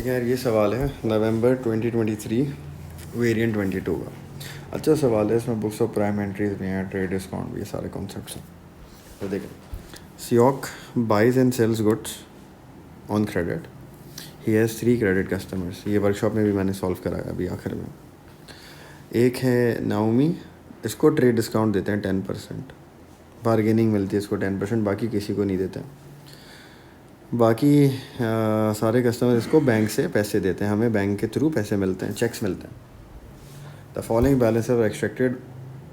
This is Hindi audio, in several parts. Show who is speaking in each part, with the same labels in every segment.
Speaker 1: ठीक है यार, ये सवाल है नवंबर 2023 वेरिएंट 22 का। अच्छा सवाल है, इसमें बुक्स ऑफ प्राइम एंट्रीज भी हैं, ट्रेड डिस्काउंट भी, ये सारे कॉन्सेप्ट्स हैं। तो देखें, Seok buys and sells goods on credit. He has 3 credit customers. ये वर्कशॉप में भी मैंने सॉल्व कराया अभी आखिर में। एक है नाओमी, इसको ट्रेड डिस्काउंट देते हैं 10%, बारगेनिंग मिलती है इसको 10%, बाकी किसी को नहीं देते। बाकी सारे कस्टमर इसको बैंक से पैसे देते हैं, हमें बैंक के थ्रू पैसे मिलते हैं, चेक्स मिलते हैं। The following balance are extracted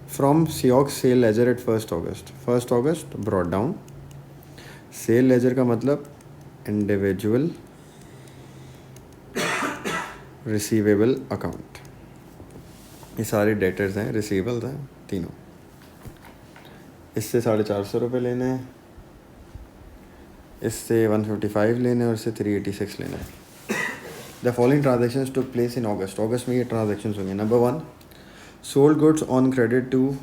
Speaker 1: from Seok sale ledger at 1 August. 1 August brought down. Sale ledger का मतलब इंडिविजुअल रिसीवेबल अकाउंट। ये सारे डेटर्स हैं, रिसीवेबल्स हैं तीनों। इससे 450 रुपये लेने हैं, इससे 155 लेने और इससे 386 लेने हैं। The following transactions took place in August. अगस्त में ये ट्रांजेक्शन्स होंगे। Number 1, sold goods on credit two,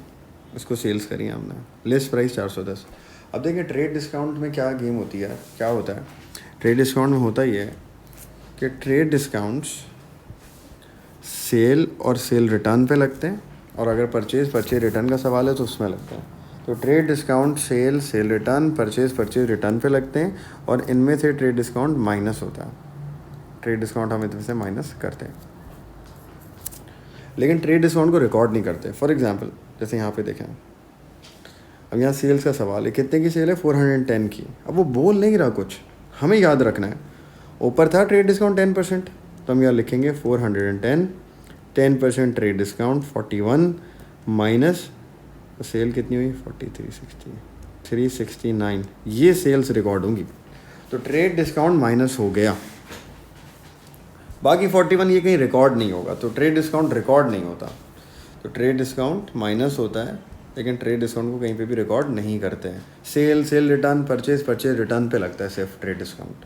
Speaker 1: इसको सेल्स करी है हमने, लिस्ट प्राइस 410। अब देखिए ट्रेड डिस्काउंट में क्या गेम होती है, क्या होता है। ट्रेड डिस्काउंट में होता ही है कि ट्रेड डिस्काउंट्स सेल और सेल रिटर्न पे लगते हैं, और अगर परचेज रिटर्न का सवाल है तो उसमें लगता है। तो trade discount sale return, purchase return पे लगते हैं, और इनमें से ट्रेड डिस्काउंट माइनस होता है। ट्रेड डिस्काउंट हम इनमें से माइनस करते हैं, लेकिन ट्रेड डिस्काउंट को रिकॉर्ड नहीं करते। फॉर एग्जांपल जैसे यहाँ पे देखें, अब यहाँ सेल्स का सवाल है, कितने की सेल है, 410 की। अब वो बोल नहीं रहा कुछ, हमें याद रखना है। ऊपर था ट्रेड डिस्काउंट 10%, तो हम यहाँ लिखेंगे 410, 10% ट्रेड डिस्काउंट 41 माइनस सेल कितनी हुई 369, ये सेल्स रिकॉर्ड होंगी। तो ट्रेड डिस्काउंट माइनस हो गया, बाकी 41 ये कहीं रिकॉर्ड नहीं होगा, तो ट्रेड डिस्काउंट रिकॉर्ड नहीं होता। तो ट्रेड डिस्काउंट माइनस होता है, लेकिन ट्रेड डिस्काउंट को कहीं पे भी रिकॉर्ड नहीं करते हैं। सेल रिटर्न, परचेज रिटर्न पे लगता है सिर्फ ट्रेड डिस्काउंट।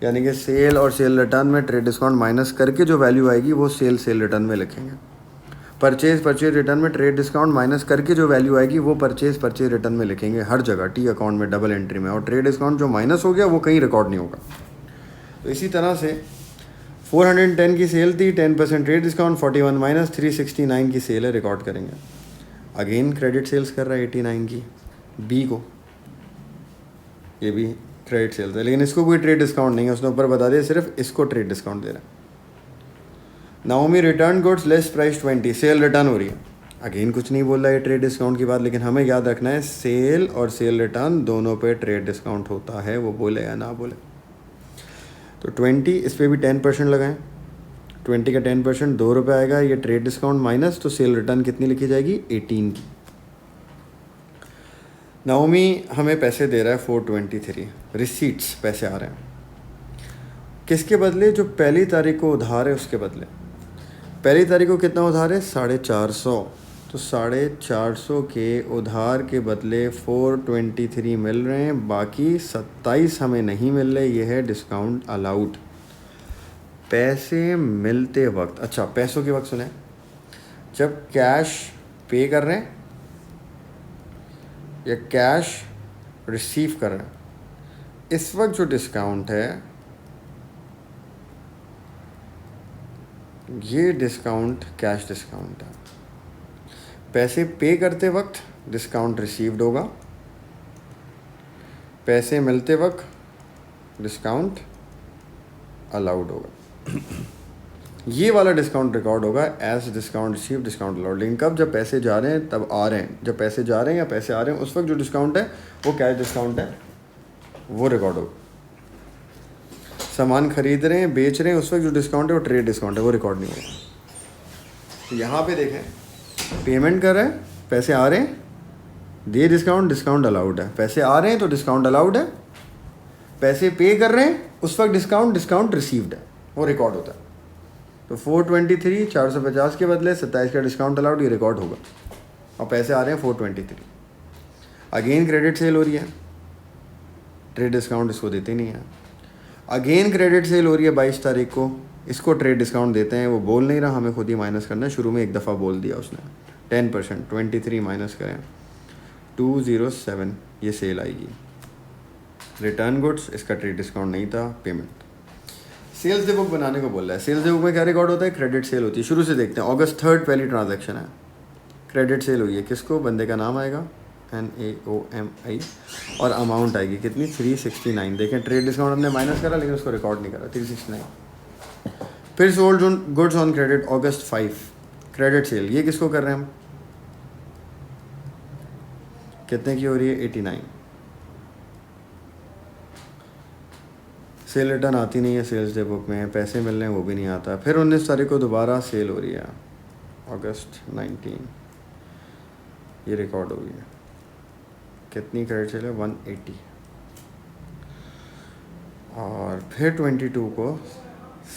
Speaker 1: यानी कि सेल और सेल रिटर्न में ट्रेड डिस्काउंट माइनस करके जो वैल्यू आएगी वो सेल रिटर्न में लिखेंगे। परचेज रिटर्न में ट्रेड डिस्काउंट माइनस करके जो वैल्यू आएगी वो परचेज रिटर्न में लिखेंगे, हर जगह टी अकाउंट में, डबल एंट्री में। और ट्रेड डिस्काउंट जो माइनस हो गया वो कहीं रिकॉर्ड नहीं होगा। तो इसी तरह से 410 की सेल थी, 10% ट्रेड डिस्काउंट, 41 माइनस 369 की सेल है, रिकॉर्ड करेंगे। अगेन क्रेडिट सेल्स कर रहा है 89 की बी को, ये भी क्रेडिट सेल्स है, लेकिन इसको कोई ट्रेड डिस्काउंट नहीं है, उसने ऊपर बता दिया सिर्फ इसको ट्रेड डिस्काउंट दे रहा है। Naomi return goods less price 20, cell return हो रही है, अगेन कुछ नहीं बोल रहा है ट्रेड डिस्काउंट की बात, लेकिन हमें याद रखना है सेल और सेल रिटर्न दोनों पे ट्रेड डिस्काउंट होता है, वो बोले या ना बोले। तो 20, इस पर भी 10% लगाएं। 20 का 10% ₹2 आएगा, ये ट्रेड डिस्काउंट माइनस, तो सेल रिटर्न कितनी लिखी जाएगी 18 की। नाओमी हमें पैसे दे रहा है 423, रिसीट्स पैसे आ रहे हैं किसके बदले, जो पहली तारीख को उधार है उसके बदले। पहली तारीख को कितना उधार है 450, तो 450 के उधार के बदले 423 मिल रहे हैं, बाकी 27 हमें नहीं मिल रहे, ये है डिस्काउंट अलाउड। पैसे मिलते वक्त, अच्छा पैसों के वक्त सुने, जब कैश पे कर रहे हैं या कैश रिसीव कर रहे हैं, इस वक्त जो डिस्काउंट है ये डिस्काउंट कैश डिस्काउंट है। पैसे पे करते वक्त डिस्काउंट रिसीव्ड होगा, पैसे मिलते वक्त डिस्काउंट अलाउड होगा। ये वाला डिस्काउंट रिकॉर्ड होगा as discount receive, discount allowed. लेकिन कब, जब पैसे जा रहे हैं तब आ रहे हैं, जब पैसे जा रहे हैं या पैसे आ रहे हैं उस वक्त जो डिस्काउंट है वो कैश डिस्काउंट है, वो रिकॉर्ड होगा। सामान खरीद रहे हैं, बेच रहे हैं, उस वक्त जो डिस्काउंट है वो ट्रेड डिस्काउंट है, वो रिकॉर्ड नहीं होगा। तो यहाँ पे देखें, पेमेंट कर रहे हैं, पैसे आ रहे हैं, दे डिस्काउंट, डिस्काउंट अलाउड है। पैसे आ रहे हैं तो डिस्काउंट अलाउड है, पैसे पे कर रहे हैं उस वक्त डिस्काउंट रिसीव्ड है, वो रिकॉर्ड होता है। तो 423 450 के बदले 27 का डिस्काउंट अलाउड, ये रिकॉर्ड होगा, और पैसे आ रहे हैं 423। अगेन क्रेडिट सेल हो रही है, ट्रेड डिस्काउंट इसको देते नहीं है। अगेन क्रेडिट सेल हो रही है 22 तारीख को, इसको ट्रेड डिस्काउंट देते हैं, वो बोल नहीं रहा, हमें खुद ही माइनस करना है। शुरू में एक दफ़ा बोल दिया उसने 10%, 23 माइनस करें 207, ये सेल आएगी। रिटर्न गुड्स, इसका ट्रेड डिस्काउंट नहीं था, पेमेंट। सेल्स डे बुक बनाने को बोल रहा है। सेल्स डे बुक में क्या रिकॉर्ड होता है? क्रेडिट सेल होती है। शुरू से देखते हैं। अगस्त 3 पहली ट्रांजैक्शन है, क्रेडिट सेल हुई है। किसको? बंदे का नाम आएगा NAOMI और अमाउंट आएगी कितनी? 369। देखें ट्रेड डिस्काउंट हमने माइनस करा लेकिन उसको रिकॉर्ड नहीं करा, 369। फिर sold goods on credit August 5, credit sale. ये किसको कर रहे हैं हम? कितने की हो रही है? 89। सेल रिटर्न आती नहीं है सेल्स डे बुक में, पैसे मिल रहे हैं वो भी नहीं आता। फिर 19 तारीख को दोबारा सेल हो रही है, अगस्त 19, ये रिकॉर्ड हो गई है। कितनी क्रेडिट सेल है? 180। और फिर 22 को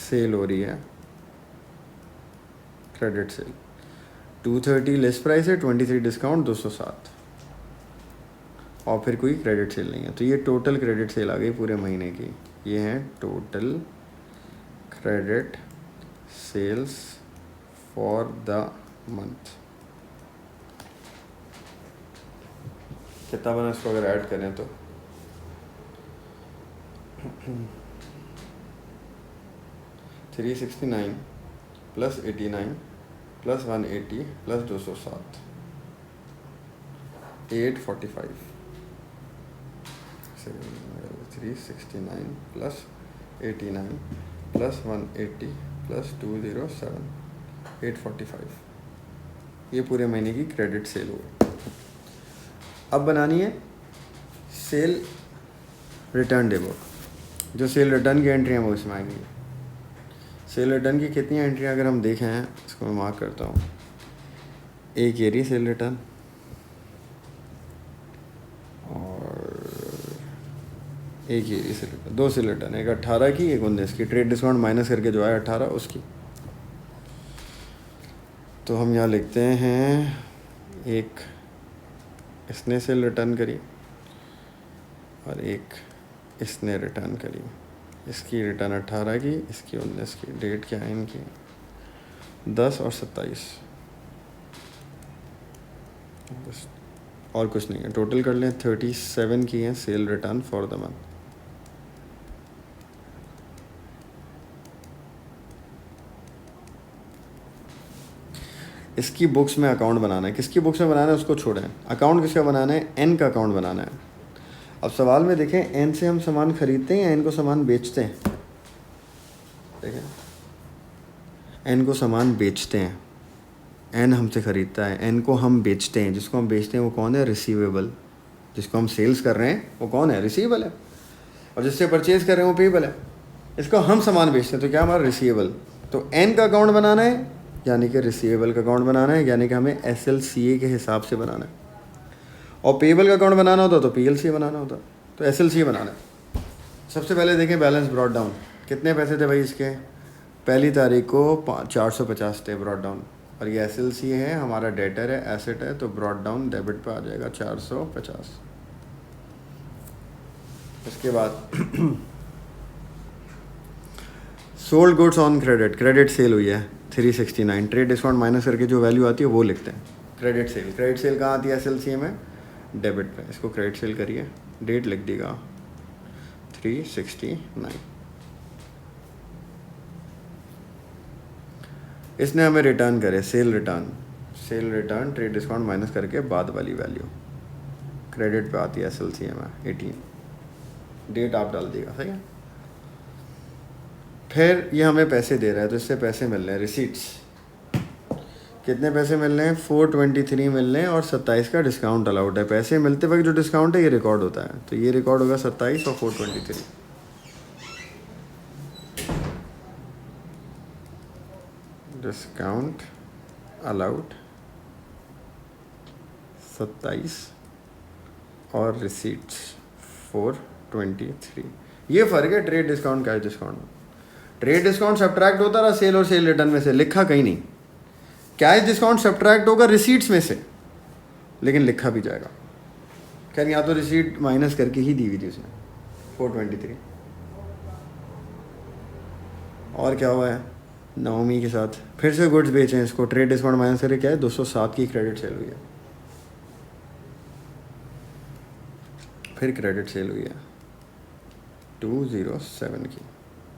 Speaker 1: सेल हो रही है, क्रेडिट सेल। 230 लिस्ट प्राइस है, 23 डिस्काउंट, 207। और फिर कोई क्रेडिट सेल नहीं है। तो ये टोटल क्रेडिट सेल आ गई पूरे महीने की। ये है total credit sales for the month. कितना बना इसको अगर ऐड करें तो? 369 plus 89 plus 180 plus 207, 845। 369 plus 89 plus 180 plus 207, 845। ये पूरे महीने की क्रेडिट सेल हुई। अब बनानी है सेल रिटर्न डे बुक। जो सेल रिटर्न की एंट्री है वो इसमें आएंगी। सेल रिटर्न की कितनी एंट्रियाँ अगर हम देखें, इसको मैं मार्क करता हूँ। एक ये रही सेल रिटर्न, एक ये रही सेल रिटर्न, दो सेल रिटर्न, एक 18 की एक 19 की, ट्रेड डिस्काउंट माइनस करके जो है 18 उसकी। तो हम यहाँ लिखते हैं एक इसने सेल रिटर्न करी और एक इसने रिटर्न करी। इसकी रिटर्न 18 की, इसकी 19 की। डेट क्या है इनकी? 10 और 27। बस और कुछ नहीं है। टोटल कर लें 37 की है cell return for the month. इसकी बुक्स में अकाउंट बनाना है। किसकी बुक्स में बनाना है उसको छोड़ें। अकाउंट किसका बनाना है? एन का अकाउंट बनाना है। अब सवाल में देखें, एन से हम सामान खरीदते हैं या एन को सामान बेचते हैं? देखें, एन को सामान बेचते हैं। एन हमसे ख़रीदता है, एन को हम बेचते हैं। जिसको हम बेचते हैं वो कौन है? रिसीवेबल। जिसको हम सेल्स कर रहे हैं वो कौन है? रिसीवेबल है। और जिससे परचेज़ कर रहे हैं वो पेबल है। इसको हम सामान बेचते हैं तो क्या हमारा? रिसीवेबल। तो एन का अकाउंट बनाना है यानी कि रिसीवेबल का अकाउंट बनाना है, यानी कि हमें SLCA के हिसाब से बनाना है। और पेबल का अकाउंट बनाना होता तो PLCA बनाना होता, तो SLCA बनाना है। सबसे पहले देखें बैलेंस ब्रॉड डाउन। कितने पैसे थे भाई इसके? पहली तारीख को 450 थे ब्रॉड डाउन। और ये SLCA है, हमारा डेटर है, एसेट है, तो ब्रॉड डाउन डेबिट पे आ जाएगा 450। इसके बाद sold goods on credit, credit sale हुई है 369। ट्रेड डिस्काउंट माइनस करके जो वैल्यू आती है वो लिखते हैं क्रेडिट सेल। क्रेडिट सेल कहाँ आती है? SLCA में, डेबिट पे। इसको क्रेडिट सेल करिए, डेट लिख देगा 369। इसने हमें रिटर्न करे cell return. Cell return trade discount minus करके बाद वाली वैल्यू क्रेडिट पे आती है SLCA में 18। डेट आप डाल देगा, सही है। फिर ये हमें पैसे दे रहा है तो इससे पैसे मिल रहे हैं, रिसीट्स। कितने पैसे मिल रहे हैं? 423 मिल रहे हैं और 27 का डिस्काउंट अलाउड है। पैसे मिलते वक्त जो डिस्काउंट है ये रिकॉर्ड होता है, तो ये रिकॉर्ड होगा 27 और 423। डिस्काउंट अलाउड 27 और रिसीट्स 423। ये फ़र्क है ट्रेड डिस्काउंट कैश डिस्काउंट में। ट्रेड डिस्काउंट सब्ट्रैक्ट होता रहा सेल और सेल रिटर्न में से, लिखा कहीं नहीं। कैश डिस्काउंट सब्ट्रैक्ट होगा रिसीट्स में से, लेकिन लिखा भी जाएगा। खैर यहाँ तो रिसीट माइनस करके ही दी हुई थी उसने 423। और क्या हुआ है? नवमी के साथ फिर से गुड्स बेचे हैं। इसको ट्रेड डिस्काउंट माइनस करके क्या है? 207 की क्रेडिट सेल हुई है। फिर क्रेडिट सेल हुई है 207 की।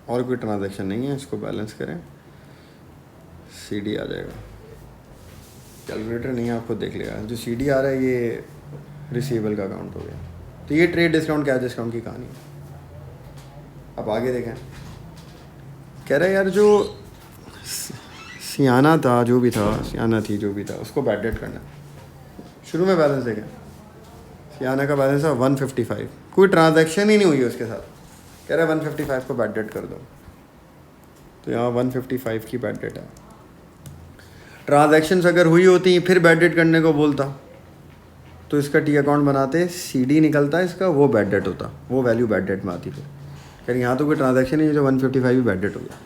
Speaker 1: और कोई ट्रांजैक्शन नहीं है, इसको बैलेंस करें, CD आ जाएगा। कैलकुलेटर नहीं है, आप खुद देख लेगा। जो CD आ रहा है ये रिसीवेबल का अकाउंट हो गया। तो ये ट्रेड डिस्काउंट कैश डिस्काउंट की कहानी है। अब आगे देखें, कह रहा है यार जो सियाना था, जो भी था, सियाना थी जो भी था, उसको बैड डेट करना है। शुरू में बैलेंस देखें, सियाना का बैलेंस है 155, कोई ट्रांजैक्शन ही नहीं हुई है उसके साथ। कह रहा है 155 को बैड डेट कर दो, तो यहाँ 155 की बैड डेट है। ट्रांजैक्शंस अगर हुई होती फिर बैड डेट करने को बोलता तो इसका टी अकाउंट बनाते, CD निकलता है इसका, वो बैड डेट होता, वो वैल्यू बैड डेट में आती फिर। कह यहाँ तो कोई ट्रांजैक्शन नहीं है, जो 155 भी बैड डेट हो गया।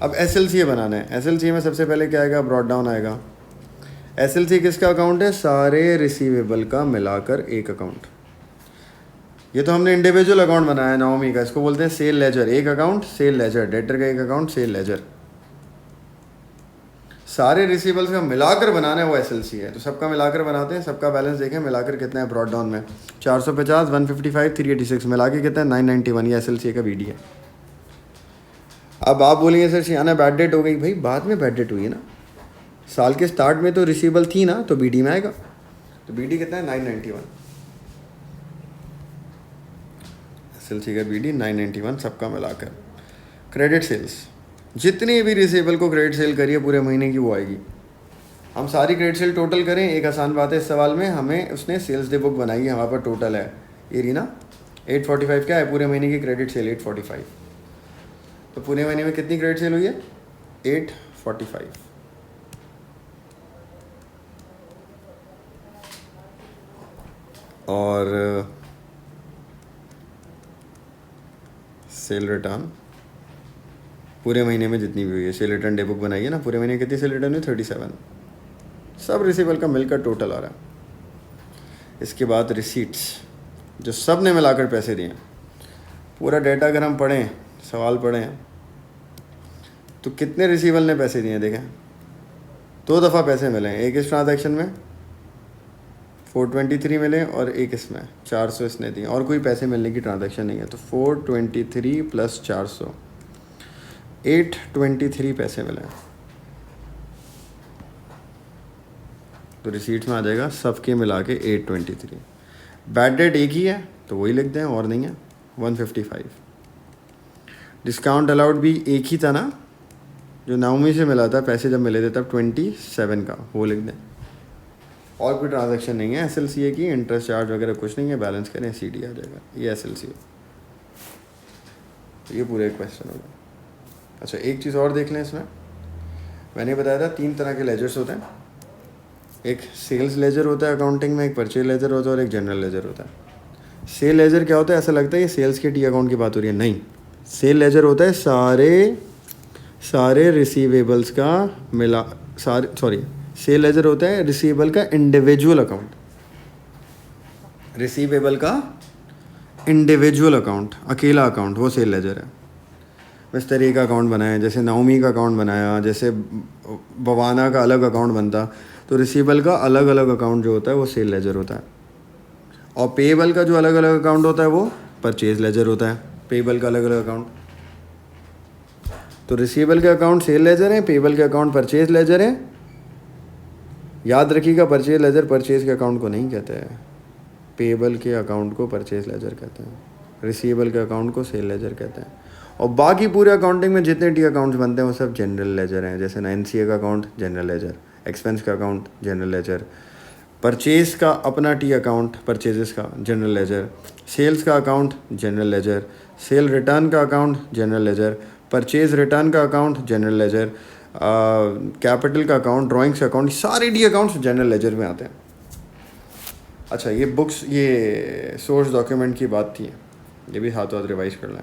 Speaker 1: अब SLCA बनाना है। SLCA में सबसे पहले क्या आएगा, ब्रॉड डाउन आएगा। SLCA किसका अकाउंट है, सारे रिसीवेबल का मिलाकर एक अकाउंट। ये तो हमने इंडिविजुअल अकाउंट बनाया है नाओमी का, इसको बोलते हैं सेल लेजर। एक अकाउंट सेल लेजर, डेटर का एक अकाउंट सेल लेजर, सारे रिसीवेबल्स का मिलाकर बनाना है, वो SLCA है। तो सबका मिलाकर बनाते हैं, सबका बैलेंस देखें मिलाकर कितना है ब्रॉड डाउन में, 450, 155, 386 मिला के कितना है 991। ये SLCA का BD है। अब आप बोलेंगे सर सियाना बैड डेट हो गई, भाई बाद में बैड डेट हुई है ना, साल के स्टार्ट में तो रिसीवेबल थी ना, तो BD में आएगा। तो BD कितना है 991, SLCA का BD 991 सबका मिलाकर। क्रेडिट सेल्स, जितनी भी रिसीवेबल को क्रेडिट सेल करिए पूरे महीने की, वो आएगी। हम सारी क्रेडिट सेल टोटल करें, एक आसान बात है इस सवाल में, हमें उसने सेल्स डे बुक बनाई है, हमारे पास टोटल है ये रही ना 845। क्या है पूरे महीने की क्रेडिट सेल 845। तो पूरे महीने में कितनी क्रेडिट सेल हुई है 845। और सेल रिटर्न पूरे महीने में जितनी भी हुई है, सेल रिटर्न डे बुक बनाई है ना, पूरे महीने कितनी सेल रिटर्न हुई 37। सब रिसीवेबल का मिलकर टोटल आ रहा है। इसके बाद रिसीट्स, जो सब ने मिलाकर पैसे दिए। पूरा डेटा अगर हम पढ़ें, सवाल पढ़ें, तो कितने रिसीवेबल ने पैसे दिए देखें, 2 दफ़ा पैसे मिले हैं। एक इस ट्रांजैक्शन में 423 मिले और एक इसमें 400 इसने दिए, और कोई पैसे मिलने की ट्रांजैक्शन नहीं है। तो 423 + 400, 823 पैसे मिले हैं। तो रिसीट्स में आ जाएगा सबके मिला के 823। बैड डेट एक ही है तो वही लिख दें, और नहीं है 155। डिस्काउंट अलाउड भी एक ही था ना, जो नाओमी से मिला था, पैसे जब मिले थे तब 27 का, वो लिख दें। और कोई ट्रांजैक्शन नहीं है SLCA की, इंटरेस्ट चार्ज वगैरह कुछ नहीं है, बैलेंस करें CD आ जाएगा। ये SLCA, ये पूरे क्वेश्चन होगा। अच्छा एक चीज़ और देख लें इसमें, मैंने बताया था 3 तरह के लेजर्स होते हैं। एक सेल्स लेजर होता है अकाउंटिंग में, एक परचेज लेजर होता है और एक जनरल लेजर होता है। सेल लेजर क्या होता है, ऐसा लगता है ये सेल्स के टी अकाउंट की बात हो रही है, नहीं। सेल लेजर होता है सारे रिसीवेबल्स का मिला, सेल लेजर होता है रिसीवेबल का इंडिविजुअल अकाउंट, रिसीवेबल का इंडिविजुअल अकाउंट, अकेला अकाउंट, वो सेल लेजर है। इस तरह का अकाउंट बनाया, जैसे नाओमी का अकाउंट बनाया, जैसे बवाना का अलग अकाउंट बनता, तो रिसीवेबल का अलग अलग अकाउंट जो होता है वो सेल लेजर होता है। और पेएबल का जो अलग अलग अकाउंट होता है वो परचेज लेजर होता है। पेएबल का अलग अलग अकाउंट, तो रिसीवेबल के अकाउंट सेल लेजर हैं, पेएबल के अकाउंट परचेज लेजर हैं। याद रखिएगा परचेज लेजर परचेज के अकाउंट को नहीं कहते हैं, पेएबल के अकाउंट को परचेज लेजर कहते हैं, रिसीवेबल के अकाउंट को सेल लेजर कहते हैं। और बाकी पूरे अकाउंटिंग में जितने टी अकाउंट्स बनते हैं वो सब जनरल लेजर हैं। जैसे NCA का अकाउंट जनरल लेजर, एक्सपेंस का अकाउंट जनरल लेजर, परचेज का अपना टी अकाउंट परचेजेस का जनरल लेजर, सेल्स का account general ledger, sale return का account general ledger, purchase return का अकाउंट जनरल लेजर, कैपिटल का अकाउंट, ड्राइंग्स का अकाउंट, सारे डी अकाउंट्स जनरल लेजर में आते हैं। अच्छा ये बुक्स, ये सोर्स डॉक्यूमेंट की बात थी, ये भी हाथ हाथ रिवाइज कर लें।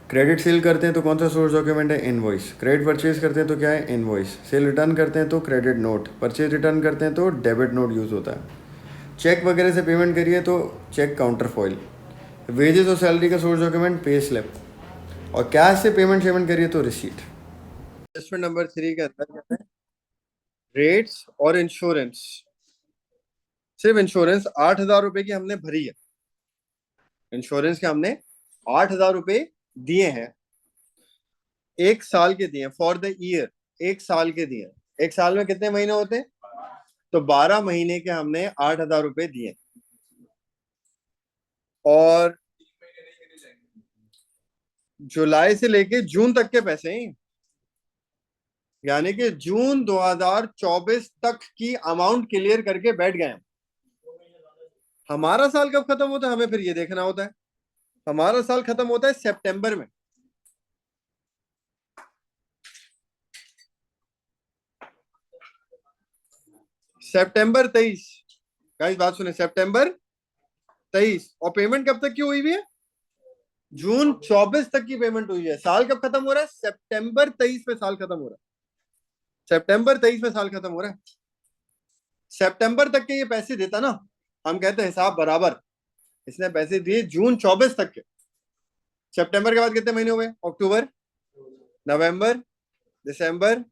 Speaker 1: क्रेडिट सेल करते हैं तो कौन सा सोर्स डॉक्यूमेंट है, इनवॉइस। क्रेडिट परचेज करते हैं तो क्या है, इनवॉइस। सेल रिटर्न करते हैं तो क्रेडिट नोट, परचेज रिटर्न करते हैं तो डेबिट नोट यूज़ होता है। चेक वगैरह से पेमेंट करिए तो चेक काउंटर फॉइल। वेजेस और सैलरी का सोर्स डॉक्यूमेंट पे स्लिप, और कैश से पेमेंट करिए तो रिसीट। एडजस्टमेंट नंबर 3 के अंदर क्या है, रेट्स और इंश्योरेंस। सिर्फ इंश्योरेंस 8,000 रुपये की हमने भरी है, इंश्योरेंस के हमने 8,000 रुपये दिए हैं, 1 साल के दिए, फॉर द ईयर 1 साल के दिए। 1 साल में कितने महीने होते हैं? तो 12 महीने के हमने 8,000 रुपए दिए, और जुलाई से लेके जून तक के पैसे हैं, यानी कि जून 2024 तक की अमाउंट क्लियर करके बैठ गए हम। हमारा साल कब खत्म होता है हमें फिर ये देखना होता है। हमारा साल खत्म होता है सितंबर में। सितंबर 23, गाइस बात सुने, सितंबर 23, और पेमेंट कब तक की हुई हुई है? जून 24 तक की पेमेंट हुई है। साल कब खत्म हो रहा है? सितंबर 23 में साल खत्म हो रहा है। सितंबर 23 में साल खत्म हो रहा है। सितंबर तक के ये पैसे देता ना, हम कहते हैं हिसाब बराबर। इसने पैसे दिए जून 24 तक के। सितंबर के बाद कितने महीने हुए? अक्टूबर, नवंबर, दिसंबर,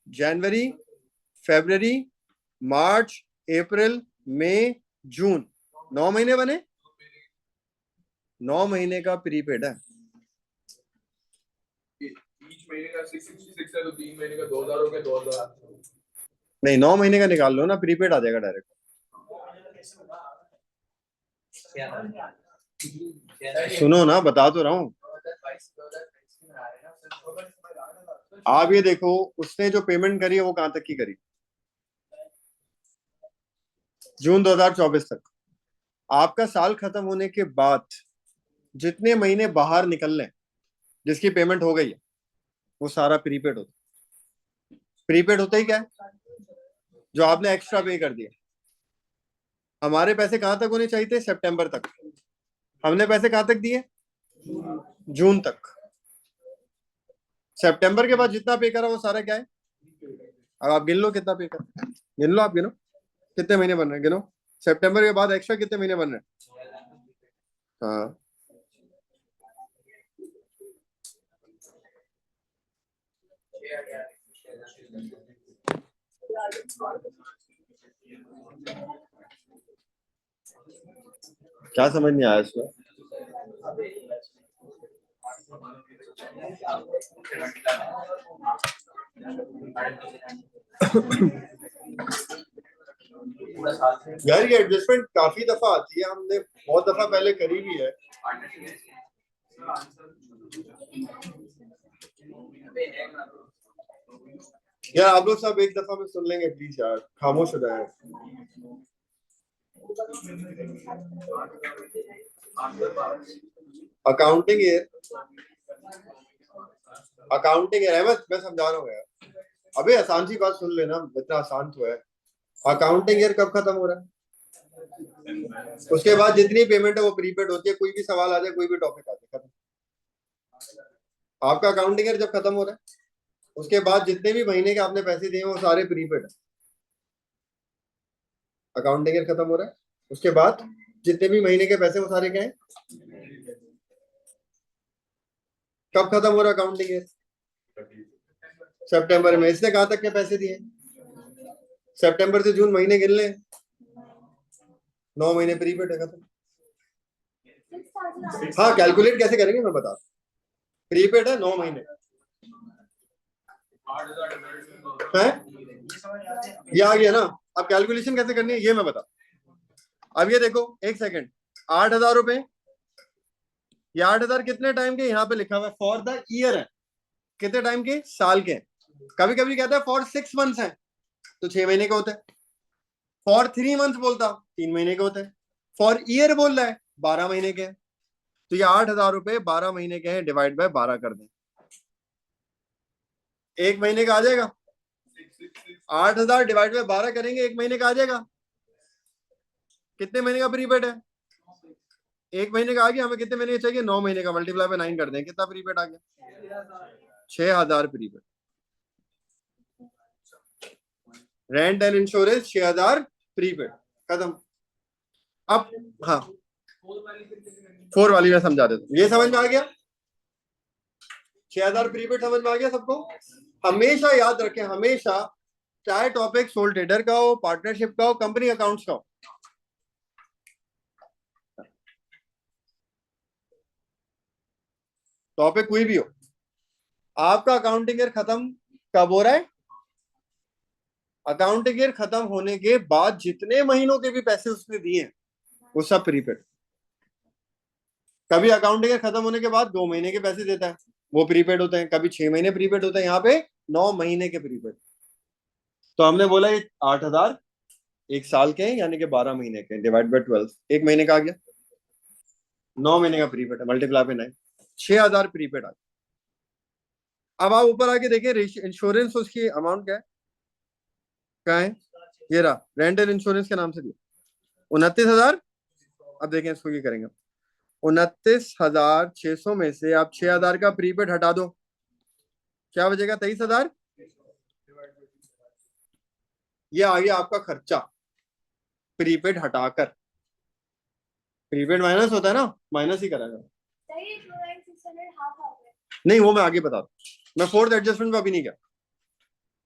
Speaker 1: जनवरी, फरवरी, मार्च, अप्रैल, मई, जून, 9 महीने बने। 9 महीने का प्रीपेड है।
Speaker 2: each महीने का 666 है तो 3 महीने का 2000 हो गया, 2000
Speaker 1: नहीं, 9 महीने का निकाल लो ना, प्रीपेड आ जाएगा डायरेक्ट। सुनो ना, बता तो रहा हूं। आप ये देखो, उसने जो पेमेंट करी है वो कहां तक की करी? जून 2024 तक। आपका साल खत्म होने के बाद जितने महीने बाहर निकल लें, जिसकी पेमेंट हो गई है, वो सारा प्रीपेड होता है। प्रीपेड होता ही क्या है? जो आपने एक्स्ट्रा पे कर दिया। हमारे पैसे कहां तक होने चाहिए थे? सितंबर तक। हमने पैसे कहां तक दिए? जून तक। सितंबर के बाद जितना पे करा वो सारा क्या है? अब आप गिन लो कितना पे करा, गिन लो, आप गिनो कितने महीने बन रहे हैं, गिनो। सितंबर के बाद एक्स्ट्रा कितने महीने बन रहे हैं? हाँ, क्या समझ नहीं आया इसमें? यार ये एडजस्टमेंट काफी दफा आती है, हमने बहुत दफा पहले करी भी है। यार आप लोग सब एक दफा में सुन लेंगे प्लीज यार, खामोश हो जाए। Accounting year, accounting year Ahmad, मैं समझा रहा हूँ यार। अबे आसान सी बात सुन लेना, इतना आसान तो है। अकाउंटिंग ईयर कब खत्म हो रहा है? उसके बाद जितनी पेमेंट है वो प्रीपेड होती है। कोई भी सवाल आ जाए, कोई भी टॉपिक आ जाए, खत्म। आपका अकाउंटिंग ईयर जब खत्म हो रहा है, उसके बाद जितने भी महीने के आपने पैसे दिए वो सारे प्रीपेड है। अकाउंटिंग ईयर खत्म हो रहा है, उसके बाद जितने भी महीने के पैसे वो सारे क्या है? कब खत्म हो रहा है अकाउंटिंग ईयर? सितंबर में। इसने कहां तक के पैसे दिए? सितंबर से जून महीने गिन ले, 9 महीने प्रीपेड है, खत्म। हाँ, कैलकुलेट कैसे करेंगे मैं बता। प्रीपेड है 9 महीने है, ये आ गया ना। अब कैलकुलेशन कैसे करनी है ये मैं बता। अब ये देखो, एक सेकंड, 8,000 रुपए, ये 8,000 कितने टाइम के? यहाँ पे लिखा हुआ है फॉर द ईयर है। कितने टाइम के? साल के। कभी कभी कहता है फॉर 6 मंथ्स है, तो 6 महीने का होता है। फॉर 3 मंथ्स बोलता, 3 महीने का होता है। फॉर ईयर बोल रहा है, 12 महीने के हैं। तो ये 8,000 रुपए 12 महीने के हैं, डिवाइड बाय 12 कर दें, 1 महीने का आ जाएगा। 8,000 डिवाइड बाय 12 करेंगे, 1 महीने का आ जाएगा। कितने महीने का प्रीपेड है? 1 महीने का आ गया। हमें कितने महीने का चाहिए? 9 महीने का। मल्टीप्लाई बाय 9 कर दें, कितना प्रीपेड आ गया? 6,000 prepaid. Rent and insurance 6,000 prepaid, खत्म। अब हाँ, 4 वाली में समझा देता हूँ। ये समझ में आ गया? 6,000 प्रीपेड समझ में आ गया सबको? हमेशा याद रखें, हमेशा, चाहे टॉपिक सोल ट्रेडर का हो, पार्टनरशिप का हो, कंपनी अकाउंट्स का हो, टॉपिक कोई भी हो, आपका अकाउंटिंग ईयर खत्म कब हो रहा है? अकाउंटिंग ईयर खत्म होने के बाद जितने महीनों के भी पैसे उसने दिए हैं वो सब प्रीपेड। कभी अकाउंटिंग ईयर खत्म होने के बाद 2 महीने के पैसे देता है, वो प्रीपेड होते हैं। कभी 6 महीने प्रीपेड होते हैं, यहाँ पे 9 महीने के प्रीपेड। तो हमने बोला ये 8,000 एक साल के हैं, यानी कि 12 महीने के, डिवाइड बाय 12, एक महीने का आ गया। 9 महीने का प्रीपेड है, मल्टीप्लाई पे 9, 6,000 प्रीपेड आ गया। अब आप ऊपर आके देखें इंश्योरेंस, उसकी अमाउंट क्या है, क्या है? ये रहा, रेंट एंड इंश्योरेंस के नाम से दिया 29,000। अब देखें इसको क्या करेंगे। 29,600 में से आप 6,000 का प्रीपेड हटा दो, क्या बचेगा? 23,000। ये आ गया आपका खर्चा प्रीपेड हटाकर। प्रीपेड माइनस होता है ना, माइनस ही करेगा। नहीं, वो मैं आगे बता दूं, मैं फोर्थ एडजस्टमेंट पे अभी नहीं गया।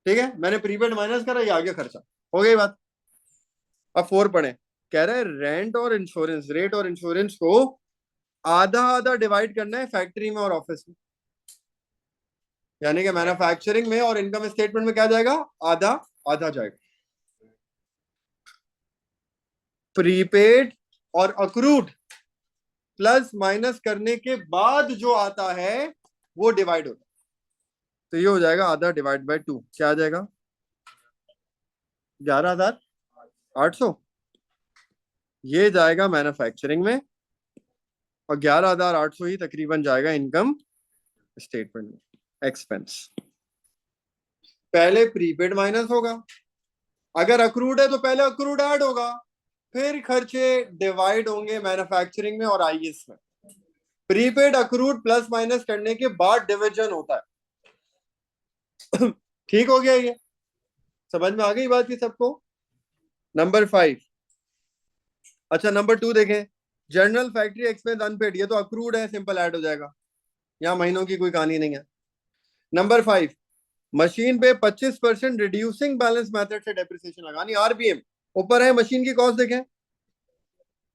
Speaker 1: ठीक है, मैंने प्रीपेड माइनस करा, ये आ गया खर्चा, हो गई बात। अब 4 पढ़े, कह रहे हैं रेंट और इंश्योरेंस, रेट और इंश्योरेंस को आधा आधा डिवाइड करना है फैक्ट्री में और ऑफिस में। यानी कि मैन्युफैक्चरिंग में और इनकम स्टेटमेंट में क्या जाएगा? आधा आधा जाएगा। प्रीपेड और अक्रूड प्लस माइनस करने के बाद जो आता है वो डिवाइड होता है। तो ये हो जाएगा आधा डिवाइड बाय 2, क्या आ जाएगा? 11,800। ये जाएगा मैन्युफैक्चरिंग में, और 11,800 ही तकरीबन जाएगा इनकम स्टेटमेंट में एक्सपेंस। पहले प्रीपेड माइनस होगा, अगर अक्रूड है तो पहले अक्रूड ऐड होगा, फिर खर्चे डिवाइड होंगे मैन्युफैक्चरिंग में और आईएस में। प्रीपेड अक्रूड प्लस माइनस करने के बाद डिवीजन होता है। ठीक हो गया ये, समझ में आ गई बात की सबको? नंबर 5। अच्छा नंबर 2 देखें, जनरल फैक्ट्री एक्सपेंस अनपेड, ये तो अक्रूड है, सिंपल ऐड हो जाएगा, यहाँ महीनों की कोई कहानी नहीं है। नंबर 5, मशीन पे 25% रिड्यूसिंग बैलेंस मेथड से डेप्रिसिएशन लगानी, आरबीएम। ऊपर है मशीन की कॉस्ट देखें,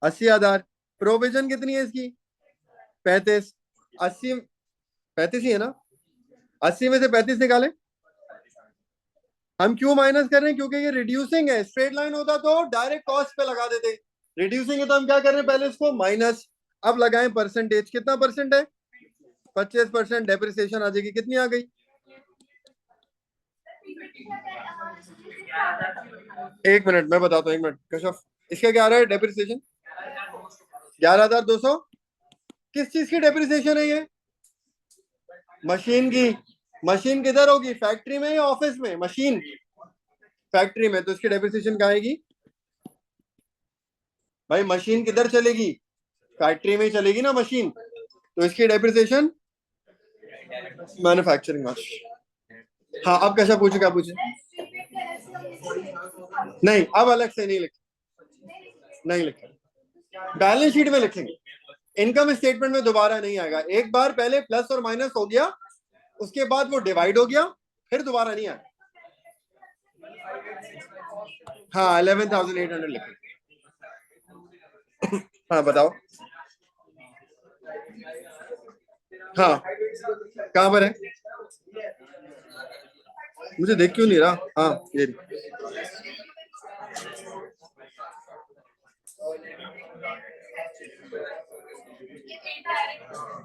Speaker 1: 80,000। प्रोविजन कितनी है इसकी? 35। 80, 35 ही है ना? 80 में से 35 निकालें। हम क्यों माइनस कर रहे हैं? क्योंकि ये रिड्यूसिंग है, स्ट्रेट लाइन होता तो डायरेक्ट कॉस्ट पे लगा देते, रिड्यूसिंग है तो हम क्या कर रहे हैं, पहले इसको माइनस। अब लगाएं परसेंटेज, कितना परसेंट है? 25%। डेप्रिसिएशन आ जाएगी, कितनी आ गई? एक मिनट मैं बताता हूँ, एक मिनट कशफ, इसका क्या आ रहा है डेप्रिसिएशन? 11,200। किस चीज की डेप्रिसिएशन है ये? मशीन की। मशीन किधर होगी, फैक्ट्री में या ऑफिस में? मशीन फैक्ट्री में, तो इसकी डेप्रिसिएशन कहाँ आएगी भाई? मशीन किधर चलेगी? फैक्ट्री में ही चलेगी ना मशीन, तो इसकी डेप्रिसिएशन मैन्युफैक्चरिंग। हाँ, अब कैसा पूछे, क्या पूछे? नहीं, अब अलग से नहीं लिखे, नहीं लिखे, बैलेंस शीट में लिखेंगे, इनकम स्टेटमेंट में दोबारा नहीं आएगा। एक बार पहले प्लस और माइनस हो गया, उसके बाद वो डिवाइड हो गया, फिर दोबारा नहीं आया। हाँ, 11,800 लिखे। हाँ बताओ। हाँ, कहाँ पर है? मुझे देख क्यों नहीं रहा? हाँ ये,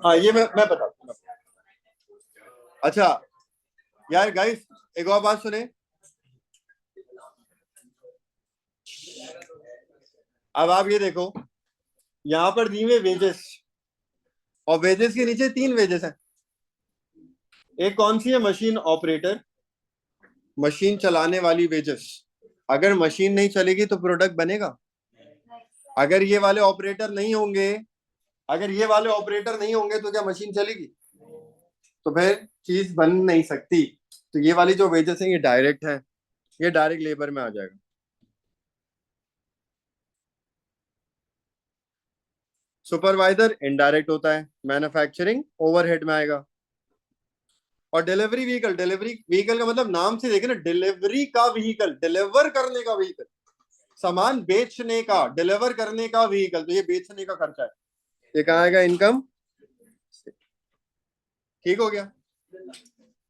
Speaker 1: हाँ ये मैं बताता हूँ। अच्छा यार गाइस, एक और बात सुने, अब आप ये देखो, यहां पर दी हुए वेजेस, और वेजेस के नीचे 3 वेजेस हैं। एक कौन सी है? मशीन ऑपरेटर, मशीन चलाने वाली वेजेस। अगर मशीन नहीं चलेगी तो प्रोडक्ट बनेगा? अगर ये वाले ऑपरेटर नहीं होंगे, अगर ये वाले ऑपरेटर नहीं होंगे तो क्या मशीन चलेगी? तो फिर चीज बन नहीं सकती। तो ये वाली जो वेजेस हैं ये डायरेक्ट है, ये डायरेक्ट लेबर में आ जाएगा। सुपरवाइजर इनडायरेक्ट होता है, मैन्युफैक्चरिंग ओवरहेड में आएगा। और डिलीवरी व्हीकल, डिलीवरी व्हीकल का मतलब नाम से देखे ना, डिलीवरी का व्हीकल, डिलीवर करने का व्हीकल, सामान बेचने का, डिलीवर करने का व्हीकल, तो ये बेचने का खर्चा है, ये कहाँ आएगा? इनकम। ठीक हो गया,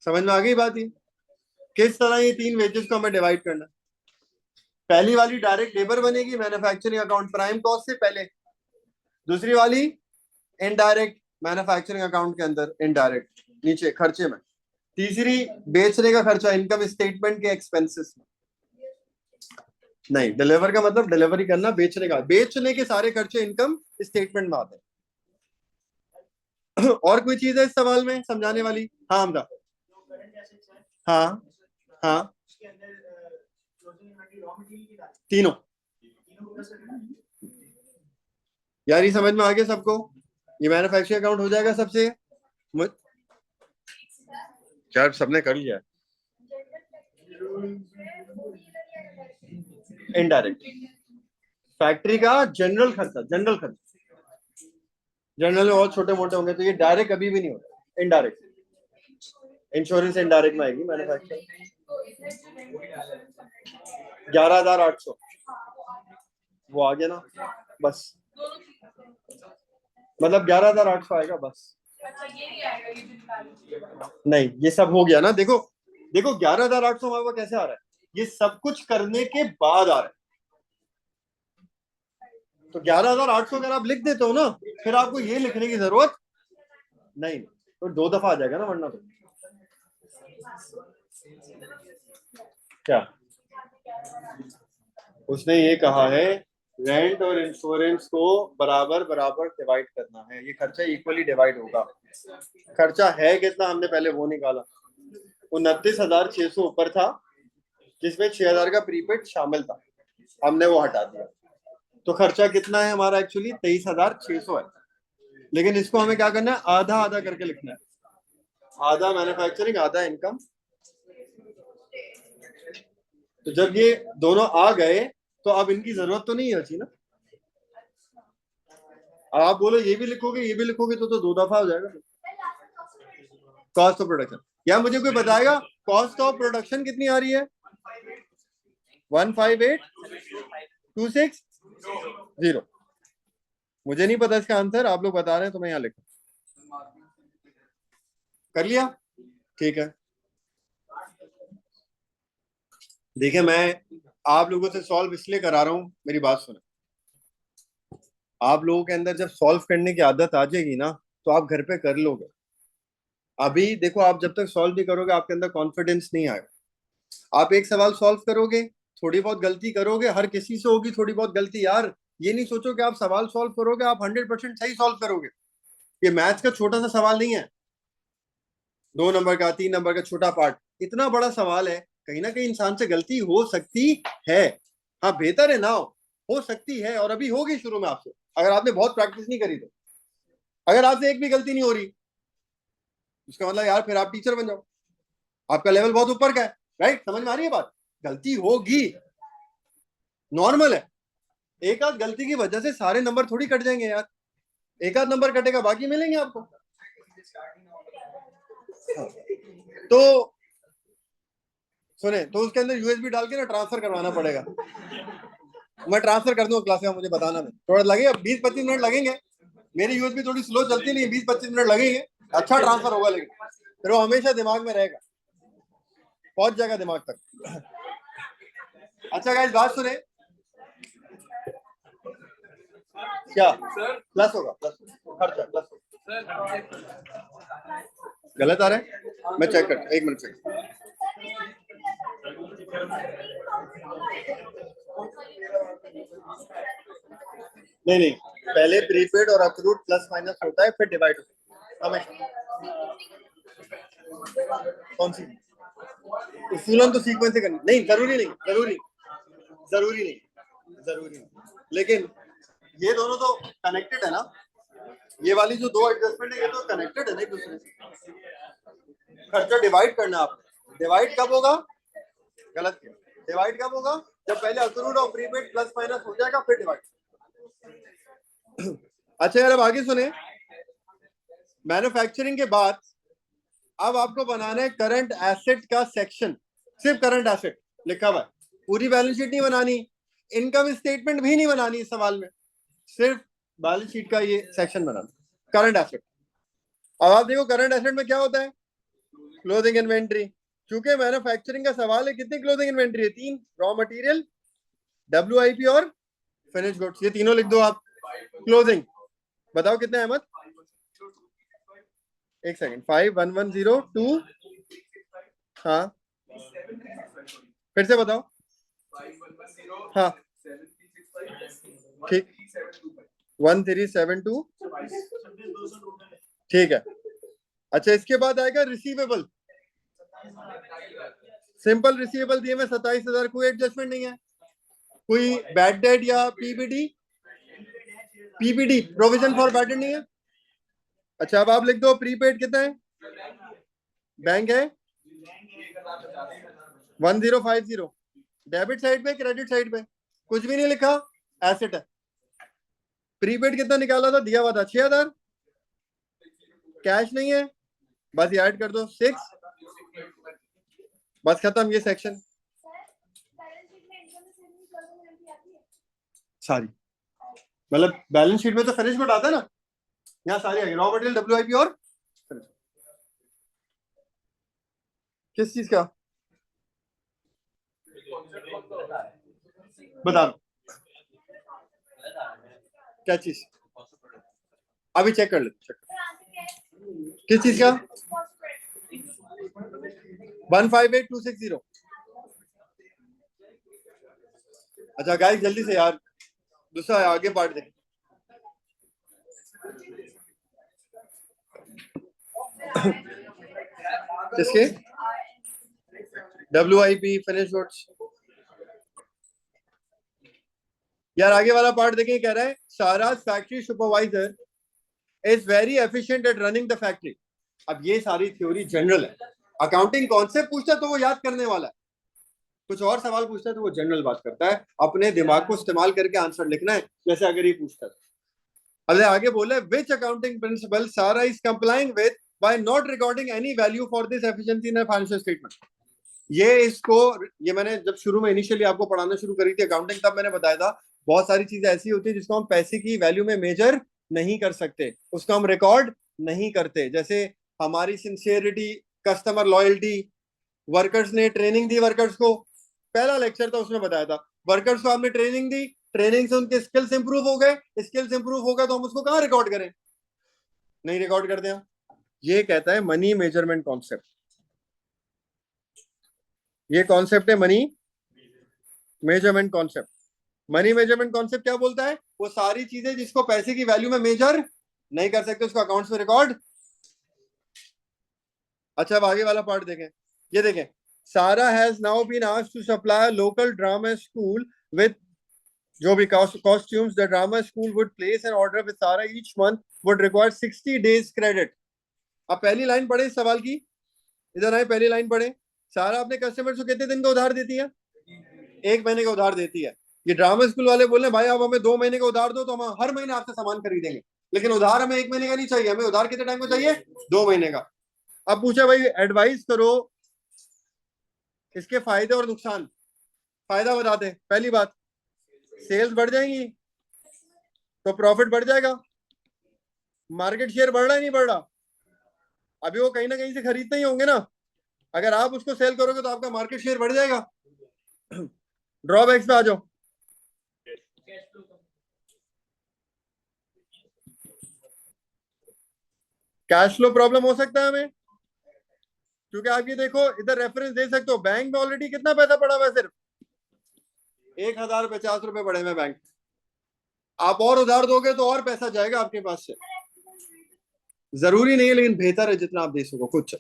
Speaker 1: समझ में आ गई बात? ये किस तरह ये तीन वेजेस को हमें डिवाइड करना। पहली वाली डायरेक्ट लेबर बनेगी मैन्युफैक्चरिंग अकाउंट प्राइम कॉस्ट से पहले, दूसरी वाली इनडायरेक्ट मैन्युफैक्चरिंग अकाउंट के अंदर इनडायरेक्ट नीचे खर्चे में, तीसरी बेचने का खर्चा इनकम स्टेटमेंट के एक्सपेंसेस में। नहीं, डिलीवर का मतलब डिलीवरी करना, बेचने का, बेचने के सारे खर्चे इनकम स्टेटमेंट में आते हैं। और कोई चीज है इस सवाल में समझाने वाली? हाँ हमदा, हाँ हाँ, तीनों। यार ये समझ में आ गया सबको? ये मैन्युफैक्चरिंग अकाउंट हो जाएगा सबसे। यार सबने कर लिया। इनडायरेक्ट फैक्ट्री का जनरल खर्चा, जनरल में और छोटे मोटे होंगे, तो ये डायरेक्ट कभी भी नहीं होता, इनडायरेक्ट। इंश्योरेंस इनडायरेक्ट में आएगी मैन्युफैक्चरिंग। 11,800 वो आ गया ना, बस, मतलब 11,800 आएगा बस। नहीं, ये सब हो गया ना, देखो देखो 11,800 हमारे पास कैसे आ रहा है, ये सब कुछ करने के बाद आ रहा है। तो 11,800 अगर आप लिख देते हो ना, फिर आपको ये लिखने की जरूरत नहीं, तो दो दफा आ जाएगा ना, वरना तो क्या उसने ये कहा है, रेंट और इंश्योरेंस को बराबर बराबर डिवाइड करना है, ये खर्चा इक्वली डिवाइड होगा। खर्चा है कितना हमने पहले वो निकाला, 29,600 ऊपर था, जिसमें 6,000 का प्रीपेड शामिल था, हमने वो हटा दिया। तो खर्चा कितना है हमारा एक्चुअली 23,600 है। लेकिन इसको हमें क्या करना है, आधा आधा करके लिखना है, आधा मैन्युफैक्चरिंग आधा इनकम। तो जब ये दोनों आ गए तो अब इनकी जरूरत तो नहीं है ना। आप बोलो ये भी लिखोगे ये भी लिखोगे तो दो दफा हो जाएगा। कॉस्ट ऑफ प्रोडक्शन, या मुझे कोई बताएगा कॉस्ट ऑफ प्रोडक्शन कितनी आ रही है? 158,260। मुझे नहीं पता इसका आंसर, आप लोग बता रहे हैं तो मैं यहाँ लिखूं। कर लिया, ठीक है। देखिए मैं आप लोगों से सॉल्व इसलिए करा रहा हूं, मेरी बात सुने। आप लोगों के अंदर जब सॉल्व करने की आदत आ जाएगी ना, तो आप घर पे कर लोगे। अभी देखो, आप जब तक सॉल्व नहीं करोगे आपके अंदर कॉन्फिडेंस नहीं आएगा। आप एक सवाल सॉल्व करोगे, थोड़ी बहुत गलती करोगे, हर किसी से होगी थोड़ी बहुत गलती यार। ये नहीं सोचो कि आप सवाल सॉल्व करोगे आप 100% सही सॉल्व करोगे। ये मैथ्स का छोटा सा सवाल नहीं है, 2 नंबर का 3 नंबर का छोटा पार्ट, इतना बड़ा सवाल है। कहीं ना कहीं इंसान से गलती हो सकती है, हाँ बेहतर है ना हो सकती है, और अभी होगी शुरू में आपसे, अगर आपने बहुत प्रैक्टिस नहीं करी तो। अगर आपसे एक भी गलती नहीं हो रही, इसका मतलब यार फिर आप टीचर बन जाओ, आपका लेवल बहुत ऊपर का है। राइट, समझ में आ रही है बात? गलती होगी, नॉर्मल है। एक आध गलती की वजह से सारे नंबर थोड़ी कट जाएंगे यार, एक आध नंबर कटेगा बाकी मिलेंगे आपको। तो सुने, तो उसके अंदर यूएसबी डाल के ना ट्रांसफर करवाना पड़ेगा। मैं ट्रांसफर कर दूंगा क्लास में, मुझे बताना में थोड़ा लगेगा, 20-25 मिनट लगेंगे। मेरी यूएसबी थोड़ी स्लो चलती नहीं, 20-25 मिनट लगेंगे। अच्छा ट्रांसफर होगा, लेकिन फिर वो हमेशा दिमाग में रहेगा, पहुंच जाएगा दिमाग तक। अच्छा गाइस बात सुने, क्या प्लस होगा, प्लस खर्चा प्लस होगा। गलत आ रहा है, मैं चेक करता हूं, 1 मिनट चेक। नहीं नहीं, पहले प्रीपेड और अक्रूड प्लस माइनस होता है, फिर डिवाइड होता है हमेशा। कौन सी उसूलन तो सीक्वेंस से करनी नहीं, जरूरी नहीं, जरूरी जरूरी नहीं, जरूरी नहीं। लेकिन ये दोनों तो कनेक्टेड है ना, ये वाली जो दो एडजस्टमेंट है ये तो कनेक्टेड है ना एक दूसरे से। खर्चा डिवाइड करना, आप डिवाइड कब होगा, गलत किया, डिवाइड कब होगा जब पहले अक्रूड और प्रीपेड प्लस माइनस हो जाएगा फिर डिवाइड। अच्छा यार अब आगे सुने, मैन्युफैक्चरिंग के बाद अब आपको बनाना है करंट एसेट का सेक्शन, सिर्फ करंट एसेट लिखा हुआ है, पूरी बैलेंस शीट नहीं बनानी, इनकम स्टेटमेंट भी नहीं बनानी इस सवाल में, सिर्फ बैलेंस शीट का ये सेक्शन बनाना, करंट एसेट। अब आप देखो करंट एसेट में क्या होता है, क्लोजिंग इन्वेंट्री। चूंकि मैन्युफैक्चरिंग का सवाल है, कितनी क्लोजिंग इन्वेंट्री है? 3, रॉ मटेरियल, WIP और फिनिश गुड्स, ये तीनों लिख दो आप। क्लोजिंग बताओ कितने अहमद? एक सेकंड, 5110 हाँ फिर से बताओ। हाँ ठीक, 1372 ठीक है। अच्छा इसके बाद आएगा रिसीवेबल, सिंपल रिसीवेबल दिए में 27,000, कोई एडजस्टमेंट नहीं है। कोई बैड डेट या PBD provision for bad debt नहीं है। अच्छा अब आप लिख दो प्रीपेड कितना है, बैंक है 1050, डेबिट साइड पे क्रेडिट साइड पे कुछ भी नहीं लिखा, एसेट है। प्रीपेड कितना निकाला था, दिया हुआ था 6,000, कैश नहीं है, बस ये ऐड कर दो 6, बस खत्म ये सेक्शन सारी। मतलब बैलेंस शीट में तो फिनिश गुड आता है ना, यहाँ सारी आ गई, रॉ मटेरियल, WIP और किस चीज का बता दो, क्या चीज अभी चेक कर ले, किस चीज का 158260। अच्छा गाइस जल्दी से यार, दूसरा आगे पार्ट देखें। किसके WIP फिनिश गुड्स, यार आगे वाला पार्ट देखें, कह रहा है Sara factory supervisor is very efficient at running the factory. अब ये सारी थ्योरी जनरल है, अकाउंटिंग कॉन्सेप्ट पूछता है तो वो याद करने वाला है, कुछ और सवाल पूछता है तो वो जनरल बात करता है, अपने दिमाग को इस्तेमाल करके आंसर लिखना है, जैसे अगर ये पूछता है। अरे आगे बोला है which accounting principle Sara is complying with by not recording any value for this efficiency in financial statement. ये इसको, ये मैंने जब शुरू में इनिशियली आपको पढ़ाना शुरू करी थी अकाउंटिंग, तब मैंने बताया था बहुत सारी चीजें ऐसी होती है जिसको हम पैसे की वैल्यू में मेजर नहीं कर सकते, उसको हम रिकॉर्ड नहीं करते। जैसे हमारी सिंसियरिटी, कस्टमर लॉयल्टी, वर्कर्स ने ट्रेनिंग दी वर्कर्स को, पहला लेक्चर था उसमें बताया था, वर्कर्स को हमने ट्रेनिंग दी, ट्रेनिंग से उनके स्किल्स इंप्रूव हो गए, स्किल्स इंप्रूव हो गए तो हम उसको कहाँ रिकॉर्ड करें, नहीं रिकॉर्ड करते हैं। ये कहता है मनी मेजरमेंट कॉन्सेप्ट, ये कॉन्सेप्ट है money measurement concept. Money measurement concept क्या बोलता है, वो सारी चीजें जिसको पैसे की वैल्यू में मेजर नहीं कर सकते उसको अकाउंट्स में रिकॉर्ड। अच्छा अब आगे वाला पार्ट देखें, ये देखें, Sara has now been asked to supply local drama school with जो भी costumes the drama school would place an order with Sara each month would require 60 days credit. अब पहली लाइन पढ़े इस सवाल की, इधर आए पहली लाइन पढ़े, सारा अपने कस्टमर को कितने दिन का उधार देती है, 1 महीने का उधार देती है। ये ड्रामा स्कूल वाले बोल रहे भाई आप हमें 2 महीने का उधार दो तो हम हर महीने आपसे सामान खरीदेंगे, लेकिन उधार हमें 1 महीने का नहीं चाहिए, हमें उधार कितने टाइम का चाहिए, 2 महीने का। अब पूछा भाई एडवाइस करो इसके फायदे और नुकसान, फायदा बताते हैं। पहली बात, सेल्स बढ़ जाएंगी तो प्रॉफिट बढ़ जाएगा, मार्केट शेयर बढ़ रहा है नहीं बढ़ रहा, अभी वो कहीं ना कहीं से खरीदते ही होंगे ना, अगर आप उसको सेल करोगे तो आपका मार्केट शेयर बढ़ जाएगा। ड्रॉबैक्स पे आ जाओ, कैश फ्लो प्रॉब्लम हो सकता है हमें, क्योंकि आप ये देखो इधर रेफरेंस दे सकते हो, बैंक में ऑलरेडी कितना पैसा पड़ा हुआ है, सिर्फ 1,050 रुपए पड़े हुए बैंक, आप और उधार दोगे तो और पैसा जाएगा आपके पास से, जरूरी नहीं है लेकिन बेहतर है जितना आप दे सको कुछ।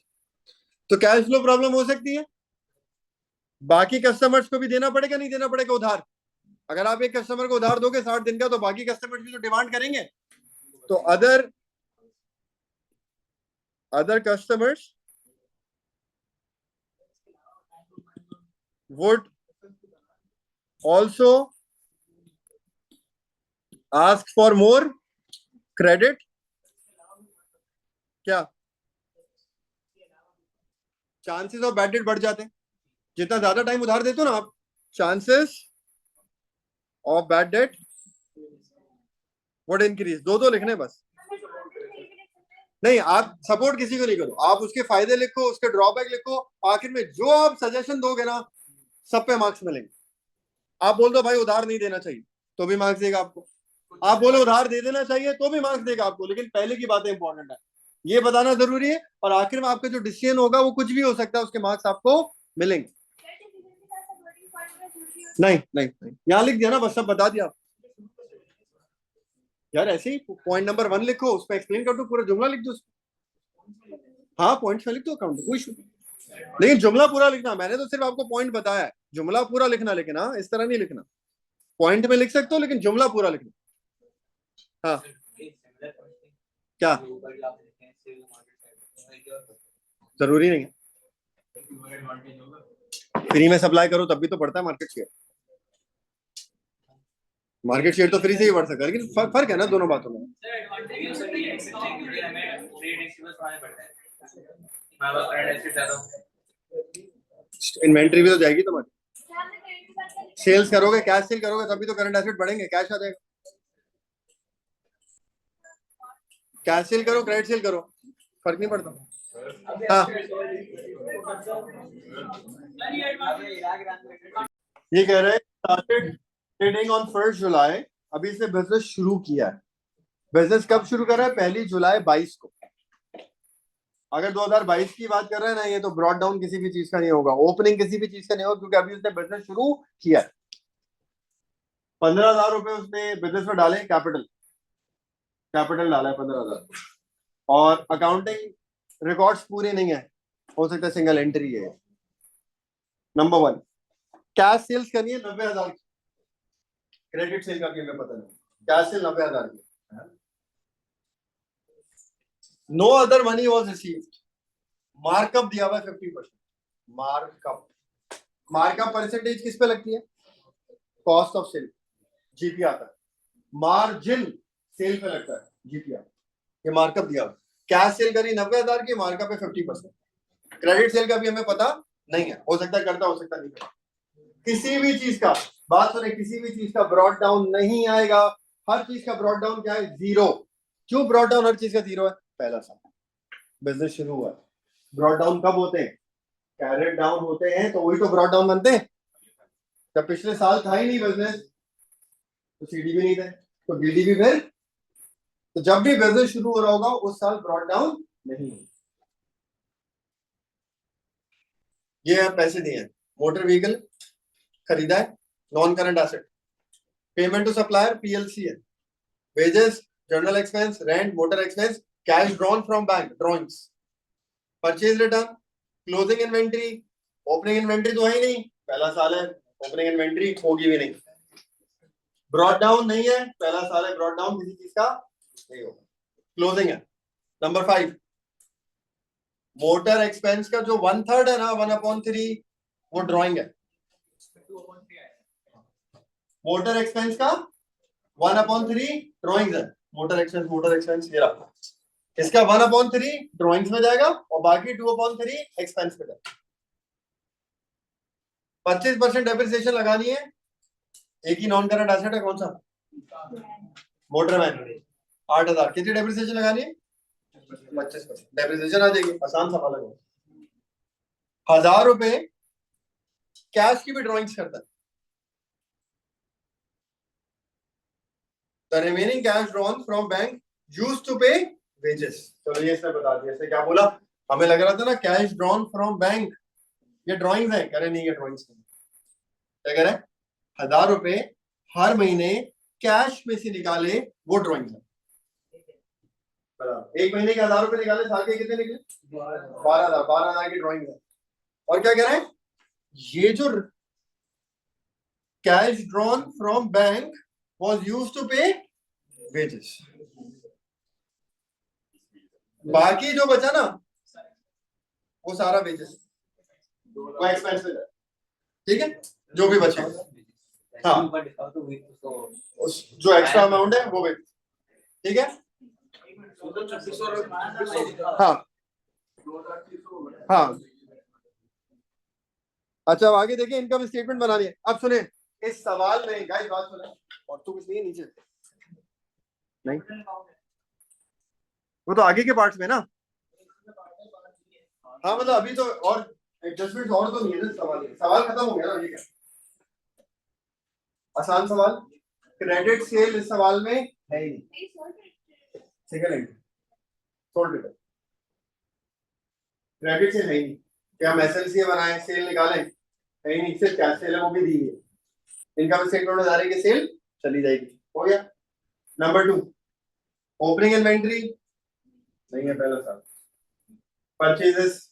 Speaker 1: तो कैश फ्लो प्रॉब्लम हो सकती है, बाकी कस्टमर्स को भी देना पड़ेगा नहीं देना पड़ेगा उधार, अगर आप एक कस्टमर को उधार दोगे 60 दिन का तो बाकी कस्टमर्स भी तो डिमांड करेंगे, तो other customers would also ask for more credit। क्या चांसेस ऑफ बैड डेट बढ़ जाते हैं, जितना ज्यादा टाइम उधार देते हो ना आप, chances of bad debt would increase. दो लिखने बस, नहीं, आप सपोर्ट किसी को नहीं करो, आप उसके फायदे लिखो, उसके ड्रॉबैक लिखो, आखिर में जो आप सजेशन दोगे ना सब पे मार्क्स मिलेंगे। आप बोल दो भाई उधार नहीं देना चाहिए तो भी मार्क्स देगा आपको, आप बोले उधार दे देना चाहिए तो भी मार्क्स देगा आपको, लेकिन पहले की बातें इंपॉर्टेंट है, ये बताना जरूरी है। और आखिर में आपका जो डिसीजन होगा वो कुछ भी हो सकता है, उसके मार्क्स आपको मिलेंगे। नहीं नहीं नहीं, यहाँ लिख दिया ना, बस सब बता दिया आप। यार ऐसे ही पॉइंट नंबर 1 लिखो, उस पर एक्सप्लेन कर दो, पूरा जुमला लिख दो। हाँ पॉइंट में लिख दो अकाउंट, कोई इशू, लेकिन जुमला पूरा लिखना। मैंने तो सिर्फ आपको पॉइंट बताया है, जुमला पूरा लिखना, लेकिन हाँ इस तरह नहीं लिखना। पॉइंट में लिख सकते हो लेकिन जुमला पूरा लिखना। हाँ क्या जरूरी नहीं है, फ्री में सप्लाई करो तब भी तो बढ़ता है मार्केट शेयर। मार्केट शेयर तो फ्री से ही बढ़ सकता है, लेकिन फर्क है ना दोनों बातों में। इन्वेंट्री भी तो जाएगी तुम्हारी, सेल्स करोगे, कैश सेल करोगे तभी तो करंट एसेट बढ़ेंगे, कैश आ जाएगा। कैश सेल करो क्रेडिट सेल करो फर्क नहीं पड़ता। हाँ ये कह रहे हैं स्टार्टेड ट्रेडिंग ऑन 1 जुलाई, अभी इसने बिजनेस शुरू किया है। बिजनेस कब शुरू कर रहा है? 1 जुलाई 22 को। अगर 2022 की बात कर रहे हैं ना, ये तो ब्रॉड डाउन किसी भी चीज का नहीं होगा, ओपनिंग किसी भी चीज का नहीं होगा, क्योंकि अभी उसने बिजनेस शुरू किया है। 15,000 रुपए उसने बिजनेस में डाले, कैपिटल कैपिटल डाला है 15,000, और अकाउंटिंग रिकॉर्ड्स पूरे नहीं है, हो सकता है सिंगल एंट्री है। नंबर 1, कैश सेल्स करनी है 90,000 की, क्रेडिट सेल का भी हमें पता नहीं, कैश सेल 90,000 की। No other money was received, markup दिया हुआ 50%। मार्कअप, मार्कअप परसेंटेज किस पे लगती है? कॉस्ट ऑफ सेल, जीपी आता है। मार्जिन सेल पे लगता है, जीपीआर। ये मार्कअप दिया। कैश सेल करी 90,000 की, मार्कअप है 50%। क्रेडिट सेल का भी हमें पता नहीं है, हो सकता है करता, हो सकता नहीं करता। किसी भी चीज का, बात सुने, किसी भी चीज का ब्रॉड डाउन नहीं आएगा। हर चीज का ब्रॉड डाउन क्या है? 0। क्यों ब्रॉड डाउन हर चीज का 0 है? पहला साल बिजनेस शुरू हुआ है। ब्रॉड डाउन कब होते हैं? कैरेट डाउन होते हैं, तो वही तो ब्रॉड डाउन बनते हैं। जब पिछले साल था ही नहीं बिजनेस तो सीडी भी नहीं थे, तो डीडी भी फिर, तो जब भी बिजनेस शुरू हो रहा होगा उस साल ब्रॉड डाउन नहीं। ये पैसे दिए हैं, मोटर व्हीकल खरीदा है, non current asset. Payment to supplier PLC है, wages, general expense, rent, motor expense, cash drawn from bank, drawings, purchase return, closing inventory. Opening inventory तो है ही नहीं, पहला साल है, ओपनिंग इन्वेंट्री होगी भी नहीं। ब्रॉड डाउन नहीं है, पहला साल है, ब्रॉड डाउन किसी चीज का नहीं होगा। क्लोजिंग है। नंबर 5, मोटर एक्सपेंस का जो 1/3 है ना, 1/3, वो ड्रॉइंग है। मोटर एक्सपेंस का 1/3 ड्रॉइंग है। मोटर एक्सपेंस ये रहा, इसका 1/3 ड्रॉइंग्स में जाएगा और बाकी 2/3 एक्सपेंस में जाएगा। 25% डेप्रिसिएशन लगानी है। एक ही नॉन करंट एसेट है, कौन सा? Motor van. 8,000, कितनी डेप्रिसिएशन लगानी है? 25% डेप्रिसिएशन आ जाएगी, आसान सवाल है। 1,000 रुपए कैश की भी ड्रॉइंग्स करता है। The remaining cash drawn from bank used to pay wages। चलो ये इसने बता दिया, इसने क्या बोला? हमें लग रहा था ना कैश ड्रॉन फ्रॉम बैंक ये ड्रॉइंग्स है, कह रहे नहीं ये ड्रॉइंग्स नहीं। क्या कह रहे हैं? 1,000 रुपए हर महीने कैश में से निकाले, वो ड्रॉइंग्स है। एक महीने के 1,000 रुपए निकाले, साल के कितने निकले? 12,000। 12,000 की ड्रॉइंग है। और क्या कह रहे हैं? ये जो cash drawn from bank was used to pay wages। बाकी जो बचा ना वो सारा वेजेस, वो एक्सपेंस में, ठीक है, जो भी बचे। हाँ जो एक्स्ट्रा अमाउंट है वो वेज, ठीक है। हाँ हाँ अच्छा, अब आगे देखिए, इनकम स्टेटमेंट बनानी है। अब सुने इस सवाल में, गाइस बात सुने, और तुम इसलिए नीचे नहीं, वो तो आगे के पार्ट्स में ना। हाँ मतलब अभी तो और एडजस्टमेंट और तो नहीं है ना, सवाल खत्म हो गया ना। ये क्या आसान सवाल, क्रेडिट सेल इस सवाल में है ही नहीं। Single entry sold return, credit sale है ही नहीं। क्या हम एसएलसी बनाए सेल निकालें, है ही नहीं। सिर्फ क्या सेल है वो भी दी है। इनकम स्टेटमेंट में डालेंगे सेल चली जाएगी, हो गया। नंबर 2 ओपनिंग इन्वेंट्री नहीं है पहला साल। परचेजेस,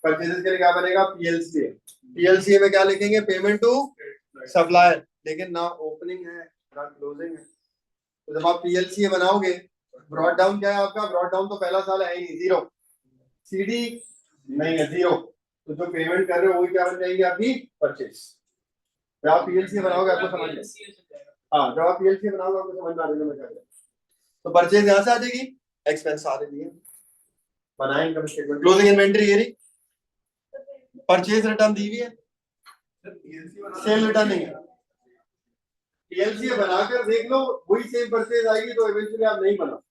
Speaker 1: परचेजेस के लिए क्या बनेगा, पीएलसीए। पीएलसीए में क्या लिखेंगे, पेमेंट टू सप्लायर, लेकिन ना ओपनिंग है ना क्लोजिंग है। तो जब आप पीएलसीए बनाओगे, ब्रॉड डाउन क्या है आपका, ब्रॉड डाउन तो पहला साल है ही नहीं, जीरो। सीडी नहीं है, जीरो। तो जो पेमेंट कर रहे हो वही क्या बन जाएगी आपकी, परचेज। जब आप पीएलसीए बनाओगे आपको समझ में, हाँ जब आप पीएलसीए बनाओगे आपको समझ में आ जाएगा मैं क्या कर रहा हूं। तो परचेज यहाँ से आ जाएगी, एक्सपेंस आ रही है, बनाए इनकम स्टेटमेंट। क्लोजिंग इन्वेंटरी ये रही, परचेज रिटर्न दी हुई है, सेल रिटर्न नहीं है। पीएलसीए बनाकर देख लो, वही सेम परचेज आएगी तो इवेंचुअली आप नहीं बना।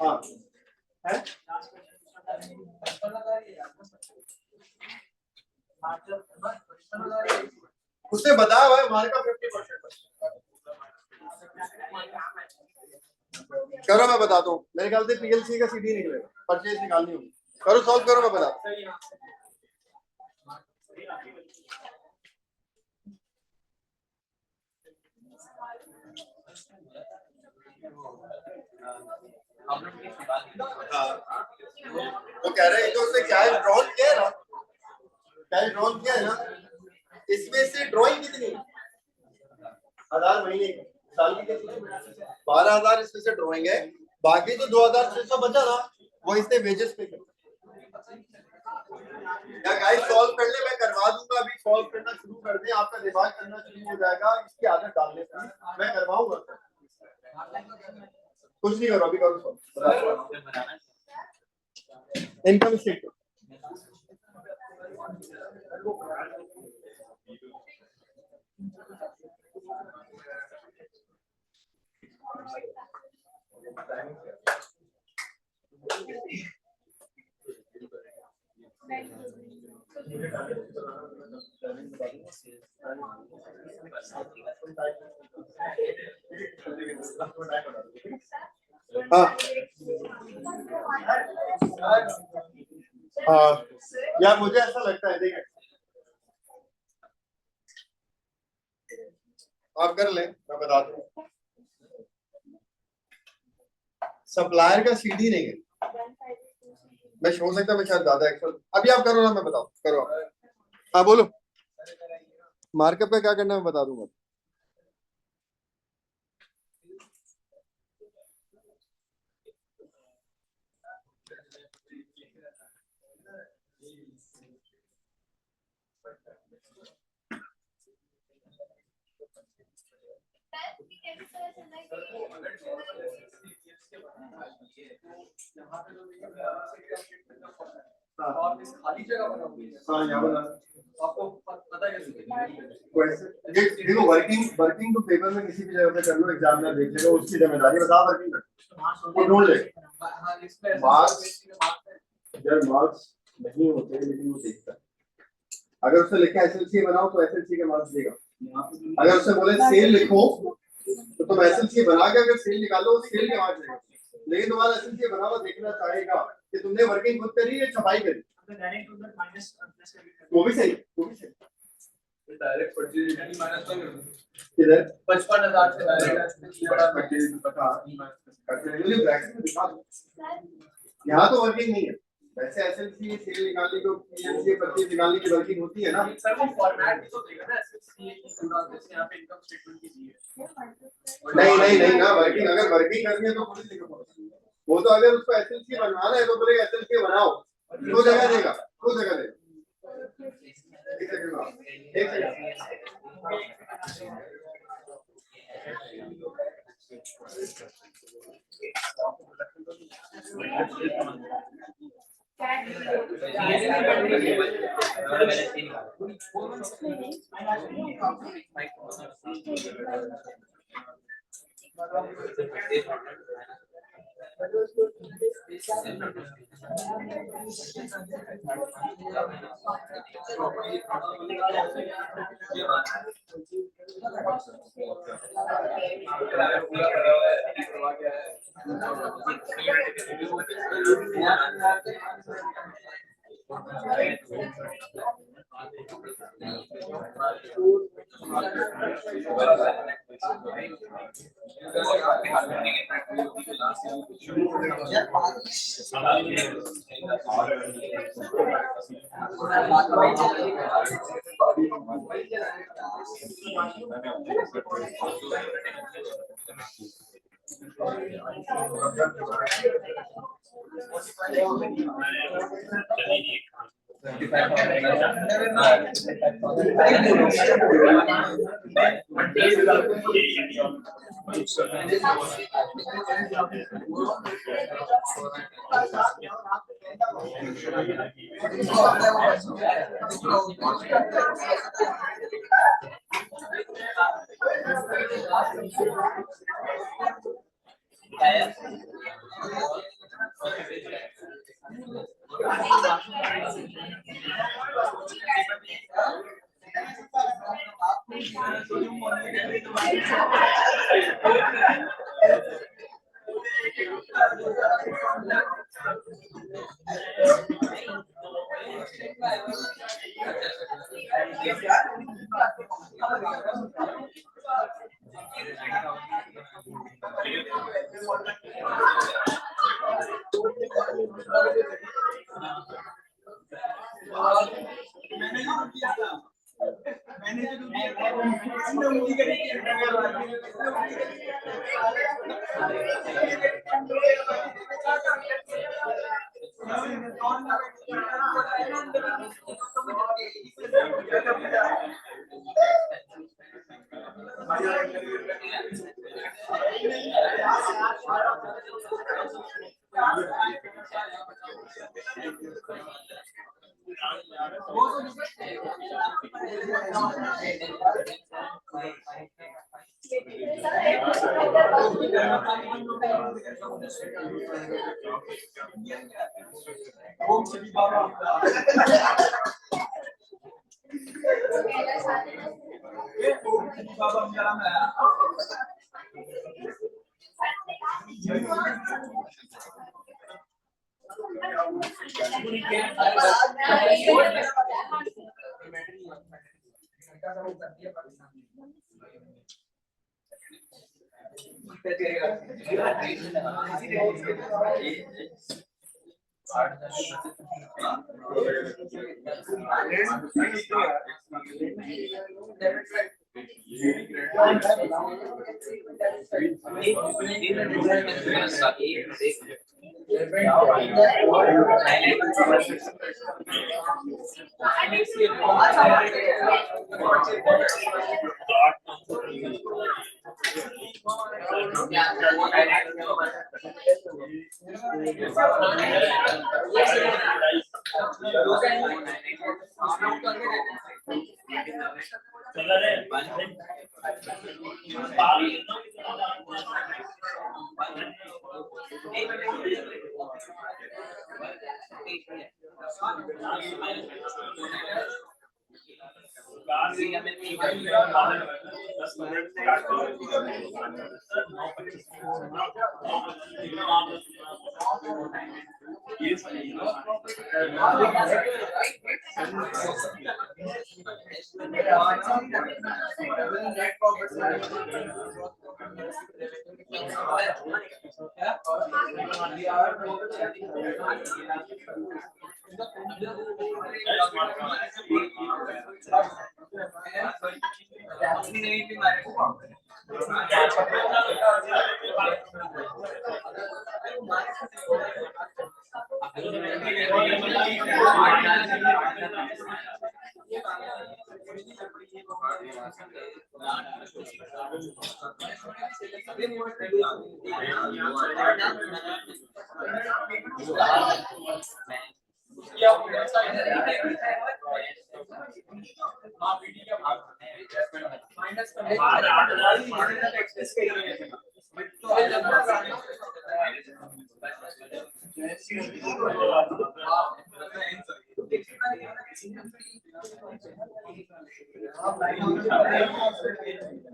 Speaker 1: हाँ है, उसने बताया भाई मार्का 50%। करो मैं बताता हूँ, मेरे ख्याल से पीएलसी का सीडी निकलेगा, परचेज निकालनी होगी। करो सॉल्व करो, मैं बताता हूँ। वो कह रहे हैं जो उसने कैश ड्रॉन किया है ना, कैश ड्रॉन किया है ना, इसमें से ड्रॉइंग कितनी है, 1000 महीने की, साल की कितनी, 12,000 इसमें से ड्रॉइंग है। बाकी जो 2,600 बचा ना, वो इसने वेजेस पे किया। या गाइस सॉल्व कर ले, मैं करवा दूंगा। अभी सॉल्व करना शुरू कर दे, आपका दिमाग करना शुरू हो जाएगा इसकी आदत डालने से। मैं करवाऊंगा, कुछ नहीं करो अभी, करो सॉल्व। इनकम स्टेटमेंट हाँ हाँ यार मुझे ऐसा लगता है, देखिए आप कर ले, मैं बता दूं। सप्लायर का सीडी नहीं है, मैं हो सकता है मैं शायद ज्यादा एक्सेल। अभी आप करो ना, मैं बताऊं, करो आप। हाँ बोलो, मार्कअप का क्या करना है मैं बता दूंगा। खाली जगह बनाओगे, हाँ यहाँ बना, आपको पता है देखो वर्किंग वर्किंग तो पेपर में किसी भी जगह पे कर लो, एग्जामिनर देख लेगा, उसकी जिम्मेदारी। बता वर्किंग वो ढूंढ ले मार्क्स, जब मार्क्स नहीं होते लेकिन वो देखता है। अगर उससे लिखा एसएलसी बनाओ तो एसएलसी के मार्क्स देगा। अगर उससे बोले सेल लिखो तो तुम एसएलसी बना के अगर सेल निकालो सेल के मार्क्स देगा। लेकिन तुम्हारा एसएलसी बना हुआ देखना चाहेगा कि तुमने वर्किंग खुद करी है छपाई करी, वो भी सही, वो भी सही। डायरेक्ट परचेज माइनस किधर 55,000 से यहाँ तो वर्किंग नहीं है। वैसे एसएलसी सेल निकालने को पीएलसी परचेज निकालने की वर्किंग होती है ना सर, वो फॉर्मेट भी तो देगा ना एसएलसी की, पूरा जैसे यहाँ पे इनकम स्टेटमेंट की दी है। नहीं नहीं नहीं ना, वर्किंग अगर वर्किंग करनी है तो खुद लिखो। वो तो अगर उसको एसएलसी बनवाना है तो बोलेगा एसएलसी बनाओ, दो जगह देगा, दो जगह देगा। एक सेकंड, एक सेकंड।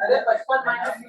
Speaker 3: अरे 55 माइनस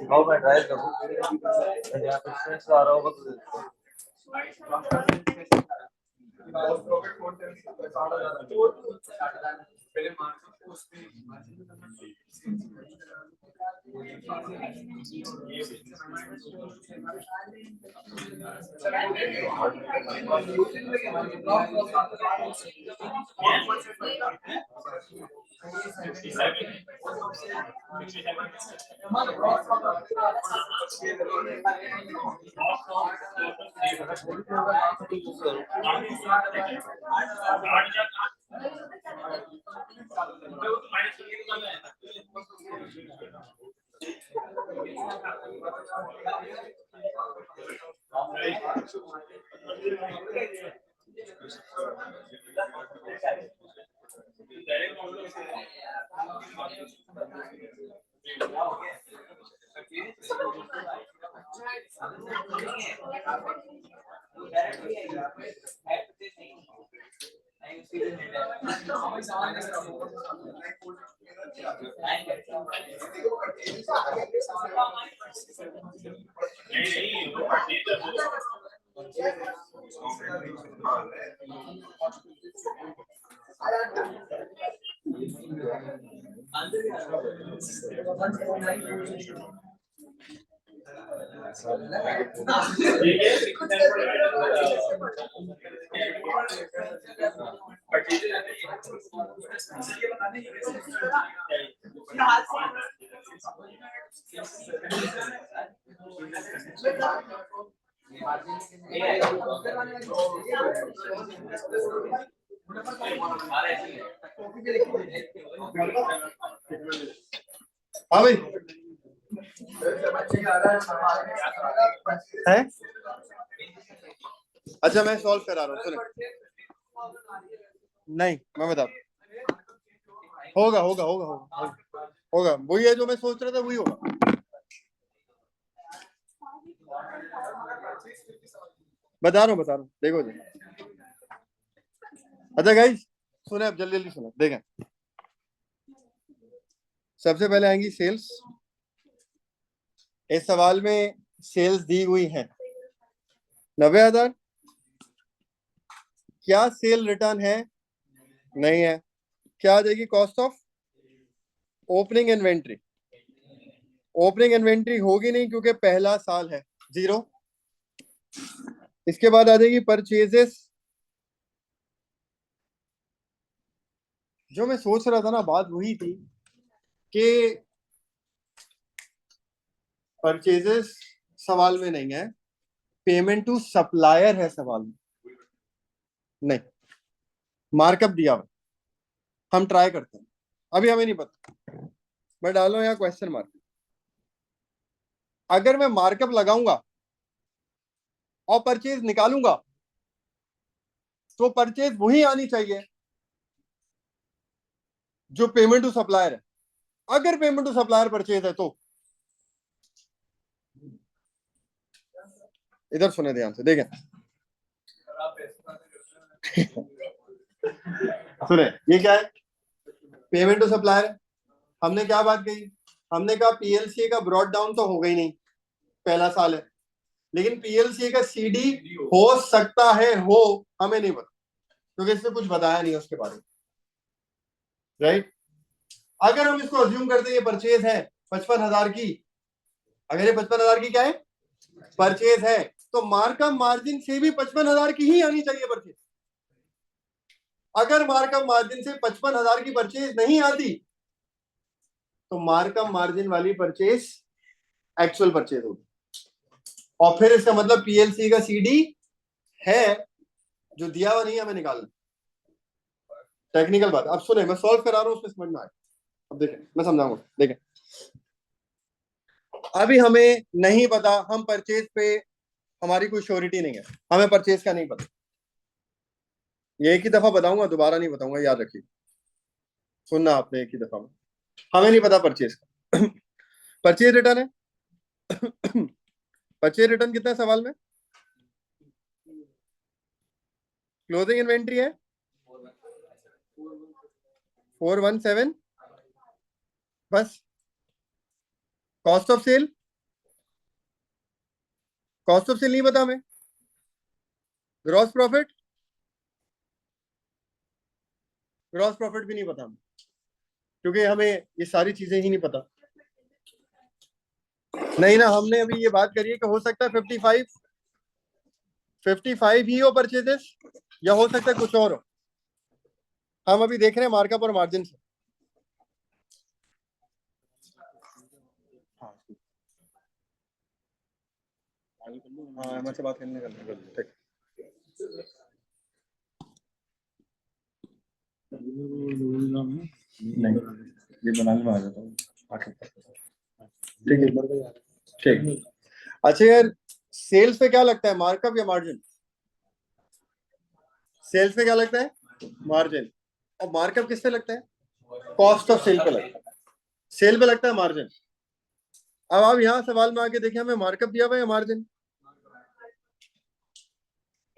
Speaker 4: दिखाओ मैं ट्राई करूँ यहाँ पे स्ट्रेस आ रहा होगा तो
Speaker 1: हाँ भाई है। अच्छा मैं सॉल्व करा रहा हूँ, सुने। नहीं मैं बता, होगा होगा होगा होगा होगा, वही है जो मैं सोच रहा था, वही होगा। बता रहा हूँ देखो जी। अच्छा गाइस सुने, अब जल्दी जल्दी सुनो, देखें। सबसे पहले आएंगी सेल्स। इस सवाल में सेल्स दी हुई है 90,000। क्या सेल रिटर्न है? नहीं है। क्या आ जाएगी? Cost of opening inventory. Opening inventory होगी नहीं क्योंकि पहला साल है, 0। इसके बाद आ जाएगी परचेजेस। जो मैं सोच रहा था ना, बात वही थी कि परचेजेस सवाल में नहीं है, पेमेंट टू सप्लायर है सवाल में। नहीं, मार्कअप दिया हुआ, हम ट्राई करते हैं, अभी हमें नहीं पता। मैं डाल रहा हूं यहाँ क्वेश्चन मार्क। अगर मैं मार्कअप लगाऊंगा और परचेज निकालूंगा तो परचेज वही आनी चाहिए जो पेमेंट टू सप्लायर है। अगर पेमेंट टू सप्लायर परचेज है तो इधर सुने ध्यान से, देखें। सुने, ये क्या है? पेमेंट टू सप्लायर है। हमने क्या बात कही? हमने कहा पीएलसीए का ब्रॉड डाउन तो होगा ही नहीं, पहला साल है, लेकिन पीएलसीए का सीडी हो सकता है, हो, हमें नहीं पता क्योंकि इसमें कुछ बताया नहीं उसके बारे में, राइट। अगर हम इसको अज्यूम करते हैं ये परचेज है 55,000 की, अगर ये 55,000 की क्या है, परचेज है, तो मार्कअप मार्जिन से भी 55,000 की ही आनी चाहिए परचेज। अगर मार्कअप मार्जिन से 55,000 की परचेज नहीं आती तो मार्कअप मार्जिन वाली परचेज एक्चुअल परचेज होगी, और फिर इसका मतलब पीएलसी का सीडी है जो दिया हुआ नहीं है, हमें निकालना। टेक्निकल बात, अब सुने, मैं सॉल्व करा रहा हूं, उसमें समझ में आए। अब देखें, मैं समझाऊंगा, देखें। अभी हमें नहीं पता, हम परचेज पे, हमारी कोई श्योरिटी नहीं है, हमें परचेज का नहीं पता। ये एक ही दफा बताऊंगा, दोबारा नहीं बताऊंगा, याद रखिए, सुनना आपने एक ही दफा में। हमें नहीं पता परचेज का। परचेज रिटर्न है। परचेज रिटर्न कितना है सवाल में? क्लोजिंग इन्वेंट्री है 417, बस। Cost of sale, cost of sale नहीं पता हमें। ग्रॉस प्रॉफिट, ग्रॉस प्रॉफिट भी नहीं पता हमें, क्योंकि हमें ये सारी चीजें ही नहीं पता। नहीं ना, हमने अभी ये बात करी है कि हो सकता है 55 ही हो परचेजेस, या हो सकता है कुछ और हो। हम अभी देख रहे हैं मार्कअप और मार्जिन से। हाँ, एम से बात करने का ठीक। नहीं, ये बनाने में आ जाता हूँ। ठीक है, ठीक। अच्छा यार, सेल्स पे क्या लगता है, मार्कअप या मार्जिन? सेल्स पे क्या लगता है, मार्जिन। और मार्कअप किस पे लगता है, कॉस्ट ऑफ सेल पे लगता है। सेल पे लगता है मार्जिन। अब आप यहाँ सवाल में आके देखिए, हमें मार्कअप दिया हुआ है या मार्जिन,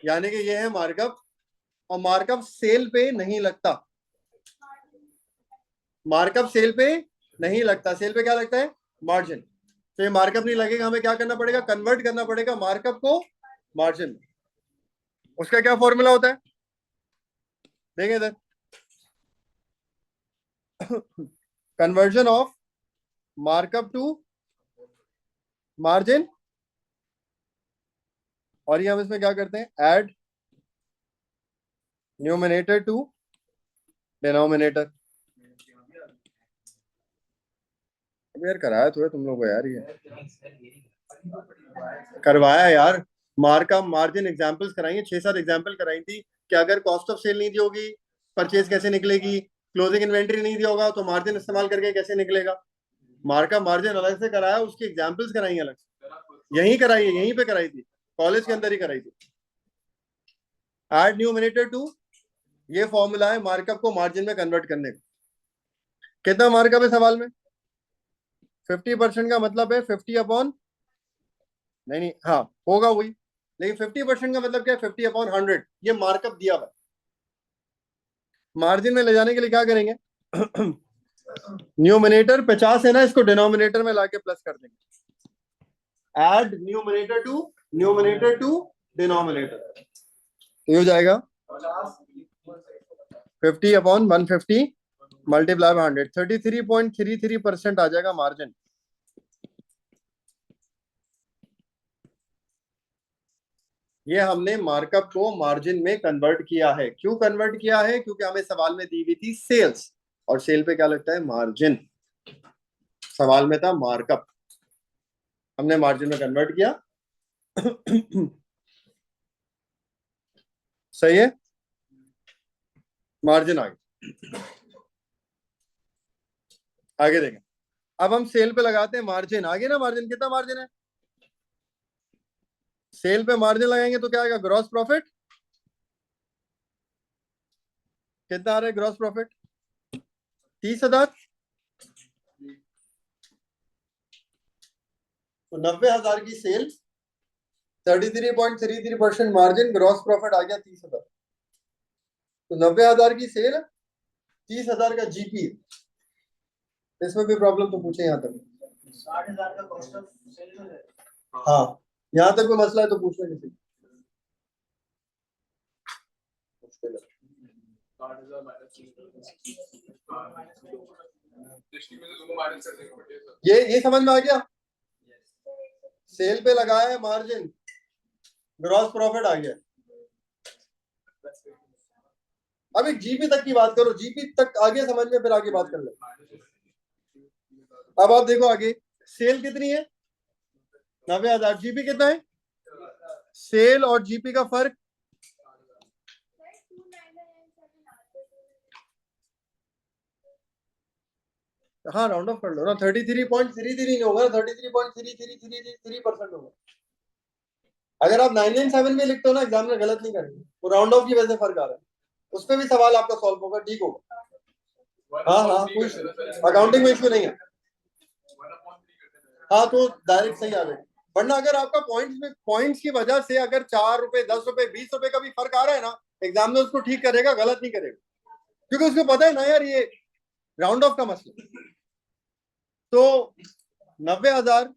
Speaker 1: यानी कि ये है मार्कअप, और मार्कअप सेल पे नहीं लगता। मार्कअप सेल पे नहीं लगता, सेल पे क्या लगता है, मार्जिन। तो ये मार्कअप नहीं लगेगा, हमें क्या करना पड़ेगा, कन्वर्ट करना पड़ेगा मार्कअप को मार्जिन में। उसका क्या फॉर्मूला होता है, देखें इधर। Conversion of markup to margin, और ये हम इसमें क्या करते हैं, ऐड न्यूमिनेटर टू डिनोमिनेटर। अब यार कराया तो है तुम लोगों को यार, ये करवाया यार। मार्कअप मार्जिन एग्जांपल्स कराई, 6-7 एग्जांपल कराई थी कि अगर कॉस्ट ऑफ सेल नहीं दी होगी परचेज कैसे निकलेगी, क्लोजिंग इन्वेंट्री नहीं दिया होगा तो मार्जिन इस्तेमाल करके कैसे निकलेगा। मार्कअप मार्जिन अलग से कराया, उसकी एग्जांपल्स कराई अलग से, यहीं कराई है, यहीं पे कराई थी, कॉलेज के अंदर ही कराई थी। ऐड न्यूमिनेटर टू, ये फॉर्मूला है मार्कअप को मार्जिन में कन्वर्ट करने का। कितना मार्कअप है सवाल में, 50% का मतलब है 50 अपॉन, नहीं हाँ होगा वही, लेकिन 50% का मतलब क्या है, 50 अपॉन 100, ये मार्कअप दिया हुआ। मार्जिन में ले जाने के लिए क्या करेंगे, न्यूमिनेटर 50 है ना, इसको डिनोमिनेटर में लाके प्लस कर देंगे। ऐड न्यूमिनेटर टू डिनोमिनेटर, ये हो जाएगा 50 अपॉन 150 मल्टीप्लाई बाय 100, 33.33% आ जाएगा मार्जिन। ये हमने मार्कअप को मार्जिन में कन्वर्ट किया है। क्यों कन्वर्ट किया है, क्योंकि हमें सवाल में दी हुई थी सेल्स, और सेल पे क्या लगता है, मार्जिन। सवाल में था मार्कअप, हमने मार्जिन में कन्वर्ट किया। सही है, मार्जिन आ गया। आगे देखें, अब हम सेल पे लगाते हैं मार्जिन, आगे ना मार्जिन, कितना मार्जिन है, सेल पे मार्जिन लगाएंगे तो क्या आएगा, ग्रॉस प्रॉफिट। कितना आ रहा है ग्रॉस प्रॉफिट, 30,000। तो 90,000 की सेल, 33.33% मार्जिन, ग्रॉस प्रॉफिट आ गया 30,000। तो 90,000 की सेल, 30,000 का जीपी, इसमें भी प्रॉब्लम तो पूछे यहाँ तक,
Speaker 3: 60,000 का कॉस्ट ऑफ सेल है।
Speaker 1: हाँ यहाँ तक कोई मसला है तो पूछना किसी।
Speaker 2: 60 में से दोनों माइनस कर देंगे बट
Speaker 5: ये समझ में आ गया। सेल पे लगाया है मार्जिन, ग्रॉस प्रॉफिट आ गया। अब एक जीपी तक की बात करो, जीपी तक आगे समझ में, फिर आगे बात कर ले। अब आप देखो आगे, सेल कितनी है 90,000, जीपी कितना है, सेल और जीपी का फर्क हाँ राउंड ऑफ कर लो ना, 33.33 नहीं होगा, 33.3333% होगा। अगर आप 997 में लिखते हो ना एग्जाम में, गलत नहीं करेंगे, वो राउंड ऑफ की वजह से फर्क आ रहा है, उस पर भी सवाल आपका सॉल्व होगा, ठीक होगा। हाँ कोई अकाउंटिंग में इश्यू नहीं है। हाँ तो डायरेक्ट सही आ गए, वरना अगर आपका पॉइंट्स की वजह से अगर 4 रुपए 10 रुपए 20 रुपए का भी फर्क आ रहा है ना, एग्जाम में उसको ठीक करेगा, गलत नहीं करेगा, क्योंकि उसको पता है ना यार ये राउंड ऑफ का मसला। तो 90,000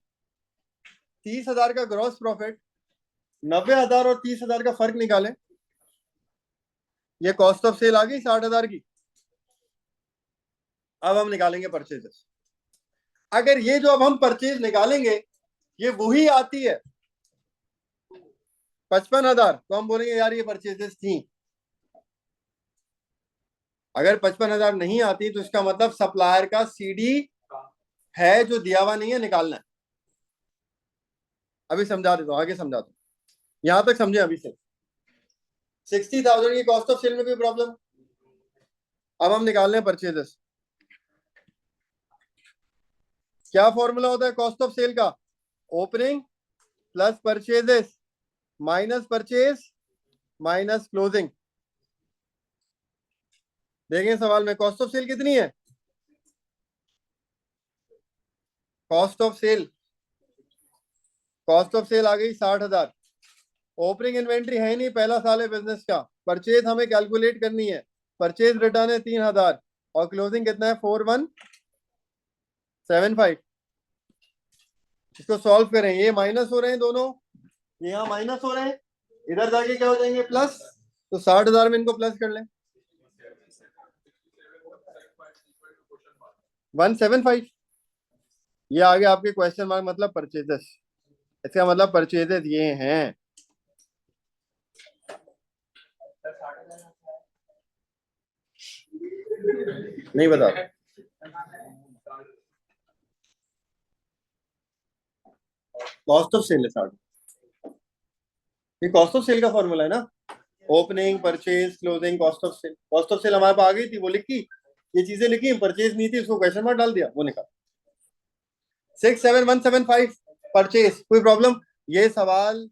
Speaker 5: 30,000 का ग्रॉस प्रॉफिट, 90,000 और 30,000 का फर्क निकालें, ये कॉस्ट ऑफ सेल आ गई 60,000 की। अब हम निकालेंगे परचेजेस। अगर ये जो अब हम परचेज निकालेंगे ये वही आती है 55,000, तो हम बोलेंगे यार ये परचेजेस थी। अगर 55,000 नहीं आती तो इसका मतलब सप्लायर का सीडी है जो दिया हुआ नहीं है, निकालना है। अभी समझा देता हूं, आगे समझा दो, यहां तक समझे अभी से। 60,000 की कॉस्ट ऑफ सेल में कोई प्रॉब्लम। अब हम निकाल रहे हैं परचेजेस। क्या फॉर्मूला होता है कॉस्ट ऑफ सेल का, opening plus purchases minus purchase minus closing. देखें सवाल में कॉस्ट ऑफ सेल कितनी है, कॉस्ट ऑफ सेल आ गई 60,000। ओपनिंग इन्वेंट्री है नहीं, पहला साल है बिजनेस का। परचेज हमें कैलकुलेट करनी है, परचेज रिटर्न है 3,000 और क्लोजिंग कितना है 4175। इसको सॉल्व करें, ये माइनस हो रहे हैं दोनों, ये यहाँ माइनस हो रहे हैं, इधर जाके क्या हो जाएंगे प्लस, तो 60,000 में इनको प्लस कर लें 175। ये आगे आपके क्वेश्चन मार्क मतलब परचेजेस, इसका मतलब परचेजेस ये हैं। नहीं बता, कॉस्ट ऑफ सेल है 60। ये कॉस्ट ऑफ सेल का फॉर्मूला है ना, opening purchase closing cost of sale. Cost of sale हमारे पास आ गई थी, वो लिखी, ये चीजें लिखी, परचेज नहीं थी, उसको क्वेश्चन मार्क डाल दिया, वो निकाल 67175 परचेज। कोई प्रॉब्लम। ये सवाल,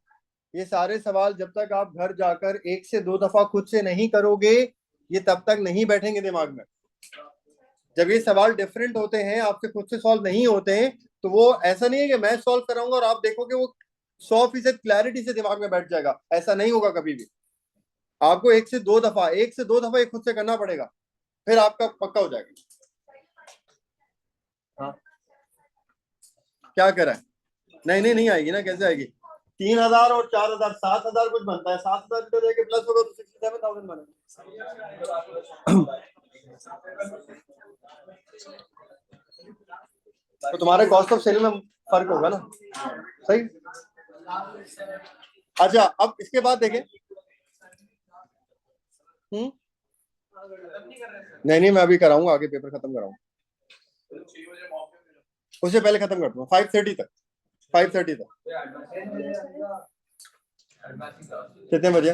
Speaker 5: ये सारे सवाल जब तक आप घर जाकर 1 से 2 दफा खुद से नहीं करोगे ये तब तक नहीं बैठेंगे दिमाग में। जब ये सवाल डिफरेंट होते हैं, आपसे खुद से सॉल्व नहीं होते हैं, तो वो ऐसा नहीं है कि मैं सॉल्व कराऊंगा और आप देखोगे वो 100% क्लैरिटी से दिमाग में बैठ जाएगा, ऐसा नहीं होगा कभी भी। आपको 1 से 2 दफा ये खुद से करना पड़ेगा, फिर आपका पक्का हो जाएगा। हाँ क्या करा है, नहीं आएगी ना, कैसे आएगी। 3,000 और 4,000 7,000 कुछ बनता है, 7,000 को लेके प्लस होगा तो 67,000 बनेगा। तो तुम्हारे कॉस्ट ऑफ सेल में फर्क होगा ना, सही। अच्छा अब इसके बाद देखें, नहीं मैं अभी कराऊंगा, आगे पेपर खत्म कराऊंगा, उससे पहले खत्म कर दूंगा 5:30 तक। 5:30 तक कितने बजे,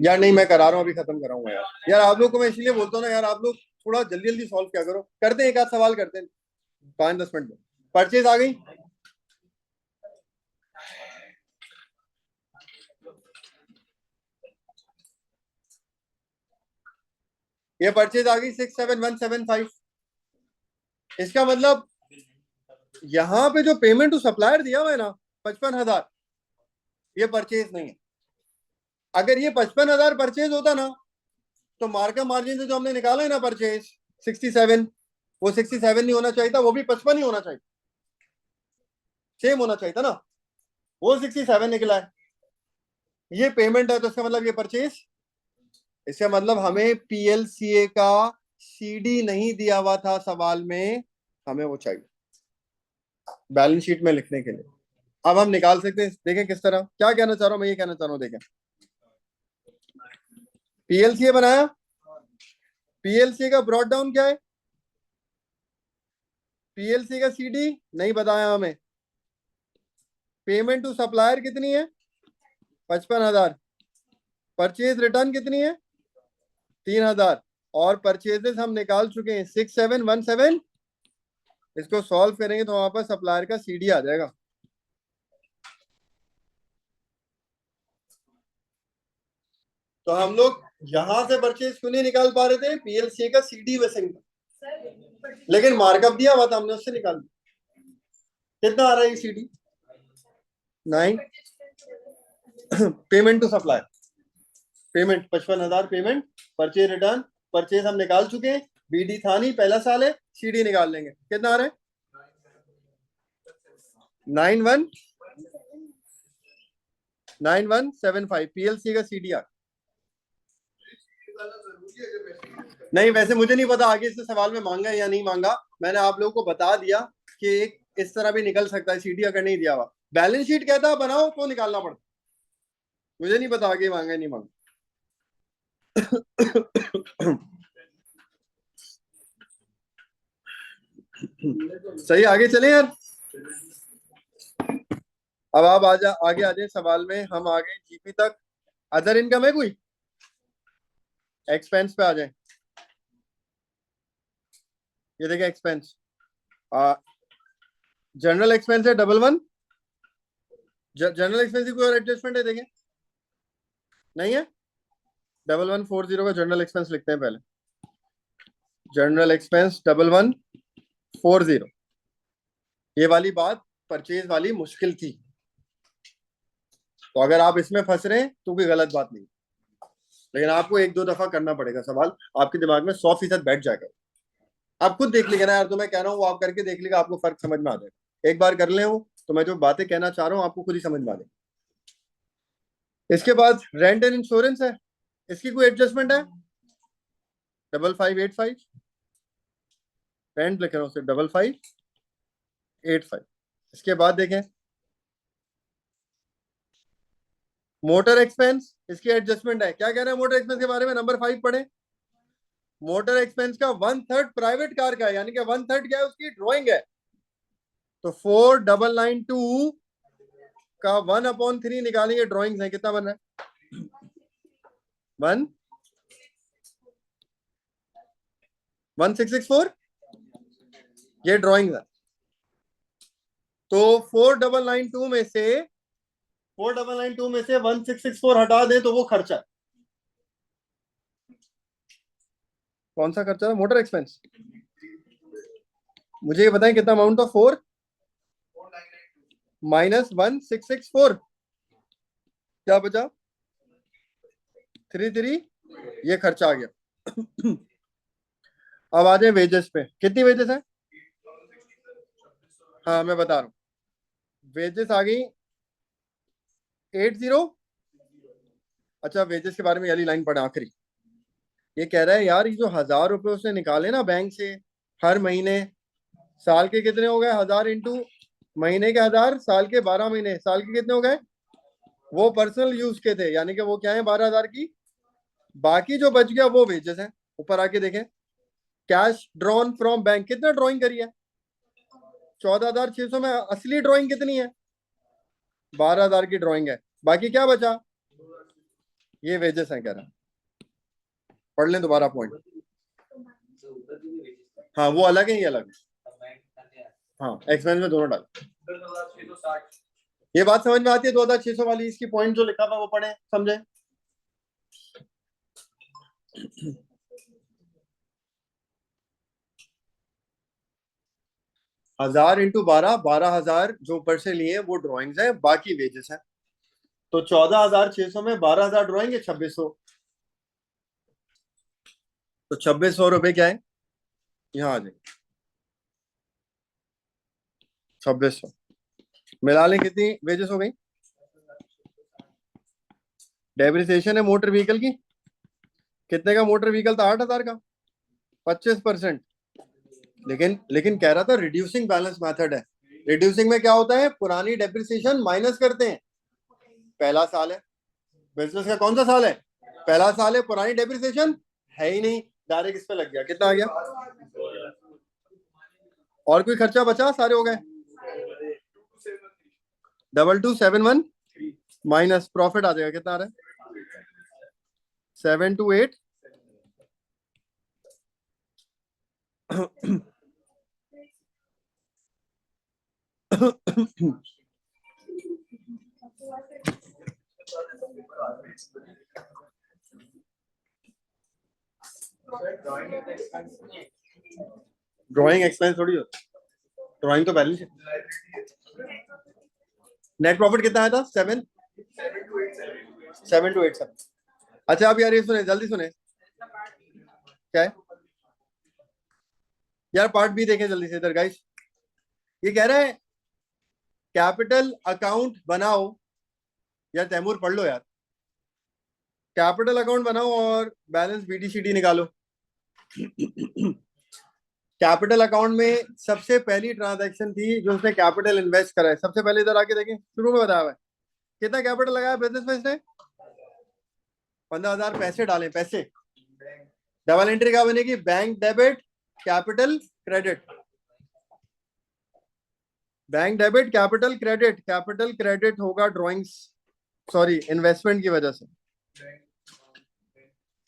Speaker 5: यार नहीं मैं करा रहा हूँ, अभी खत्म कराऊंगा यार आप लोग को मैं इसलिए बोलता हूँ ना यार, आप लोग थोड़ा जल्दी जल्दी सॉल्व क्या करो, करते हैं एक आध सवाल करते हैं 5-10 मिनट में। परचेज आ गई, ये परचेज आ गई 67175। इसका मतलब यहां पे जो पेमेंट टू सप्लायर दिया हुआ है ना 55,000, ये परचेज नहीं है। अगर ये 55,000 परचेज होता ना तो मार्कअप मार्जिन से जो हमने निकाला है ना परचेज 67, वो 67 नहीं होना चाहिए था, वो भी 55 ही होना चाहिए, सेम होना चाहिए था ना, वो 67 निकला है। ये पेमेंट है तो इसका मतलब ये परचेज इसका मतलब हमें पीएलसीए का सीडी नहीं दिया हुआ था सवाल में, हमें वो चाहिए बैलेंस शीट में लिखने के लिए। अब हम निकाल सकते हैं, देखें किस तरह, क्या कहना चाह रहा हूं मैं, ये कहना चाह रहा हूं, देखें पीएलसीए बनाया, पीएलसीए का ब्रॉड डाउन क्या है, पीएलसीए का सीडी नहीं बताया हमें, पेमेंट टू सप्लायर कितनी है 55,000, परचेज रिटर्न कितनी है 3,000, और परचेजेस हम निकाल चुके हैं 6717। इसको सॉल्व करेंगे तो वहां पर सप्लायर का सीडी आ जाएगा। तो हम लोग यहां से परचेज क्यों नहीं निकाल पा रहे थे, पीएलसीए का सीडी वैसे निकाल, लेकिन मार्कअप दिया हुआ था हमने, उससे निकाल दिया। कितना आ रहा है ये CD 9, payment to supplier, payment 55,000 payment, purchase return, purchase हम निकाल चुके हैं, बीडी था नहीं, पहला साल है, सीडी निकाल लेंगे। कितना आ रहा है 9175 पीएलसी का सीडी आ। नहीं वैसे मुझे नहीं पता आगे इससे सवाल में मांगा या नहीं मांगा, मैंने आप लोगों को बता दिया कि एक इस तरह भी निकल सकता है सीडी अगर नहीं दिया हुआ। बैलेंस शीट कहता है बनाओ तो निकालना पड़ता, मुझे नहीं पता आगे मांगा नहीं मांगा। सही, आगे चले यार। अब आप आगे आ जाए सवाल में, हम आगे जीपी तक। अदर इनकम है कोई, एक्सपेंस पे आ जाए। ये देखें एक्सपेंस, जनरल एक्सपेंस है 11, जनरल एक्सपेंस की कोई एडजस्टमेंट है देखें, नहीं है। 1140 का जनरल एक्सपेंस लिखते हैं पहले, जनरल एक्सपेंस 1140। ये वाली बात परचेज वाली मुश्किल थी, तो अगर आप इसमें फंस रहे हैं तो कोई गलत बात नहीं, लेकिन आपको एक दो दफा करना पड़ेगा सवाल, आपके दिमाग में 100% बैठ जाएगा। आप खुद देख लीजिए ना यार, तो मैं कह रहा हूँ वो आप करके देख लीजिएगा, आपको फर्क समझ में आ जाएगा। एक बार कर ले वो, तो मैं जो बातें कहना चाह रहा हूँ आपको खुद ही समझ में आ जाएगी। इसके बाद रेंट एंड इंश्योरेंस है, इसकी कोई एडजस्टमेंट है 5585, रेंट लिख रहा हूँ सिर्फ 5585। इसके बाद देखें मोटर एक्सपेंस, इसकी एडजस्टमेंट है, क्या कह रहे हैं मोटर एक्सपेंस के बारे में, नंबर 5 पढ़े। मोटर एक्सपेंस का 1/3 प्राइवेट कार का है, यानी कि 1/3 क्या है उसकी ड्रॉइंग है, तो 4992 का 1/3 निकालेंगे, ड्रॉइंग्स है, कितना बन रहा है 1664, ये ड्रॉइंग है। तो 4992 में से 1664 हटा दें तो वो खर्चा है। कौन सा खर्चा है, मोटर एक्सपेंस, मुझे ये बताएं कितना अमाउंट था, 4 माइनस 1664, क्या बचा 33, ये खर्चा आ गया। अब आ जाए वेजेस पे, कितनी वेजेस है, हाँ मैं बता रहा हूँ, वेजेस आ गई 80। अच्छा वेजेस के बारे में वाली लाइन पढ़े आखिरी, ये कह रहा है यार ये जो 1,000 रुपए उसने निकाले ना बैंक से हर महीने, साल के कितने हो गए 1,000 इंटू महीने के 1,000, साल के 12 महीने, साल के कितने हो गए, वो पर्सनल यूज के थे, यानी कि वो क्या है 12,000 की, बाकी जो बच गया वो वेजेस है। ऊपर आके देखें कैश ड्रॉन फ्रॉम बैंक, कितना ड्रॉइंग करी है 14,600 में, असली ड्रॉइंग कितनी है 12,000 की ड्रॉइंग है, बाकी क्या बचा, ये वेजेस है कह रहा है। पढ़ लें दोबारा पॉइंट, हाँ वो अलग है, ये अलग है, हाँ एक्सपेंस में दोनों डाल।
Speaker 2: 1660,
Speaker 5: ये बात समझ में आती है 2,600 वाली, इसकी पॉइंट जो लिखा था वो पढ़े समझे। 1,000 इंटू 12, 12,000 जो ऊपर से लिए वो ड्रॉइंग्स है, बाकी वेजेस है। तो 14,600 में 12,000 ड्रॉइंग है 2,600, तो 2,600 रुपए क्या है, यहाँ आ जाए 2,600, मिला लें कितनी वेजेस हो गई, डेप्रिसिएशन है मोटर व्हीकल की कितने का मोटर व्हीकल था? 8,000 का, 25%। लेकिन कह रहा था रिड्यूसिंग बैलेंस मेथड है। रिड्यूसिंग में क्या होता है? पुरानी डेप्रिसिएशन माइनस करते हैं। पहला साल है बिजनेस का, कौन सा साल है? पहला साल है, पुरानी डेप्रिसिएशन है ही नहीं, डायरेक्ट इस पे लग गया। कितना आ गया? और कोई खर्चा बचा? सारे हो गए। 2271 माइनस प्रॉफिट आ जाएगा। कितना आ रहा है? 728 ड्राइंग एक्सपेंस थोड़ी हो, ड्राइंग तो बैलेंस है। नेट प्रॉफिट कितना आया था? 7,287। अच्छा अब यार ये सुने, जल्दी सुने। क्या है यार? पार्ट बी देखें जल्दी से इधर गाइस। ये कह रहा है कैपिटल अकाउंट बनाओ। यार तैमूर पढ़ लो यार। कैपिटल अकाउंट बनाओ और बैलेंस बीडीसीडी निकालो। कैपिटल अकाउंट में सबसे पहली ट्रांजैक्शन थी जो उसने कैपिटल इन्वेस्ट करा है। सबसे पहले इधर आके देखें, शुरू में बताया हुआ है कितना कैपिटल लगाया बिजनेस में इसने? 15,000 पैसे डाले, पैसे। डबल एंट्री क्या बनेगी? Bank debit capital credit, bank debit capital credit. Capital credit होगा ड्राइंग्स, सॉरी इन्वेस्टमेंट की वजह से।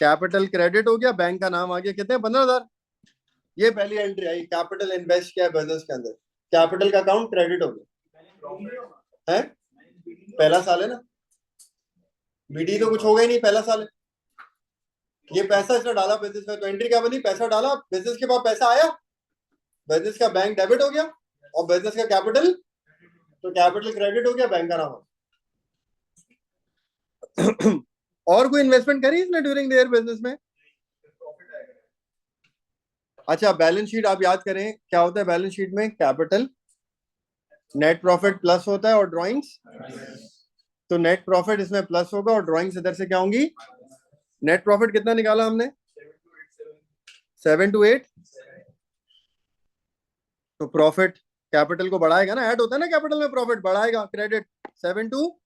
Speaker 5: कैपिटल क्रेडिट हो गया, बैंक का नाम आ गया। कितने? 15,000। ये पहली एंट्री आई, कैपिटल इन्वेस्ट किया बिजनेस के अंदर, कैपिटल का अकाउंट क्रेडिट हो गया। है पहला साल है ना, बीडी तो कुछ होगा ही नहीं, पहला साल है। ये पैसा इसने डाला बिजनेस में, तो एंट्री क्या बनी? पैसा डाला, बिजनेस के पास पैसा आया, बिजनेस का बैंक डेबिट हो गया और बिजनेस का कैपिटल, तो कैपिटल क्रेडिट हो गया, बैंक का नाम। और कोई इन्वेस्टमेंट करी इसने ड्यूरिंग देयर बिजनेस में? अच्छा बैलेंस शीट आप याद करें क्या होता है बैलेंस शीट में? कैपिटल, नेट प्रॉफिट प्लस होता है और ड्राइंग्स। तो नेट प्रॉफिट इसमें प्लस होगा और ड्राइंग्स इधर से क्या होंगी? नेट प्रॉफिट कितना निकाला हमने? 728। तो प्रॉफिट कैपिटल को बढ़ाएगा ना, ऐड होता है ना कैपिटल में, प्रॉफिट बढ़ाएगा, क्रेडिट 72।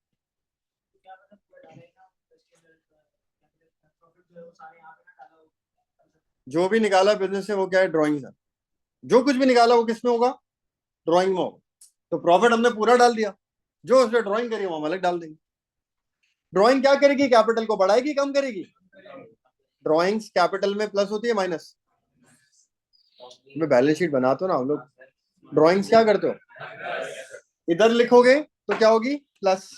Speaker 5: जो भी निकाला बिजनेस से वो क्या है? ड्राइंग है। जो कुछ भी निकाला वो किसमें होगा? ड्राइंग में होगा। तो प्रॉफिट हमने पूरा डाल दिया, जो उसने ड्राइंग करी वो हम अलग डाल देंगे। ड्राइंग क्या करेगी? कैपिटल को बढ़ाएगी, कम करेगी? ड्राइंग्स कैपिटल में प्लस होती है माइनस। बैलेंस शीट बनाते हो ना हम लोग, ड्राइंग्स क्या करते हो? इधर लिखोगे तो क्या होगी? प्लस।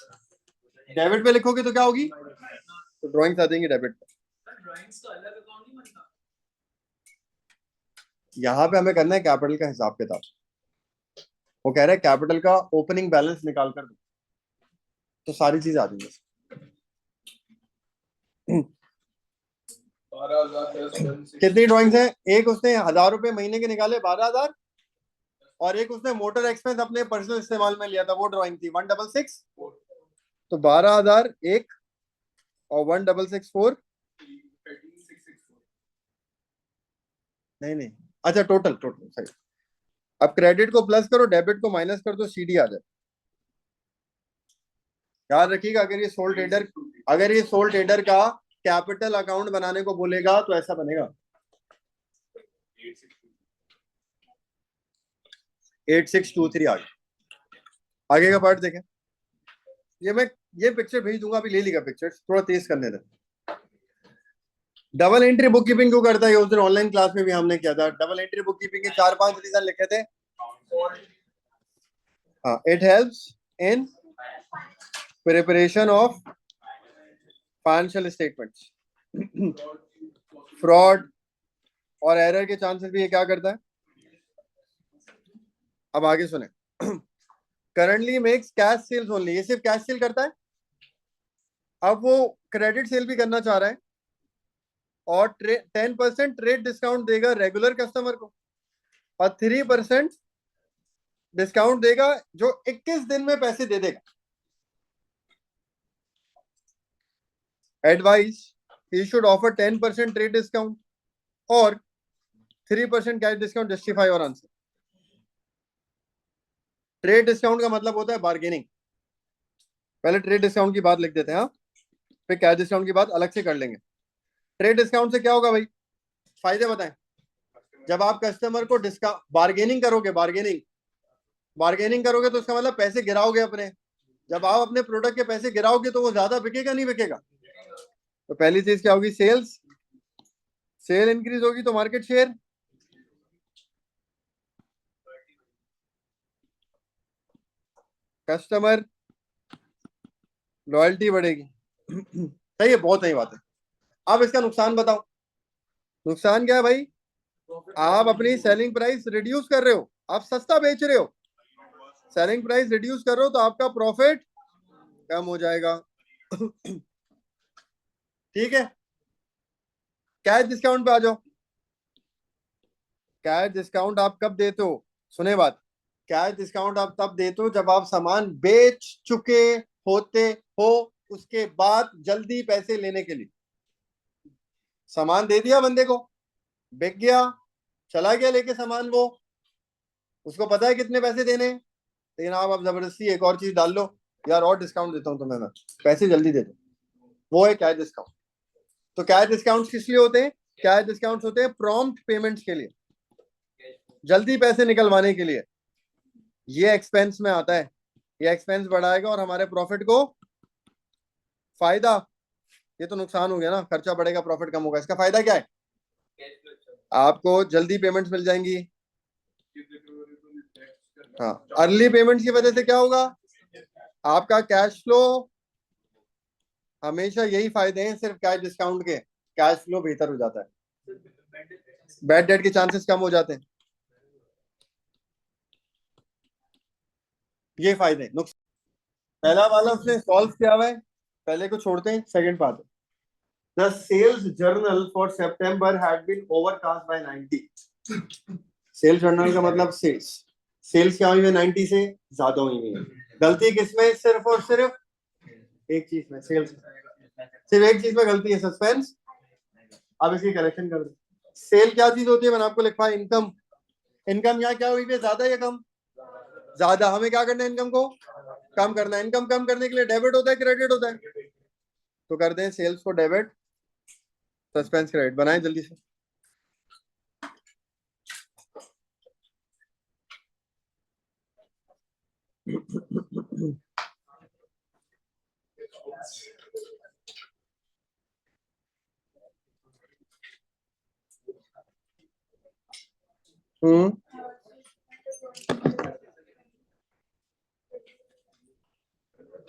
Speaker 5: डेबिट पे लिखोगे तो क्या होगी? तो ड्राइंग्स आ देंगे डेबिट पे। यहाँ पे हमें करना है कैपिटल का हिसाब किताब। वो कह रहे हैं कैपिटल का ओपनिंग बैलेंस निकाल कर दो, तो सारी चीज आ जाएंगी।
Speaker 2: 12,000
Speaker 5: कितनी ड्राइंग्स हैं? एक उसने 1,000 रुपए महीने के निकाले, 12,000। और एक उसने मोटर एक्सपेंस अपने पर्सनल इस्तेमाल में लिया था, वो ड्राइंग थी 166। तो 12,000 एक और 1,664। नहीं, अच्छा टोटल सही। अब क्रेडिट को प्लस करो, डेबिट को माइनस कर दो, सीडी आ जाए। याद रखिएगा अगर ये सोल ट्रेडर का कैपिटल अकाउंट बनाने को बोलेगा तो ऐसा बनेगा। 8623 आगे का पार्ट देखें। ये पिक्चर भेज दूंगा, अभी ले लीजिएगा पिक्चर, थोड़ा तेज करने दें। डबल एंट्री बुक कीपिंग क्यों करता है? उस दिन ऑनलाइन क्लास में भी हमने किया था। डबल एंट्री बुक कीपिंग के 4-5 रीजन लिखे थे। हाँ, it helps in preparation of financial statements. Fraud और एरर के चांसेस भी ये क्या करता है? अब आगे सुने। Currently makes cash sales only, ये सिर्फ कैश सेल करता है। अब वो क्रेडिट सेल भी करना चाह रहा है और 10% ट्रेड डिस्काउंट देगा रेगुलर कस्टमर को और 3% डिस्काउंट देगा जो 21 दिन में पैसे दे देगा। Advice he should offer 10% trade discount or 3% cash discount. Justify your answer. Trade discount का मतलब होता है बार्गेनिंग. पहले ट्रेड डिस्काउंट की बात लिख देते हैं, हाँ, फिर कैश डिस्काउंट की बात अलग से कर लेंगे. ट्रेड डिस्काउंट से क्या होगा भाई, फायदे बताएं. जब आप कस्टमर को डिस्काउंट बार्गेनिंग करोगे, बार्गेनिंग करोगे तो उसका मतलब पैसे गिराओगे अपने. जब आप अपने प्रोडक्ट के पैसे गिराओगे तो वो ज्यादा बिकेगा नहीं बिकेगा. तो पहली चीज क्या होगी, सेल इंक्रीज होगी तो मार्केट शेयर. कस्टमर लॉयल्टी बढ़ेगी. सही है, बहुत सही बात है. अब इसका नुकसान बताओ. नुकसान क्या है भाई, आप अपनी सेलिंग प्राइस रिड्यूस कर रहे हो, आप सस्ता बेच रहे हो. सेलिंग प्राइस रिड्यूस कर रहे हो तो आपका प्रॉफिट कम हो जाएगा. ठीक है. कैश डिस्काउंट पे आ जाओ. कैश डिस्काउंट आप कब देते हो, सुने बात. कैश डिस्काउंट आप तब देते हो जब आप सामान बेच चुके होते हो, उसके बाद जल्दी पैसे लेने के लिए. सामान दे दिया बंदे को, बिक गया, चला गया लेके सामान, वो उसको पता है कितने पैसे देने, लेकिन आप जबरदस्ती एक और चीज डाल लो, यार और डिस्काउंट देता हूं तुम्हें मैं, पैसे जल्दी दे दो. वो है कैश डिस्काउंट. तो कैश डिस्काउंट किस लिए होते हैं, कैश डिस्काउंट होते हैं प्रॉम्प्ट पेमेंट्स के लिए, जल्दी पैसे निकलवाने के लिए. ये एक्सपेंस में आता है, ये एक्सपेंस बढ़ाएगा और हमारे प्रॉफिट को फायदा. ये तो नुकसान हो गया ना, खर्चा बढ़ेगा प्रॉफिट कम होगा. इसका फायदा क्या है, आपको जल्दी पेमेंट्स मिल जाएंगी. हाँ, अर्ली पेमेंट्स की वजह से क्या होगा, आपका कैश फ्लो, हमेशा यही फायदे हैं सिर्फ कैश डिस्काउंट के, कैश फ्लो बेहतर हो जाता है, बैड डेट के चांसेस कम हो जाते हैं. ये फायदे. पहला वाला उसने सॉल्व किया हुआ है, पहले को छोड़ते हैं, second part. The sales journal for September had been overcast by 90. Sales journal का मतलब सेल्स क्या हुई है, 90 से ज्यादा हुई है. गलती किसमें, सिर्फ और सिर्फ एक चीज में, सेल्स. सिर्फ एक चीज में गलती है, सस्पेंस. अब इसकी करेक्शन कर दो. सेल क्या चीज होती है, मैंने आपको लिखा है इनकम. इनकम यहाँ क्या हुई है, ज्यादा या कम, ज्यादा. हमें क्या करना है, इनकम को कम करना है. इनकम कम करने के लिए डेबिट होता है क्रेडिट होता है, तो कर दें सेल्स को डेबिट, सस्पेंस क्रेडिट. बनाएं जल्दी से.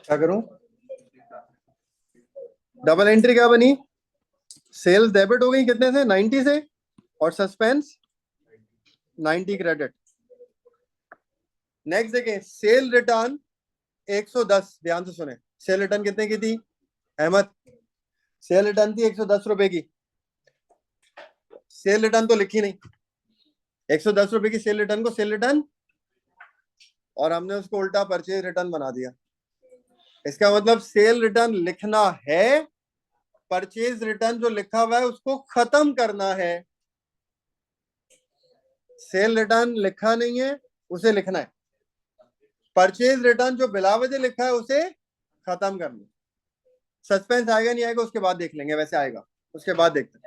Speaker 5: क्या करूं, डबल एंट्री क्या बनी, सेल्स डेबिट हो गई कितने से, 90 से, और सस्पेंस 90 क्रेडिट. नेक्स्ट देखें, सेल रिटर्न 110. ध्यान से सुने, सेल रिटर्न कितने की थी अहमद, सेल रिटर्न थी 110 रुपए की. सेल रिटर्न तो लिखी नहीं, 110 रुपए की सेल रिटर्न को सेल रिटर्न, और हमने उसको उल्टा परचेज रिटर्न बना दिया. इसका मतलब सेल रिटर्न लिखना है, परचेज रिटर्न जो लिखा हुआ है उसको खत्म करना है. सेल रिटर्न लिखा नहीं है, उसे लिखना है. परचेज रिटर्न जो बिला वजह लिखा है उसे खत्म करना. सस्पेंस आएगा नहीं आएगा उसके बाद देख लेंगे, वैसे आएगा उसके बाद देखते हैं.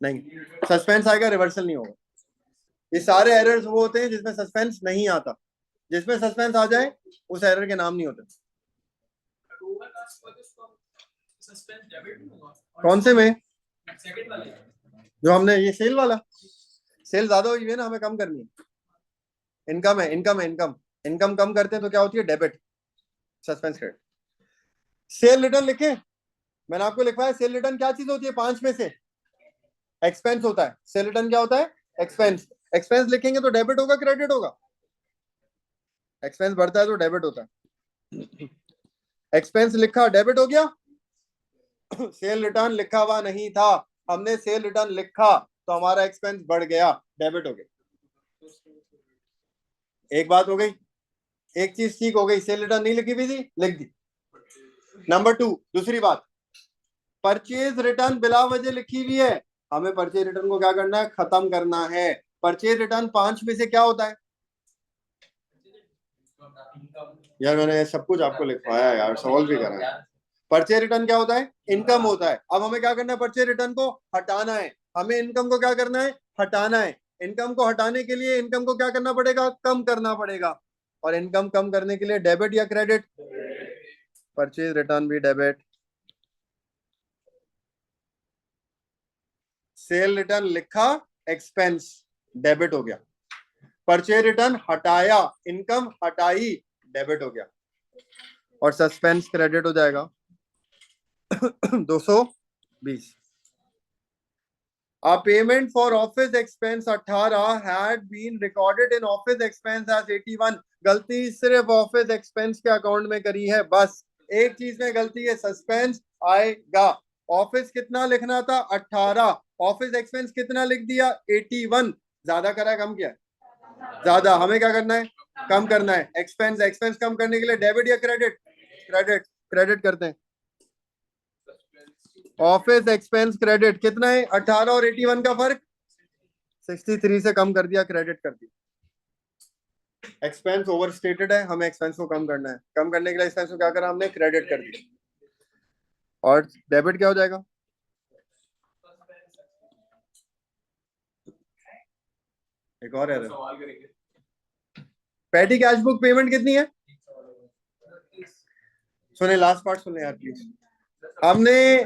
Speaker 5: नहीं, सस्पेंस आएगा, रिवर्सल नहीं होगा. ये सारे एरर्स वो होते हैं जिसमें सस्पेंस नहीं आता. जिसमें सस्पेंस आ जाए उस एरर के नाम नहीं होते. कौन से में, जो हमने ये सेल वाला, सेल ज्यादा हुई है ना, हमें कम करनी है. इनकम है, इनकम है, इनकम. इनकम कम करते हैं तो क्या होती है, debit, suspense credit. Cell return लिखे, मैंने आपको लिखा है सेल रिटर्न क्या चीज होती है, 5 में से एक्सपेंस होता है. सेल रिटर्न क्या होता है, एक्सपेंस. एक्सपेंस लिखेंगे तो डेबिट होगा क्रेडिट होगा, एक्सपेंस बढ़ता है तो डेबिट होता है. एक्सपेंस लिखा डेबिट हो गया. सेल रिटर्न लिखा हुआ नहीं था, हमने सेल रिटर्न लिखा तो हमारा एक्सपेंस बढ़ गया, डेबिट हो गया. एक बात हो गई, एक चीज ठीक हो गई, सेल रिटर्न नहीं लिखी हुई थी, लिख दी. नंबर 2, दूसरी बात, परचेज रिटर्न बिला वजह लिखी हुई है, हमें परचेज रिटर्न को क्या करना है, खत्म करना है। परचेज रिटर्न 5 में से क्या होता है यार, मैंने सब कुछ आपको लिखवाया यार, सॉल्व भी करा है। परचेज रिटर्न क्या होता है, इनकम होता है। अब हमें क्या करना है, परचेज रिटर्न को हटाना है। हमें इनकम को क्या करना है, हटाना है। इनकम को हटाने के लिए इनकम को क्या करना पड़ेगा, कम करना पड़ेगा। और इनकम कम करने के लिए डेबिट या क्रेडिट, परचेज रिटर्न भी डेबिट। सेल रिटर्न लिखा, एक्सपेंस डेबिट हो गया। परचेज रिटर्न हटाया, इनकम हटाई, डेबिट हो गया। और सस्पेंस क्रेडिट हो जाएगा 220। A payment for office expense 18 had been recorded in office expense as 81। गलती सिर्फ ऑफिस एक्सपेंस के अकाउंट में करी है, बस एक चीज में गलती है, सस्पेंस आएगा। ऑफिस कितना लिखना था, 18, ऑफिस एक्सपेंस कितना लिख दिया, 81। ज्यादा करा कम किया, ज्यादा। हमें क्या करना है, कम करना है। एक्सपेंस एक्सपेंस कम करने के लिए डेबिट या क्रेडिट, क्रेडिट। क्रेडिट करते हैं। ऑफिस एक्सपेंस क्रेडिट कितना है, 18 और 81 का फर्क 63 से कम कर दिया, क्रेडिट कर दिया। एक्सपेंस ओवर स्टेटेड है, हमें एक्सपेंस को कम करना है। कम करने के लिए एक्सपेंस को क्या करा हमने, क्रेडिट कर दिया। और डेबिट क्या हो जाएगा, एक और है,
Speaker 2: सवाल करेंगे।
Speaker 5: पेटी कैश बुक पेमेंट कितनी है, सुने लास्ट पार्ट सुने यार प्लीज। हमने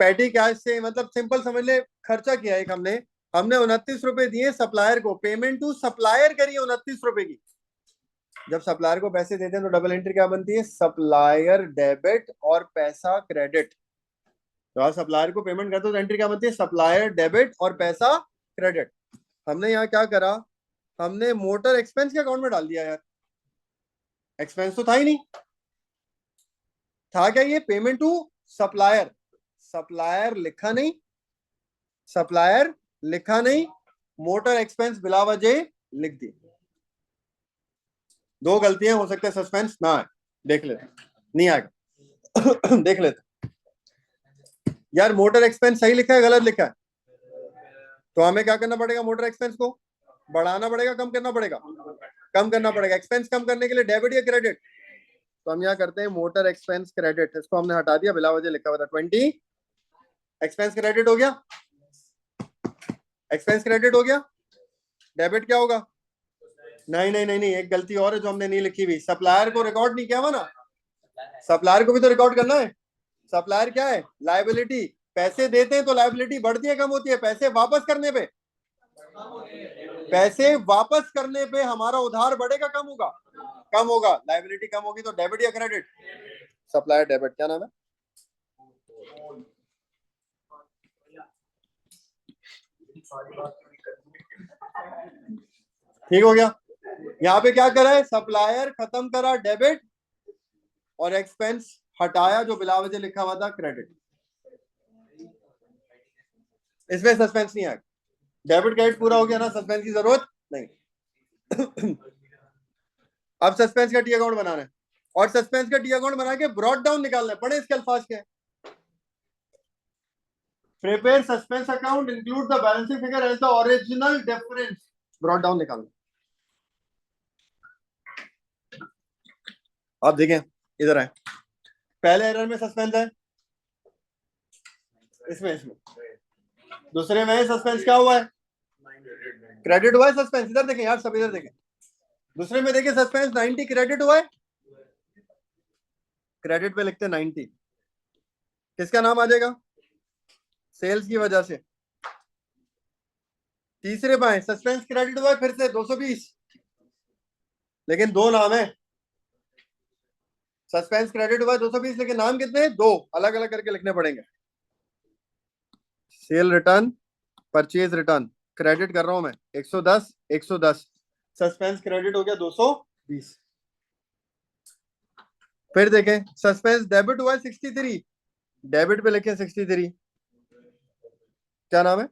Speaker 5: पेटी कैश से मतलब सिंपल समझ ले, खर्चा किया एक हमने हमने 29 रुपए दिए सप्लायर को, पेमेंट टू सप्लायर करिए 29 रुपए की। जब सप्लायर को पैसे देते हैं तो डबल एंट्री क्या बनती है, सप्लायर डेबिट और पैसा क्रेडिट। तो आप सप्लायर को पेमेंट करते हो तो एंट्री क्या बनती है, सप्लायर डेबिट और पैसा क्रेडिट। हमने यहाँ क्या करा, हमने मोटर एक्सपेंस के अकाउंट में डाल दिया यार। एक्सपेंस तो था ही नहीं, था क्या ये, पेमेंट टू सप्लायर। सप्लायर लिखा नहीं, सप्लायर लिखा नहीं, मोटर एक्सपेंस बिला वजह लिख दी। दो गलतियां हो सकता है, सस्पेंस ना आए, देख लेते, नहीं आएगा देख लेते यार। मोटर एक्सपेंस सही लिखा है, गलत लिखा है, तो हमें क्या करना पड़ेगा, मोटर एक्सपेंस को बढ़ाना पड़ेगा, कम करना पड़ेगा, कम करना पड़ेगा। एक्सपेंस कम करने के लिए डेबिट या क्रेडिट, तो हम यहाँ करते हैं मोटर एक्सपेंस क्रेडिट। इसको हमने हटा दिया, बिला वजह लिखा हुआ था 20, एक्सपेंस क्रेडिट हो गया, एक्सपेंस क्रेडिट हो गया। डेबिट क्या होगा, नहीं नहीं नहीं नहीं, एक गलती और है जो हमने नहीं लिखी हुई, सप्लायर को रिकॉर्ड नहीं किया हुआ ना, सप्लायर को भी तो रिकॉर्ड करना है। सप्लायर क्या है, लायबिलिटी। पैसे देते हैं तो लायबिलिटी बढ़ती है कम होती है, पैसे वापस करने पे, पैसे वापस करने पे हमारा उधार बढ़ेगा कम होगा, कम होगा। लायबिलिटी कम होगी तो डेबिट या क्रेडिट, सप्लायर डेबिट। क्या नाम है, ठीक हो गया। यहाँ पे क्या करा है, सप्लायर खत्म करा डेबिट, और एक्सपेंस हटाया जो बिला वजह लिखा हुआ था क्रेडिट। इसमें सस्पेंस नहीं आएगा, डेबिट क्रेडिट पूरा हो गया ना, सस्पेंस की जरूरत नहीं अब सस्पेंस का टी अकाउंट बनाना है, और सस्पेंस का टी अकाउंट बना के ब्रॉड डाउन निकालना है। पढ़े इसके अल्फाज क्या है, prepare suspense account, include the balancing figure as the original difference, brought down निकालना। आप देखें इधर आए, पहले एरर में सस्पेंस है, इसमें दूसरे में सस्पेंस क्या हुआ है, क्रेडिट हुआ है सस्पेंस। इधर देखें यार, सब इधर देखें, दूसरे में देखिए सस्पेंस 90 क्रेडिट हुआ है, क्रेडिट पे लिखते हैं 90, किसका नाम आ जाएगा, सेल्स की वजह से। तीसरे पाए सस्पेंस क्रेडिट हुआ है फिर से 220, लेकिन दो नाम है, सस्पेंस क्रेडिट हुआ है 220, लेकिन नाम कितने हैं, दो, अलग अलग करके लिखने पड़ेंगे। Cell return, purchase return, credit कर रहा हूं मैं 110 110, सस्पेंस क्रेडिट हो गया 220। फिर देखें सस्पेंस डेबिट हुआ है 63, डेबिट पे लिखे 63, क्या नाम है,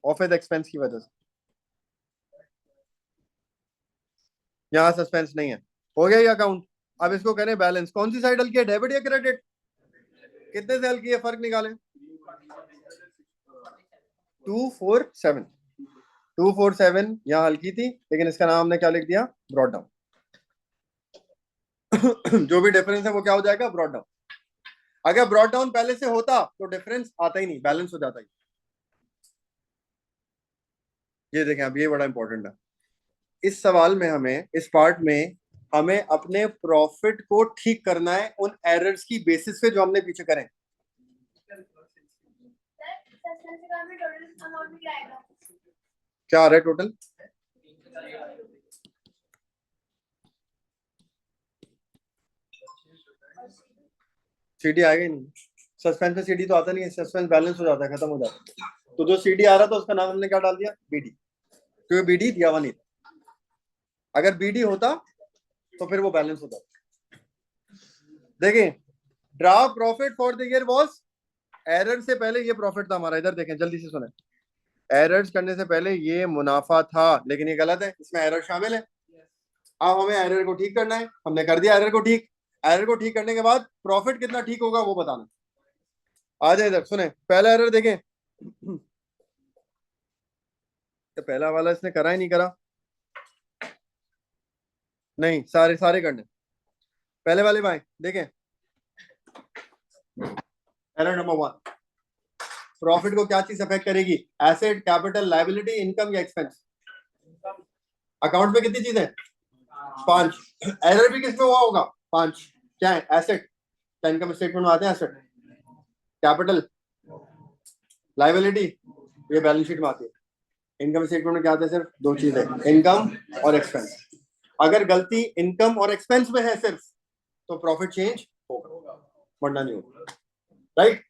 Speaker 5: ऑफिस एक्सपेंस की वजह से। यहां सस्पेंस नहीं है, हो गया ये अकाउंट। अब इसको करें बैलेंस, कौन सी साइड हल किया, डेबिट या क्रेडिट, कितने से हल किए, फर्क निकालें। 247 247 यहाँ हल की थी, लेकिन इसका नाम हमने क्या लिख दिया, ब्रॉट डाउन। जो भी डिफरेंस है वो क्या हो जाएगा, ब्रॉट डाउन। अगर ब्रॉट डाउन पहले से होता तो डिफरेंस आता ही नहीं, बैलेंस हो जाता ही। ये देखें, अब ये बड़ा इंपॉर्टेंट है इस सवाल में, हमें इस पार्ट में हमें अपने प्रॉफिट को ठीक करना है उन एरर्स की बेसिस पे जो हमने पीछे करें। क्या आ रहा है टोटल, सीडी आएगा ही नहीं, सस्पेंस में सीडी तो आता नहीं है, सस्पेंस बैलेंस हो जाता है, खत्म हो जाता है। तो जो सीडी आ रहा था उसका नाम हमने क्या डाल दिया, बीडी, क्योंकि बीडी दिया हुआ नहीं था। अगर बीडी होता तो फिर वो बैलेंस होता। देखिए, draw profit for the year was, error से पहले ये प्रॉफिट था हमारा, इधर देखें जल्दी से सुने, एरर्स करने से पहले ये मुनाफा था, लेकिन ये गलत है, इसमें एरर शामिल है। अब हमें एरर को ठीक करना है, हमने कर दिया एरर को ठीक। एरर को ठीक करने के बाद प्रॉफिट कितना ठीक होगा वो बताना। आ जाए इधर, सुने पहला एरर देखें। तो पहला वाला इसने करा ही नहीं, करा नहीं, सारे सारे करने, पहले वाले भाई देखें। एरर नंबर 1, प्रॉफिट को क्या चीज अफेक्ट करेगी, एसेट, कैपिटल, लायबिलिटी, इनकम या एक्सपेंस। अकाउंट में कितनी चीजें, 5। एरर भी किसमें हुआ होगा, 5। क्या है, एसेट, इनकम स्टेटमेंट में आते हैं एसेट, कैपिटल, लायबिलिटी, ये बैलेंस शीट में आती है। इनकम स्टेटमेंट में क्या आता है, सिर्फ 2 चीजें, इनकम और एक्सपेंस। अगर गलती इनकम और एक्सपेंस में है सिर्फ, तो प्रॉफिट चेंज होगा, वरना नहीं होगा, राइट।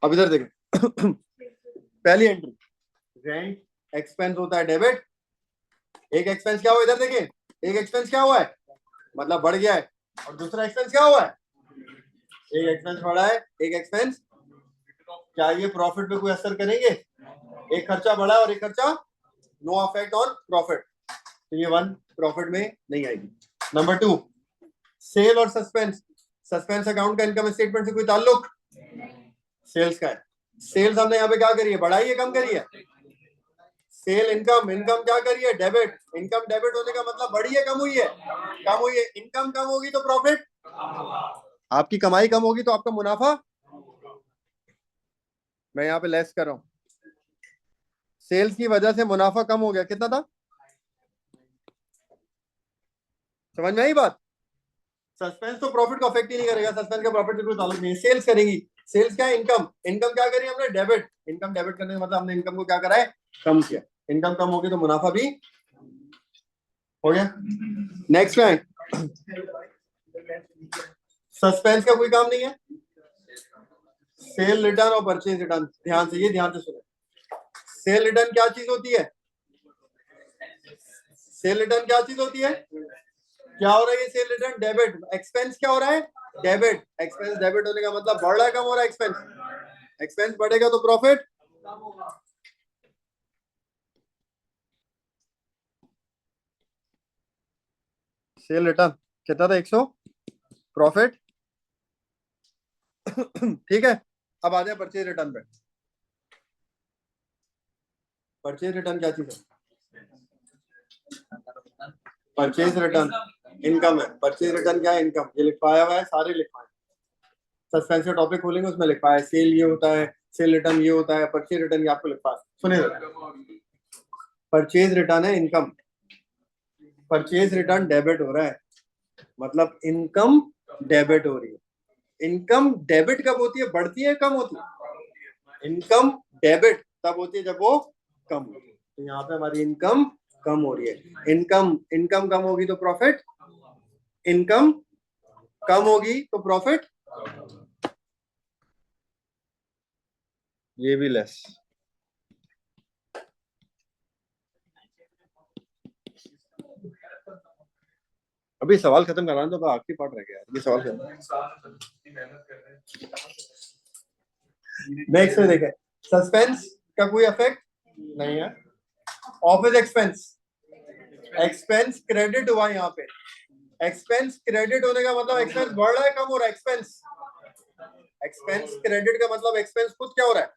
Speaker 5: अब इधर देखें, पहली एंट्री, रेंट एक्सपेंस होता है डेबिट। एक एक्सपेंस क्या हुआ, इधर देखिए, एक एक्सपेंस क्या हुआ है, मतलब बढ़ गया है, और दूसरा एक्सपेंस क्या हुआ है, एक एक्सपेंस बढ़ा है, एक एक्सपेंस, क्या ये प्रॉफिट पे कोई असर करेंगे, एक खर्चा बढ़ा और एक खर्चा, नो अफेक्ट ऑन प्रॉफिट, तो ये 1 प्रॉफिट में नहीं आएगी। नंबर 2, सेल और सस्पेंस, सस्पेंस अकाउंट का इनकम स्टेटमेंट से कोई ताल्लुक, सेल्स का है। सेल्स हमने यहाँ पे क्या करी है, बढ़ाई है, कम करी है, सेल इनकम, इनकम क्या करी है, डेबिट, इनकम डेबिट होने का मतलब बढ़ी है, कम हुई है, कम हुई है। इनकम कम होगी तो प्रॉफिट, आपकी कमाई कम होगी तो आपका मुनाफा, मैं यहाँ पे लेस कर रहा हूं, सेल्स की वजह से मुनाफा कम हो गया, कितना था, समझ में आई बात। सस्पेंस तो प्रॉफिट को अफेक्ट ही नहीं करेगा, सस्पेंस का प्रॉफिट से कोई ताल्लुक नहीं है। सेल्स करेंगी, सेल्स क्या है, इनकम, इनकम क्या करी हमने, डेबिट, इनकम डेबिट करने का मतलब हमने इनकम को क्या करा है, कम किया, इनकम कम होगी तो मुनाफा भी हो गया। नेक्स्ट क्या है, सस्पेंस का कोई काम नहीं है, सेल रिटर्न और परचेज रिटर्न, ध्यान से, ये ध्यान से सुनो। सेल रिटर्न क्या चीज होती है, सेल रिटर्न क्या चीज होती है, क्या हो रहा है ये सेल रिटर्न, डेबिट, एक्सपेंस क्या हो रहा है, डेबिट, एक्सपेंस डेबिट होने का मतलब बढ़ रहा है, कम हो रहा है एक्सपेंस, एक्सपेंस बढ़ेगा तो प्रॉफिट, सेल रिटर्न कितना था, 100, प्रॉफिट, ठीक है। अब आ जाए परचेज रिटर्न पे। परचेज रिटर्न क्या चीज है, परचेज रिटर्न इनकम है, परचेज रिटर्न क्या है, इनकम, ये लिखवाया हुआ है, सारे लिखवाए, सस्पेंस का टॉपिक खोलेंगे उसमें लिखा है, सेल ये होता है, सेल रिटर्न ये होता है, परचेज रिटर्न ये आपको लिखा है। सुनिए, परचेज रिटर्न है इनकम, परचेज रिटर्न डेबिट हो रहा है, मतलब इनकम डेबिट हो रही है। इनकम डेबिट कब होती है, बढ़ती है, कम होती है, इनकम डेबिट तब होती है जब वो कम होती है। तो यहाँ पे हमारी इनकम कम हो रही है, इनकम, इनकम कम होगी तो प्रॉफिट, इनकम कम होगी तो प्रॉफिट, ये भी लेस। अभी सवाल खत्म कराना तो आखिरी पार्ट रह गया, ये सवाल नेक्स्ट में देखें, सस्पेंस का कोई इफेक्ट नहीं है, ऑफिस एक्सपेंस, एक्सपेंस क्रेडिट हुआ यहाँ पे, एक्सपेंस क्रेडिट होने का मतलब एक्सपेंस बढ़ रहा है, कम हो रहा है, एक्सपेंस एक्सपेंस क्रेडिट का मतलब एक्सपेंस खुद क्या हो रहा है,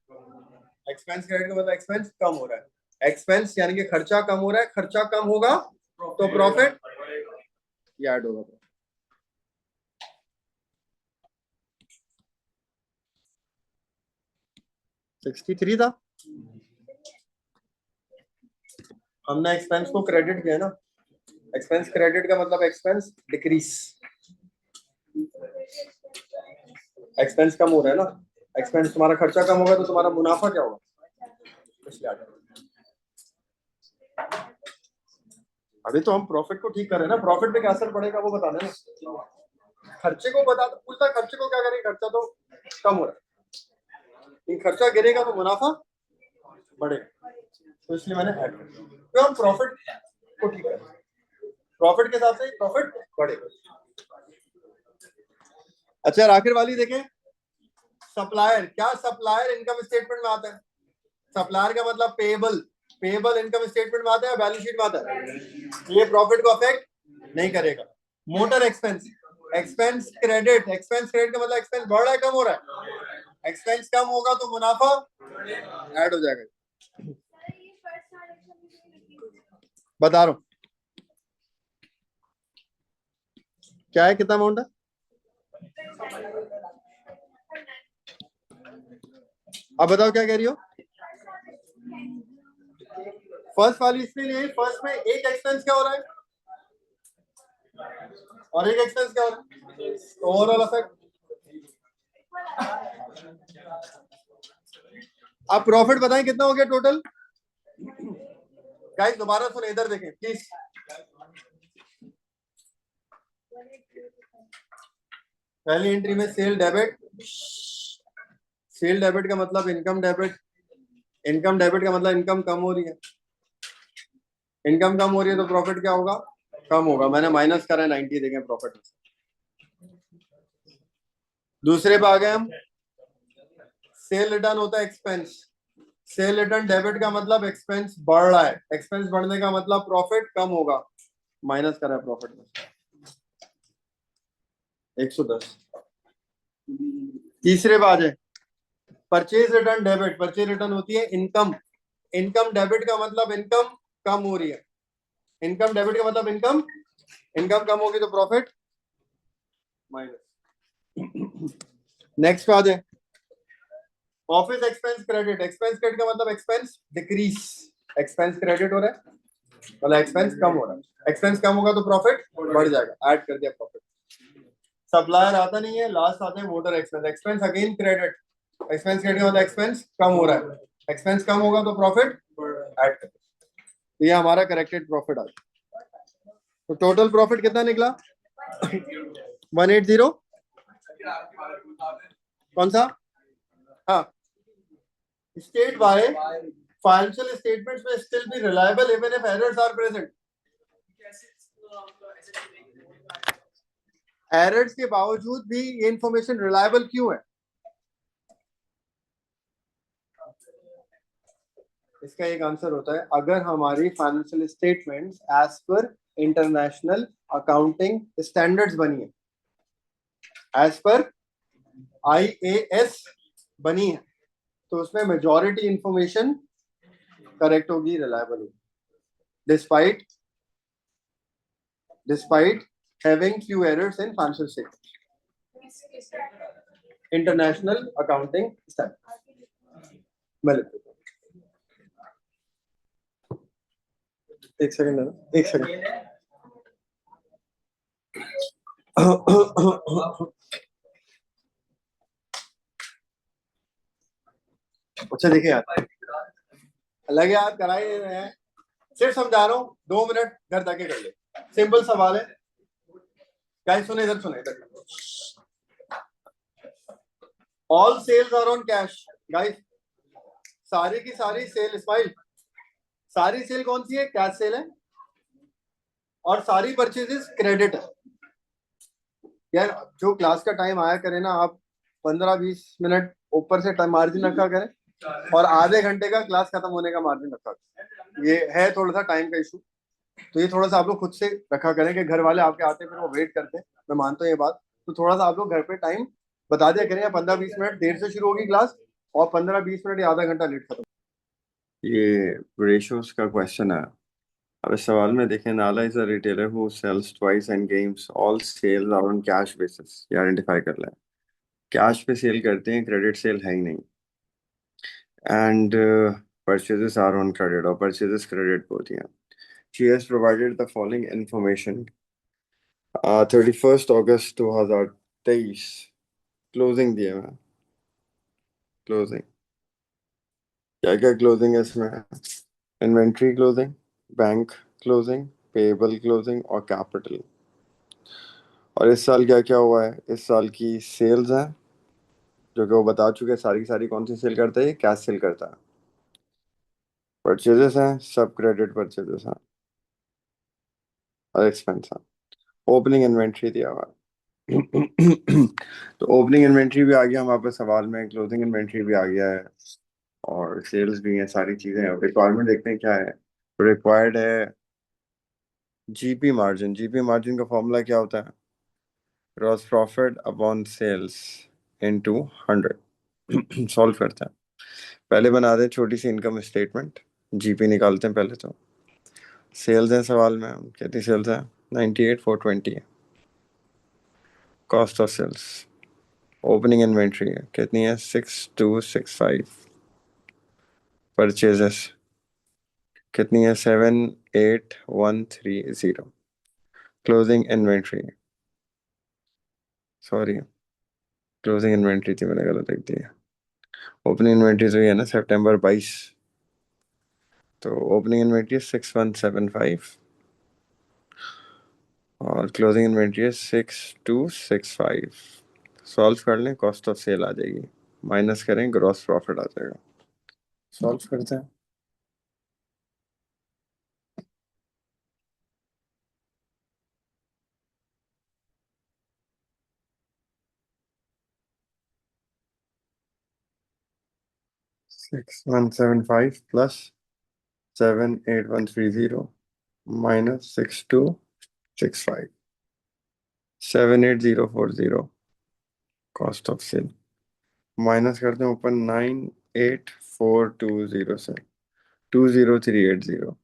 Speaker 5: एक्सपेंस क्रेडिट का मतलब एक्सपेंस कम हो रहा है, एक्सपेंस यानी कि खर्चा कम हो रहा है, खर्चा कम होगा तो प्रॉफिट ये ऐड होगा। 63 था, हमने एक्सपेंस को क्रेडिट किया ना, एक्सपेंस क्रेडिट का मतलब एक्सपेंस डिक्रीज, एक्सपेंस कम हो रहा है ना, एक्सपेंस तुम्हारा खर्चा कम होगा तो तुम्हारा मुनाफा क्या होगा, इसलिए अभी तो हम प्रॉफिट को ठीक कर रहे हैं ना, प्रॉफिट पे क्या असर पड़ेगा वो बता देना, खर्चे को बता, पूछता खर्चे को क्या करेंगे, खर्चा तो कम हो रहा है, खर्चा गिरेगा तो मुनाफा बढ़ेगा, तो इसलिए मैंने ऐड कर दिया, तो हम प्रॉफिट को ठीक करें, प्रॉफिट के हिसाब से प्रॉफिट बढ़ेगा। अच्छा आखिर वाली देखें, सप्लायर, क्या सप्लायर इनकम स्टेटमेंट में आता है, सप्लायर का मतलब पेबल, पेबल इनकम स्टेटमेंट में आता है, बैलेंस शीट में आता है, ये प्रॉफिट को अफेक्ट नहीं करेगा। Motor expense, expense credit, expense credit का मतलब एक्सपेंस बढ़ रहा है कम हो रहा है, एक्सपेंस कम होगा तो मुनाफा ऐड हो जाएगा, बता रहा हूं क्या है, कितना अमाउंट है, अब बताओ क्या कह रही हो, फर्स्ट वाली इसके लिए, फर्स्ट में एक एक्सपेंस क्या हो रहा है और एक एक्सपेंस क्या हो रहा है, ओवरऑल इफेक्ट। अब प्रॉफिट बताएं कितना हो गया टोटल, गाइस दोबारा सुने, इधर देखें प्लीज, पहली एंट्री में सेल डेबिट, सेल डेबिट का मतलब इनकम डेबिट, इनकम डेबिट का मतलब इनकम कम हो रही है, इनकम कम हो रही है तो प्रॉफिट क्या होगा, कम होगा, मैंने माइनस करा है 90 देखें प्रॉफिट में। दूसरे पे आ गए हम, सेल रिटर्न होता है एक्सपेंस, सेल रिटर्न डेबिट का मतलब एक्सपेंस बढ़ रहा है, एक्सपेंस बढ़ने का मतलब प्रॉफिट कम होगा, माइनस करा है प्रॉफिट में 110। तीसरे पे आ जाए, purchase return debit, purchase return होती है इनकम, इनकम डेबिट का मतलब इनकम कम हो रही है, इनकम डेबिट का मतलब इनकम, इनकम कम होगी तो प्रॉफिट माइनस। नेक्स्ट पे आ जाए, office expense credit, expense credit का मतलब एक्सपेंस डिक्रीज, एक्सपेंस क्रेडिट हो रहा है मतलब एक्सपेंस कम हो रहा है, एक्सपेंस कम होगा तो प्रॉफिट बढ़ जाएगा, ऐड कर दिया प्रॉफिट। सप्लायर आता नहीं है, लास्ट आते हैं motor expense, expense again credit, expense credit मतलब एक्सपेंस कम हो रहा है, एक्सपेंस कम होगा तो प्रॉफिट ऐड कर, तो ये हमारा करेक्टेड प्रॉफिट आ गया, तो टोटल प्रॉफिट कितना निकला 180, कौन सा, हाँ, स्टेट बाय फाइनेंशियल स्टेटमेंट्स में still be reliable even if errors are present, errors के बावजूद भी ये इंफॉर्मेशन रिलायबल क्यों है, इसका एक आंसर होता है, अगर हमारी financial statements as per international accounting standards बनी है, एज पर IAS बनी है, तो उसमें मेजॉरिटी इंफॉर्मेशन करेक्ट होगी, रिलायबल होगी, despite having few errors in financial statements, international accounting standards। एक सेकंड, एक सेकंड, अच्छा देखिए यार, अलग याद कराए रहे हैं, सिर्फ समझा रहा हूँ, 2 मिनट घर जाके कर ले, सिंपल सवाल है गाइस, सुने इधर, सुने इधर, all sales are on cash, guys सारी की सारी सेल, स्माइल, सारी सेल कौन सी है, कैश सेल है, और सारी परचेजेस क्रेडिट है। यार जो क्लास का टाइम आया करे ना, आप 15-20 मिनट ऊपर से मार्जिन रखा करें, और आधे घंटे का क्लास खत्म होने का मार्जिन रखा करें, ये है थोड़ा सा टाइम का इशू, तो ये थोड़ा सा आप लोग खुद से रखा करें कि घर वाले आपके आते हैं फिर वो वेट करते हैं, मैं मानता हूँ ये बात, तो थोड़ा सा आप लोग घर पे टाइम बता दिया करें 15-20 मिनट देर से शुरू होगी क्लास और 15-20 मिनट या आधा घंटा लेट खत्म।
Speaker 1: ये रेशियोज का क्वेश्चन है। अब इस सवाल में देखें, Nala is a retailer who sells toys and games all sales are on cash basis. ये आइडेंटिफाई कर लें, कैश पे सेल करते हैं, क्रेडिट सेल है ही नहीं। And purchases are on credit, और परचेजेस क्रेडिट पे होती हैं। She has provided the following information. 31 अगस्त 2023 क्लोजिंग दिए हुए हैं। क्लोजिंग क्या क्या क्लोजिंग है इसमें? Inventory closing, bank closing, payable closing और कैपिटल। और इस साल क्या क्या हुआ है? इस साल की सेल्स हैं जो कि वो बता चुके हैं, सारी की सारी कौन सी सेल करता है, ये कैश सेल करता है। परचेजेस हैं, सब क्रेडिट परचेजेस हैं और एक्सपेंस है। ओपनिंग इन्वेंट्री दिया हुआ है। तो ओपनिंग इन्वेंट्री भी आ गया हमारे पास सवाल में, क्लोजिंग इन्वेंट्री भी आ गया है और सेल्स भी है, सारी चीजें हैं। रिक्वायरमेंट देखते हैं क्या है। रिक्वायर्ड है जीपी मार्जिन। जीपी मार्जिन का फॉर्मूला क्या होता है? Gross profit upon sales into 100। Solve करते हैं। पहले बना दें छोटी सी इनकम स्टेटमेंट, जीपी निकालते हैं पहले तो। सेल्स है सवाल में, कितनी सेल्स है? 98,420 है cost of sales. Opening inventory है कितनी है? 6265। परचेजेस कितनी है? 78,130। Closing inventory, sorry closing inventory थी, मैंने गलत लिख दिया। ओपनिंग इन्वेंट्री तो ये है ना, September 22। तो ओपनिंग इन्वेंट्री 6175 और क्लोजिंग इन्वेंट्री है 6265। सॉल्व कर लें, कॉस्ट ऑफ सेल आ जाएगी, माइनस करें ग्रॉस प्रॉफिट आ जाएगा। सॉल्व करते हैं। Six one seven five plus 78130 minus 6265, 78040 cost of sale. Minus करते हैं ऊपर 98420 से 20380।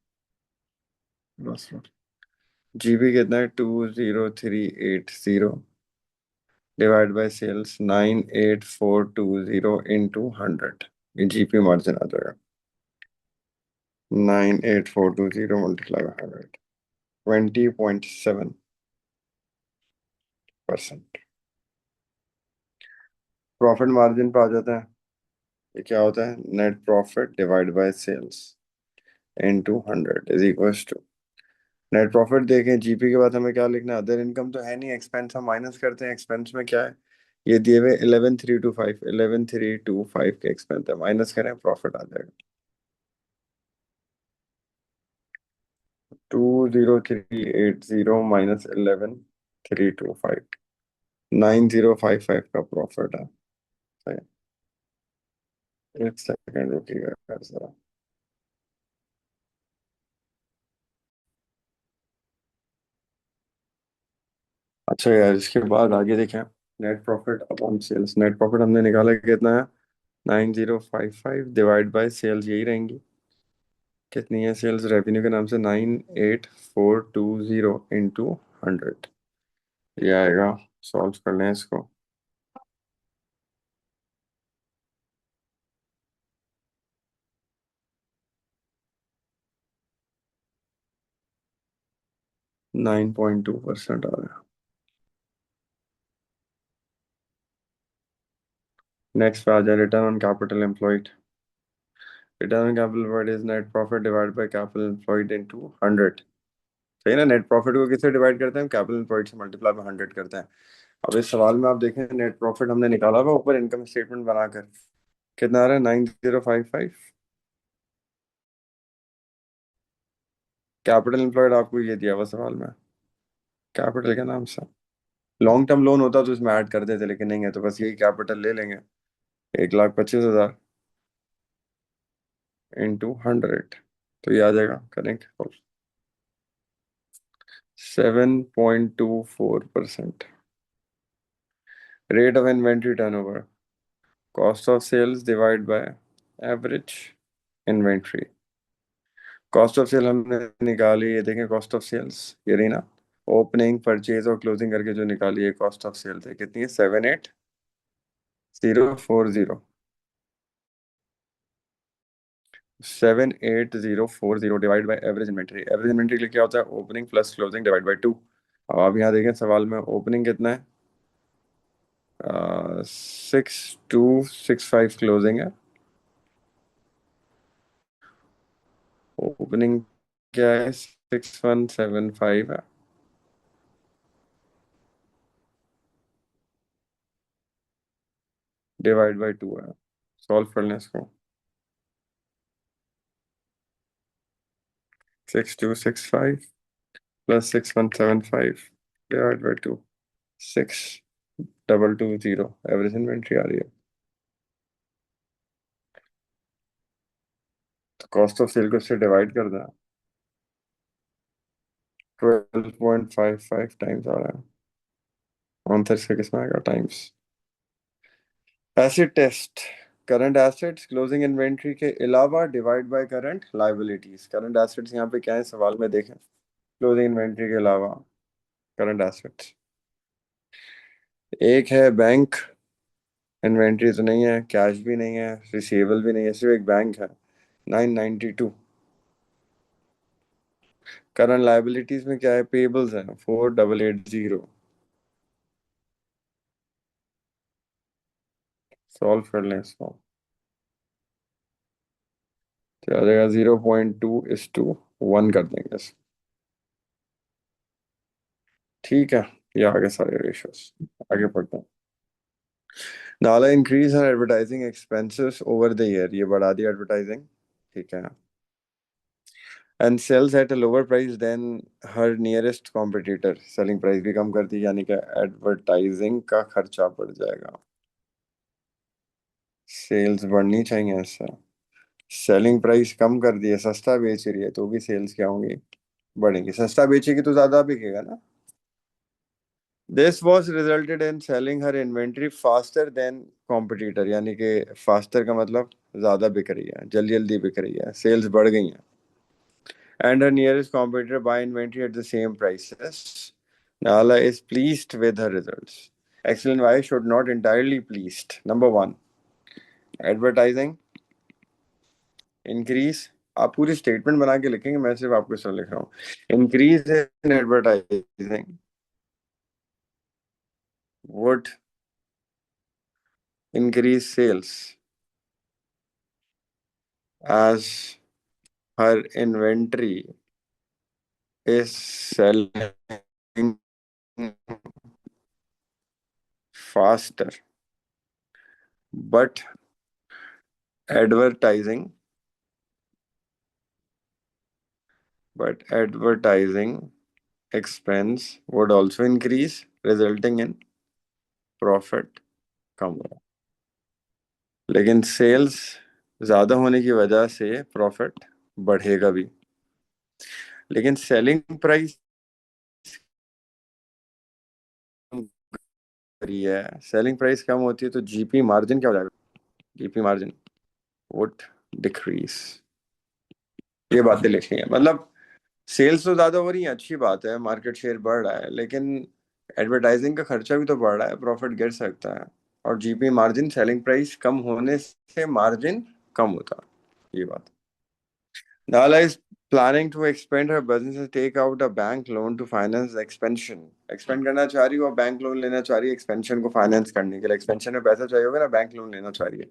Speaker 1: जीबी कितना है? 20380 डिवाइड बाय सेल्स 98420 इंटू 100। ये जीपी मार्जिन आ जाएगा। 98420 मल्टीप्लाई बाय 100, 20.7%। प्रॉफिट मार्जिन पे आ जाता है। ये क्या होता है? Net profit divide by sales into 100 is equals to. Net profit देखें, जीपी के बाद हमें क्या लिखना है? अदर इनकम तो है नहीं, एक्सपेंस हम माइनस करते हैं। एक्सपेंस में क्या है? ये दिए हुए 11,325 के एक्सपेंस है, माइनस करें प्रॉफिट आ जाएगा 20380 माइनस 11,325, 9055 का प्रॉफिट है। सही। एक सेकेंड रुकिएगा जरा। अच्छा यार, इसके बाद आगे देखें, net profit upon sales. Net profit हमने निकाला कितना है? 9055 डिवाइड बाय सेल्स, यही रहेंगी। कितनी है सेल्स रेवेन्यू के नाम से? 98420 इंटू 100। ये आएगा। सॉल्व कर लें इसको। 9.2% आ रहा है। नेक्स्ट पे आ जाए, return on capital employed. Return on capital employed is net profit divide by capital employed into 100। सही ना? नेट प्रॉफिट को किससे डिवाइड करते हैं? कैपिटल एम्प्लॉयड से मल्टीप्लाई बाय 100 करते हैं। अब इस सवाल में आप देखें, नेट प्रॉफिट हमने निकाला हुआ ऊपर इनकम स्टेटमेंट बनाकर। कितना आ रहा है? 9055। कैपिटल एम्प्लॉयड आपको ये दिया हुआ सवाल में, कैपिटल के नाम से। लॉन्ग टर्म लोन होता तो इसमें ऐड कर देते, लेकिन नहीं है तो बस यही कैपिटल ले लेंगे। 1,25,000 इंटू 100, तो ये आ जाएगा। करेंगे 7.24%। Rate of inventory turnover, cost of sales divide by average inventory. Cost of sale हमने निकाली, ये देखें कॉस्ट ऑफ सेल्स ये रही ना, ओपनिंग परचेज और क्लोजिंग करके जो निकाली है कॉस्ट ऑफ सेल्स है कितनी है, 78040, 78040 divide by average inventory. Average inventory के लिए क्या होता है, opening plus closing divide by 2। अब आप यहाँ देखें सवाल में ओपनिंग कितना है, 6265 क्लोजिंग है, ओपनिंग क्या है 6175 है, डिवाइड बाय 2 है। सॉल्व कर लें इसको, 6265 plus 6175 divide by 2, 6220 average inventory आ रही है। तो कॉस्ट ऑफ सेल को इससे डिवाइड कर दें, 12.55 टाइम्स आ रहा है, आंसर इसका कितना आएगा, times. Acid test, current assets closing inventory के अलावा divide by current liabilities. Current assets यहाँ पे क्या है सवाल में देखें, क्लोजिंग इन्वेंट्री के अलावा करंट एसेट्स, एक है बैंक, इन्वेंट्री तो नहीं है, कैश भी नहीं है, रिसीवेबल भी नहीं है, सिर्फ एक बैंक है 992। करंट लायबिलिटीज में क्या है, पेबल्स है 4880। सॉल्व कर लें इसको, तो आ जाएगा 0.2:1 कर देंगे इसको। ठीक है, ये आगे सारे रेशियोज, आगे पढ़ते हैं। Nala increase her advertising expenses over the year, ये बढ़ा दी एडवर्टाइजिंग, ठीक है, and sells at a lower price than her nearest competitor, selling price भी कम कर दी, यानी कि एडवर्टाइजिंग का खर्चा बढ़ जाएगा, सेल्स बढ़नी चाहिए इससे। सेलिंग प्राइस कम कर दी है, सस्ता बेच रही है तो भी सेल्स क्या होंगी, बढ़ेंगी, सस्ता बेचेगी तो ज्यादा बिकेगा ना। This was resulted in selling her inventory faster than competitor, यानी कि फास्टर का मतलब ज्यादा बिक रही है, जल्दी जल्दी बिक रही है, सेल्स बढ़ गई हैं। And her nearest competitor buy inventory at the same prices. Nala is pleased with her results. Excel and Y should not entirely pleased. Number 1, advertising increase, आप पूरी स्टेटमेंट बना के लिखेंगे, मैं सिर्फ आपको सब लिख रहा हूँ। Increase in advertising would increase sales as her inventory is selling faster, but advertising expense would also increase, resulting in profit कम होगा। लेकिन सेल्स ज्यादा होने की वजह से प्रॉफिट बढ़ेगा भी। लेकिन सेलिंग प्राइस रही है, सेलिंग प्राइस कम होती है तो जीपी मार्जिन क्या हो जाएगा, जीपी मार्जिन वुड डिक्रीज। ये बातें लिखी हैं, मतलब सेल्स तो ज्यादा हो रही है, अच्छी बात है, मार्केट शेयर बढ़ रहा है, लेकिन एडवर्टाइजिंग का खर्चा भी तो बढ़ रहा है, प्रॉफिट गिर सकता है। और जीपी मार्जिन, सेलिंग प्राइस कम होने से मार्जिन कम होता है, ये बात। Nala is planning to expand her business and take out a bank loan to finance the expansion. Expand करना चाह रही हो, बैंक लोन लेना चाह रही है एक्सपेंशन को फाइनेंस करने के लिए, एक्सपेंशन में पैसा चाहिए होगा ना, बैंक लोन लेना चाह रही है।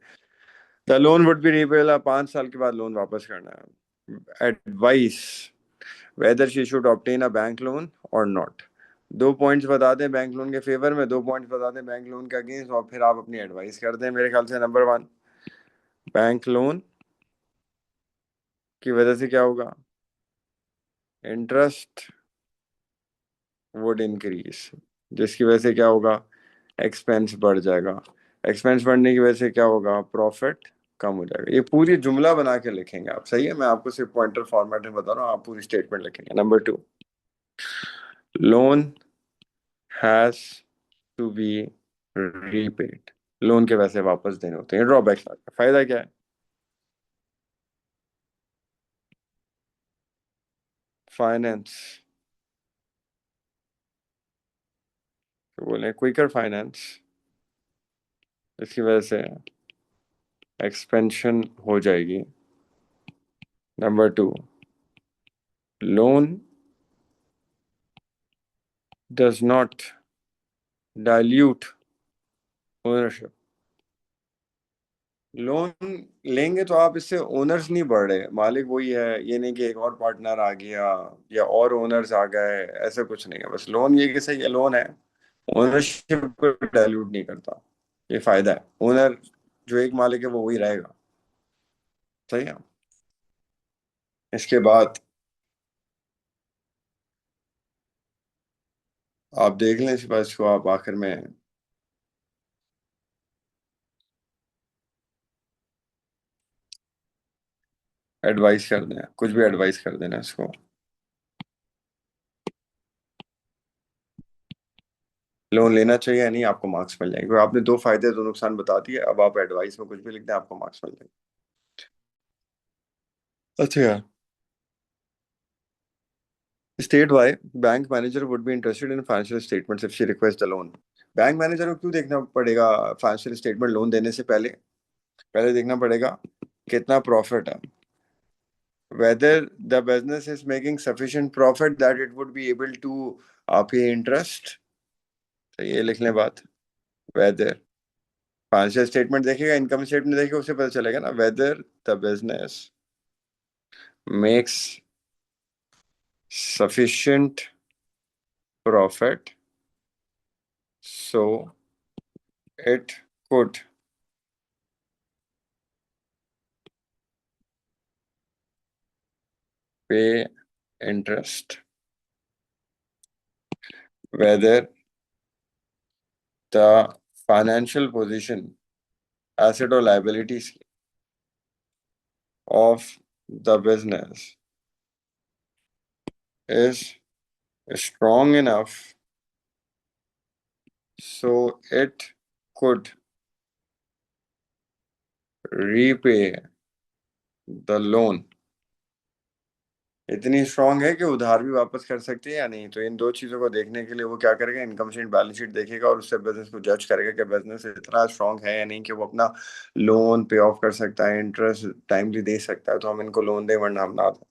Speaker 1: The loan would be repayable, 5 साल के बाद लोन वापस करना है। Advice whether she should obtain a bank loan और नॉट। 2 पॉइंट्स बता दें बैंक लोन के फेवर में, 2 पॉइंट्स बता दें बैंक लोन के अगेंस्ट, और फिर आप अपनी एडवाइस कर दें। मेरे ख्याल से नंबर 1, बैंक लोन की वजह से क्या होगा, इंटरेस्ट वुड इंक्रीज, जिसकी वजह से क्या होगा, एक्सपेंस बढ़ जाएगा, एक्सपेंस बढ़ने की वजह से क्या होगा, प्रॉफिट कम हो जाएगा। ये पूरी जुमला बना के लिखेंगे आप, सही है, मैं आपको सिर्फ पॉइंटर फॉर्मेट में बता रहा हूँ, आप पूरी स्टेटमेंट लिखेंगे। Number 2, loan has to be repaid, loan के पैसे वापस देने होते हैं, ड्रॉबैक। फायदा क्या है? फाइनेंस, तो बोले क्विकर फाइनेंस, इसकी वजह से एक्सपेंशन हो जाएगी। Number 2, loan does not dilute ownership. Loan लेंगे तो आप इससे ओनर्स नहीं बढ़ रहे, मालिक वही है, ये नहीं कि एक और पार्टनर आ गया या और ओनर्स आ गए, ऐसा कुछ नहीं है। बस लोन ये कि सही है, लोन है, ओनरशिप को डाइल्यूट नहीं करता, ये फायदा है। ओनर जो एक मालिक है वो वही रहेगा, सही है। इसके बाद आप देख लें इस बात को, आप आखिर में एडवाइस कर दें, कुछ भी एडवाइस कर देना इसको। लोन लेना चाहिए या नहीं, आपको मार्क्स मिल जाएंगे, क्योंकि आपने 2 फायदे 2 नुकसान बता दिए। अब आप एडवाइस में कुछ भी लिख दें, आपको मार्क्स मिल जाएंगे। अच्छा, state why bank manager would be interested in financial statements if she requests a loan। Bank manager को क्यों देखना पड़ेगा फाइनेंशियल स्टेटमेंट लोन देने से पहले? पहले देखना पड़ेगा कितना प्रॉफिट है, whether the business is making sufficient profit that it would be able to pay interest। तो ये लिख लें बात, whether फाइनेंशियल स्टेटमेंट देखेगा, इनकम स्टेटमेंट देखेगा, उससे पता चलेगा ना, whether the business makes sufficient profit so it could pay interest, whether the financial position, asset or liabilities of the business is strong enough so it could repay the loan। इतनी स्ट्रांग है कि उधार भी वापस कर सकती है या नहीं। तो इन 2 चीजों को देखने के लिए वो क्या करेगा, इनकम स्टेटमेंट बैलेंस शीट देखेगा और उससे बिजनेस को जज करेगा कि बिजनेस इतना स्ट्रांग है या नहीं कि वो अपना लोन पे ऑफ कर सकता है, इंटरेस्ट टाइमली दे सकता है। तो हम इनको लोन दें वरना हम ना दें।